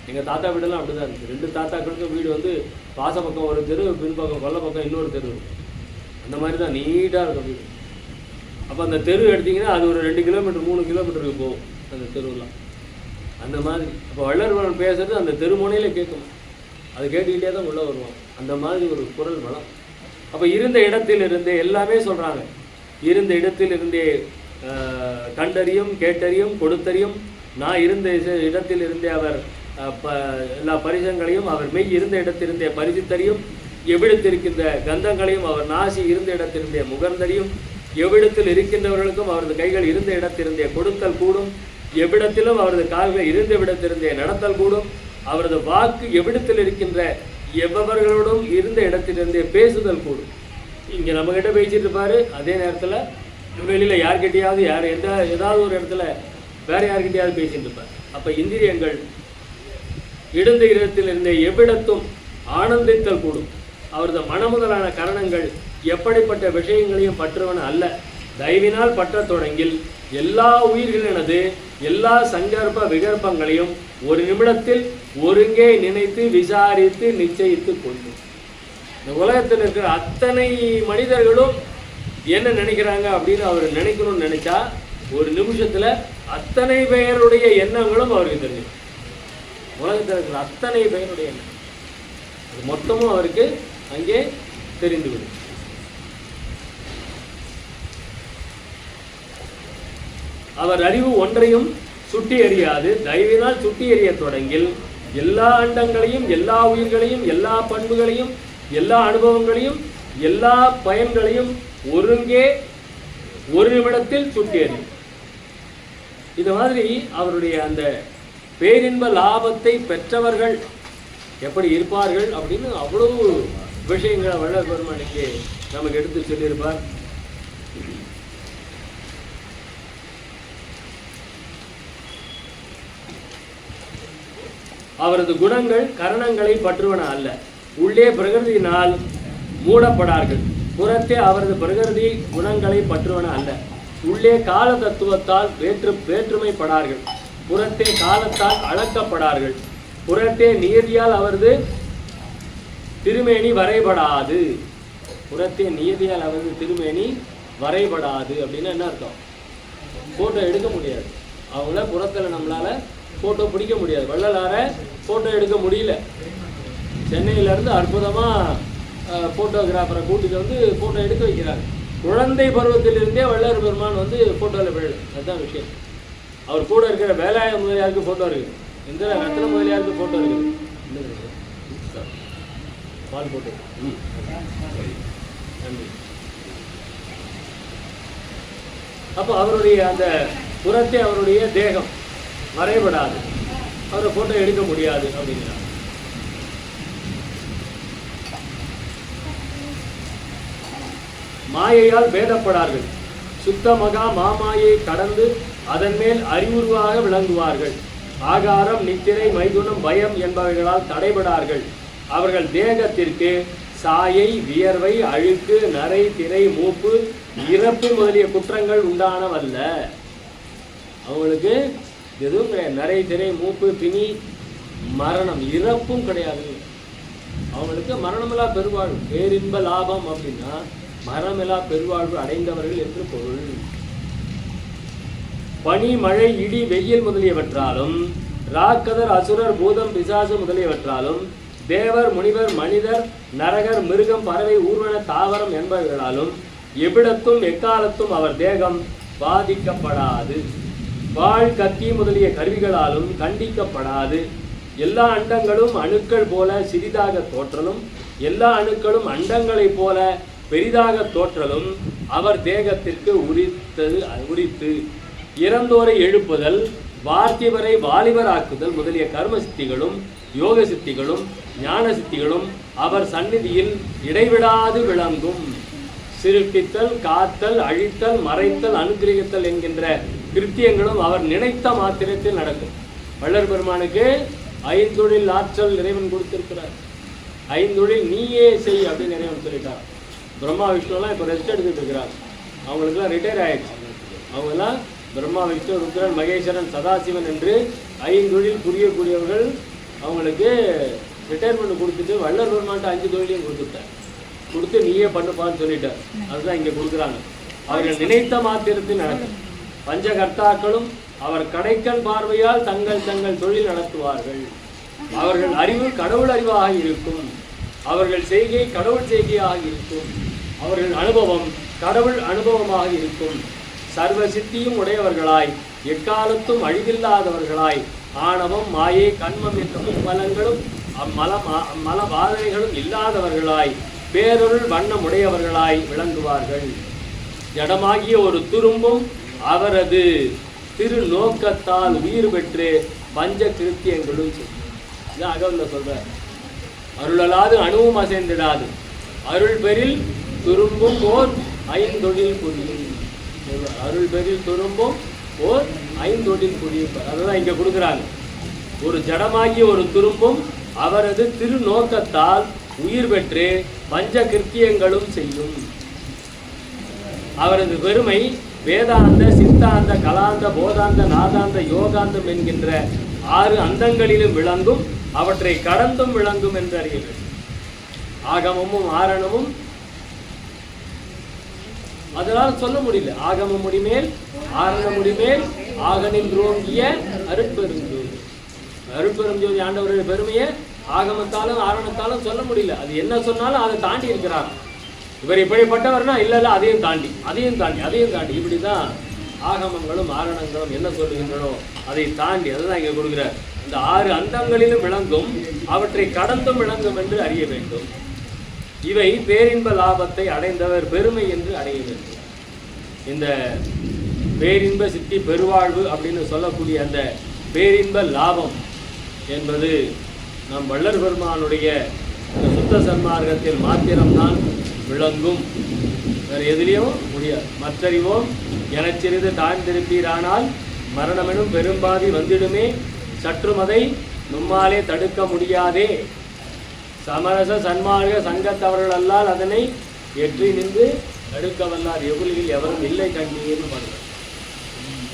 எங்கள் தாத்தா வீடெல்லாம் அப்படி தான் இருக்குது. 2 தாத்தாக்களுக்கும் வீடு வந்து வாச பக்கம் ஒரு தெரு, பின்பக்கம் கொல்ல பக்கம் இன்னொரு தெரு இருக்கும். அந்த மாதிரி தான் நீட்டாக இருக்கும் வீடு. அப்போ அந்த தெரு எடுத்திங்கன்னா அது ஒரு 2 கிலோமீட்டர் 3 கிலோமீட்டருக்கு போகும் அந்த தெருவெல்லாம். அந்த மாதிரி அப்போ வள்ளல் பேசுறது அந்த தெருமுனையில் கேட்கணும். அதை கேட்டுக்கிட்டே தான் உள்ளே வருவோம். அந்த மாதிரி ஒரு குரல் வளம். அப்போ இருந்த இடத்தில் இருந்தே எல்லாமே சொல்கிறாங்க. இருந்த இடத்தில் இருந்தே கண்டறியும், கேட்டறியும், கொடுத்தறியும். நான் இருந்த இடத்தில் இருந்தே அவர் எல்லா பரிசங்களையும், அவர் மெய் இருந்த இடத்திலிருந்தே பரிசித்தறியும். எவ்விடத்திருக்கின்ற கந்தங்களையும் அவர் நாசி இருந்த இடத்திலிருந்தே முகர்ந்தறியும். எவ்விடத்தில் இருக்கின்றவர்களுக்கும் அவரது கைகள் இருந்த இடத்திலிருந்தே கொடுத்தல் கூடும். எவ்விடத்திலும் அவரது கால்கள் இருந்த விடத்திலிருந்தே நடத்தல் கூடும். அவரது வாக்கு எவ்விடத்தில் இருக்கின்ற எவ்வவர்களோடும் இருந்த இடத்திலிருந்தே பேசுதல் கூடும். இங்கே நம்மகிட்ட பேசிட்டு இருப்பாரு, அதே நேரத்தில் வெளியில் யார்கிட்டையாவது ஏதாவது ஒரு இடத்துல வேற யார்கிட்டையாவது பேசிட்டு இருப்பார். அப்போ இந்திரியங்கள் இடந்த இடத்திலிருந்தே எவ்விடத்தும் ஆனந்தித்தல் கூடும். அவரது மனமுதலான கரணங்கள் எப்படிப்பட்ட விஷயங்களையும் பற்றுவன அல்ல. தயவினால் பற்ற தொடங்கில் எல்லா உயிர்களினது எல்லா சங்கற்ப விகற்பங்களையும் ஒரு நிமிடத்தில் ஒருங்கே நினைத்து விசாரித்து நிச்சயித்து கொள்ளும். இந்த உலகத்தில் இருக்கிற அத்தனை மனிதர்களும் என்ன நினைக்கிறாங்க அப்படின்னு அவர் நினைக்கணும்னு நினைச்சா ஒரு நிமிஷத்துல அத்தனை பெயருடைய எண்ணங்களும் அவருக்கு தெரியும். உலகத்தில் இருக்கிற அத்தனை பெயருடைய எண்ணம் அது மொத்தமும் அவருக்கு அங்கே தெரிந்துவிடும். அவர் அறிவு ஒன்றையும் சுட்டி எறியாது. தயவினால் சுட்டி எறிய தொடங்கில் எல்லா அண்டங்களையும் எல்லா உயிர்களையும் எல்லா பண்புகளையும் எல்லா அனுபவங்களையும் எல்லா பயன்களையும் ஒருங்கே ஒரு நிமிடத்தில் சுட்டி எறியும். இது மாதிரி அவருடைய அந்த பேரின்ப லாபத்தை பெற்றவர்கள் எப்படி இருப்பார்கள் அப்படின்னு அவ்வளவு விஷயங்களை வள்ளல் பெருமான் இங்கே நமக்கு எடுத்து சொல்லியிருப்பார். அவரது குணங்கள் கரணங்களை பற்றுவன அல்ல. உள்ளே பிரகிருதியினால் மூடப்படார்கள். புறத்தே அவரது பிரகிருதி குணங்களை பற்றுவன அல்ல. உள்ளே கால தத்துவத்தால் வேற்றுமைப்படார்கள். புறத்தே காலத்தால் அளக்கப்படார்கள். புறத்தே நீதியால் அவரது திருமேனி வரைபடாது. புறத்தே நீதியால் அவரது திருமேனி வரைபடாது அப்படின்னா என்ன அர்த்தம்? போட்டோ எடுக்க முடியாது. அவங்கள புறத்தில் நம்மளால போட்டோ பிடிக்க முடியாது. வள்ளலார போட்டோ எடுக்க முடியல. சென்னையிலேருந்து அற்புதமாக ஃபோட்டோகிராஃபரை கூட்டிட்டு வந்து ஃபோட்டோ எடுக்க வைக்கிறாங்க. குழந்தை பருவத்திலிருந்தே வள்ளல் பெருமான் வந்து ஃபோட்டோவில் விழு. அதுதான் விஷயம். அவர் கூட இருக்கிற வேலாய முதலியாருக்கு ஃபோட்டோ இருக்குது. இந்த ரத்ன முதலியாருக்கு ஃபோட்டோ இருக்குது. பால் ஃபோட்டோ. நன்றி. அப்போ அவருடைய அந்த புறத்தை அவருடைய தேகம் மறைபடாது. அவரை ஃபோட்டோ எடுக்க முடியாது அப்படிங்கிறார். மாயையால் பேதப்படார்கள். சுத்த மகா மாமாயை கடந்து அதன் மேல் அறிவுருவாக விளங்குவார்கள். ஆகாரம், நித்திரை, மைதுனம், பயம் என்பவைகளால் தடைபடார்கள். அவர்கள் தேகத்திற்கு சாயை, வியர்வை, அழுக்கு, நரை, திரை, மூப்பு, இறப்பு முதலிய குற்றங்கள் உண்டானவல்ல. அவங்களுக்கு எதுவும் கிடையாது. நரை, திரை, மூப்பு, பிணி, மரணம், இறப்பும் கிடையாது. அவங்களுக்கு மரணமில்லா பெருவாழ்வு, பேரின்ப லாபம் அப்படின்னா மரணமில்லா பெருவாழ்வு அடைந்தவர்கள் என்று பொருள். பனி, மழை, இடி, வெயில் முதலியவற்றாலும் ராக்கதர், அசுரர், பூதம், பிசாசு முதலியவற்றாலும் தேவர், முனிவர், மனிதர், நரகர், மிருகம், பறவை, ஊர்வன, தாவரம் என்பவர்களாலும் எவ்விடத்தும் எக்காலத்தும் அவர் தேகம் பாதிக்கப்படாது. வாழ், கத்தி முதலிய கருவிகளாலும் கண்டிக்கப்படாது. எல்லா அண்டங்களும் அணுக்கள் போல சிறிதாக தோற்றலும் எல்லா அணுக்களும் அண்டங்களைப் போல பெரிதாக தோற்றலும் அவர் தேகத்திற்கு உரித்து இறந்தோரை எழுப்புதல் வார்த்திவரை வாலிபராக்குதல் முதலிய கர்ம சித்திகளும் யோக சித்திகளும் ஞான சித்திகளும் அவர் சந்நிதியில் இடைவிடாது விளங்கும். சிருஷ்டித்தல், காத்தல், அழித்தல், மறைத்தல், அனுகிரகித்தல் என்கின்ற கிருத்தியங்களும் அவர் நினைத்த மாத்திரத்தில் நடக்கும். வள்ளல் பெருமானுக்கு ஐந்தொழில் ஆற்றல் இறைவன் கொடுத்திருக்கிறார். ஐந்தொழில் நீயே செய் அப்படின்னு இறைவன் சொல்லிட்டார். பிரம்மா விஷ்ணுலாம் இப்போ ரெஸ்ட் எடுத்துட்டு இருக்கிறாங்க. அவங்களுக்குலாம் ரிட்டையர் ஆயிடுச்சு. அவங்கெல்லாம் பிரம்மா, விஷ்ணு, ருத்ரன், மகேஸ்வரன், சதாசிவன் என்று ஐந்தொழில் புரியக்கூடியவர்கள். அவங்களுக்கு ரிட்டையர்மெண்ட் கொடுத்துட்டு வள்ளல் பெருமான்ட்டு 5 தொழிலையும் கொடுத்து நீயே பண்ணுப்பான்னு சொல்லிட்டார். அதுதான் இங்கே கொடுக்குறாங்க. அவர்கள் நினைத்த மாத்திரத்தில் நடக்கும். பஞ்சகர்த்தாக்களும் அவர் கடைக்கண் பார்வையால் தங்கள் தொழில் நடத்துவார்கள். அவர்கள் அறிவு கடவுள் அறிவாக இருக்கும். அவர்கள் செய்கை கடவுள் செய்கையாக இருக்கும். அவர்கள் அனுபவம் கடவுள் அனுபவமாக இருக்கும். சர்வ சித்தியும் உடையவர்களாய், எக்காலத்தும் அழிவில்லாதவர்களாய், ஆணவம், மாயை, கண்மம் என்ற மும்மலங்களும் மல வாதனைகளும் இல்லாதவர்களாய், பேரொருள் வண்ணம் உடையவர்களாய் விளங்குவார்கள். ஜடமாகிய ஒரு துரும்பும் அவரது திரு நோக்கத்தால் உயிர் பெற்று பஞ்ச கிருத்தியங்களும் செய்யும். அகவல்ல சொல்ற அருளலாது அணுவும் அசைந்திடாது, அருள் பெறில் துரும்பும் ஓர் ஐந்தொழில் புரியும். அருள் பெறில் துரும்பும் ஓர் ஐந்தொழில் புரியும். அதுதான் இங்க கொடுக்குறாங்க. ஒரு ஜடமாகிய ஒரு துரும்பும் அவரது திரு நோக்கத்தால் உயிர் பெற்று பஞ்ச கிருத்தியங்களும் செய்யும். அவரது பெருமை வேதாந்த, சித்தாந்த, கலாந்த, போதாந்த, நாதாந்த, யோகாந்தம் என்கின்ற 6 அந்தங்களிலும் விளங்கும். அவற்றை கடந்தும் விளங்கும் என்று அறியுங்கள். ஆகமமும் ஆரணமும் அதனால் சொல்ல முடியல. ஆகம முடிமேல் ஆரண முடிமேல் ஆகனின்றோங்கிய அருட்பெருஞ்சோதி. அருட்பெருஞ்சோதி ஆண்டவருடைய பெருமையை ஆகமத்தாலும் ஆரணத்தாலும் சொல்ல முடியல. அது என்ன சொன்னாலும் அதை தாண்டி இருக்கிறார். இவர் இப்படிப்பட்டவர்னா இல்ல அதையும் தாண்டி இப்படிதான் ஆகமங்களும் ஆரணங்களும் என்ன சொல்லுகின்றனோ அதை தாண்டி, அதுதான் இங்க கொடுக்கிறார். இந்த 6 அந்தங்களிலும் விளங்கும், அவற்றை கடந்தும் விளங்கும் என்று அறிய வேண்டும். இவை பேரின்ப லாபத்தை அடைந்தவர் பெருமை என்று அடைய வேண்டும். இந்த பேரின்ப சித்தி பெருவாழ்வு அப்படின்னு சொல்லக்கூடிய அந்த பேரின்ப லாபம் என்பது நம் வள்ளல் பெருமானுடைய சுத்த சன்மார்க்கத்தில் மாத்திரம்தான் விளங்கும். வேறு எதிலையும் முடியாது. மற்றறிவோம் எனச் சிறிது தாழ்ந்திருப்பீரானால் மரணமெனும் பெரும்பாதி வந்திடுமே, சற்றுமதை நும்மாலே தடுக்க முடியாதே. சமரச சன்மார்க்க சங்கத்தவர்கள் அல்லால் அதனை எற்றி நின்று தடுக்க வல்லார் எவ்வளியில் எவரும் இல்லை கண்டீர்னு பண்ணுறார்.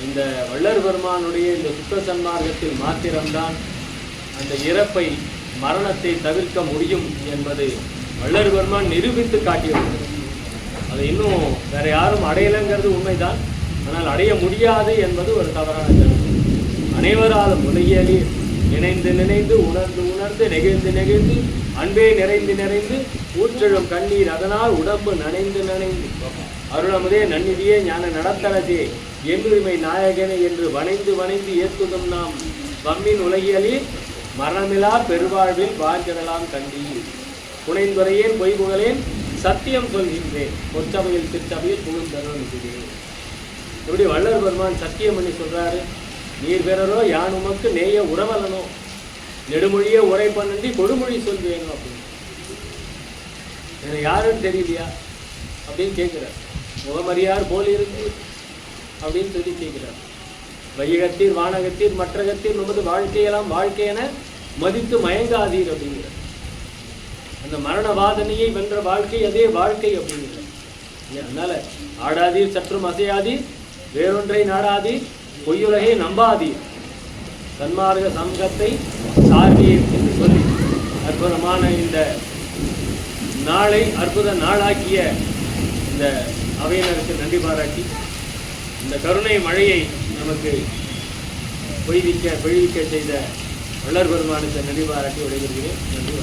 இந்த வள்ளல் பெருமானுடைய இந்த சுத்த சன்மார்க்கத்தில் மாத்திரம்தான் அந்த இறப்பை, மரணத்தை தவிர்க்க முடியும் என்பது வள்ளல் பெருமான் நிரூபித்து காட்டியுள்ளது. அதை இன்னும் வேற யாரும் அடையலைங்கிறது உண்மைதான். ஆனால் அடைய முடியாது என்பது ஒரு தவறான கருத்து. அனைவராலும் உலகியலி நினைந்து நினைந்து உணர்ந்து உணர்ந்து நெகிழ்ந்து நெகிழ்ந்து அன்பே நிறைந்து நிறைந்து ஊற்றெழும் கண்ணீர் அதனால் உடம்பு நனைந்து நனைந்து அருளமுதே நன்னிதியே ஞான நடத்தரசே என்னுரிமை நாயகனே என்று வணைந்து வணைந்து ஏற்றுதும் நாம் பம்மின் உலகியலில் மரணமிலா பெருவாழ்வில் வாழ்கிடலாம் கண்டீர். புனைந்துரையேன் பொய்புகளேன் சத்தியம் சொல்கின்றேன், பொற்சபையில் திருச்சபையில் புகுந்தருள் இருக்கிறேன். எப்படி வள்ளல் பெருமான் சத்தியம் பண்ணி சொல்றாரு, நீர் பெறரோ யான் உமக்கு நேய உறவலனோ, நெடுமொழியே உரை பண்ணி கொடுமொழி சொல்வேணும் அப்படின்னு. எனக்கு யாருன்னு தெரியலையா அப்படின்னு கேட்கிறார். முகமறியார் போல் இருந்து அப்படின்னு சொல்லி கேட்கிறார். வையகத்தீர் வானகத்தீர் மற்றகத்தீர் நமது வாழ்க்கையெல்லாம் வாழ்க்கையென மதித்து மயங்காதீர் அப்படிங்கிறார். அந்த மரணவாதனையை வென்ற வாழ்க்கை அதே வாழ்க்கை அப்படிங்கிறார். அதனால ஆடாதீர் சற்றும் அசையாதீர், வேறொன்றை நாடாதீர், பொய்யுலகை நம்பாதீர், சன்மார்க்க சங்கத்தை சார்வீர் என்று சொல்லி அற்புதமான இந்த நாளை அற்புத நாளாக்கிய இந்த அவையினருக்கு நன்றி பாராட்டி, இந்த கருணை மழையை நமக்கு பொழிவிக்க செய்த வள்ளல் பெருமானுக்கு நன்றி பாராட்டி விடைபெறுகிறேன். நன்றி.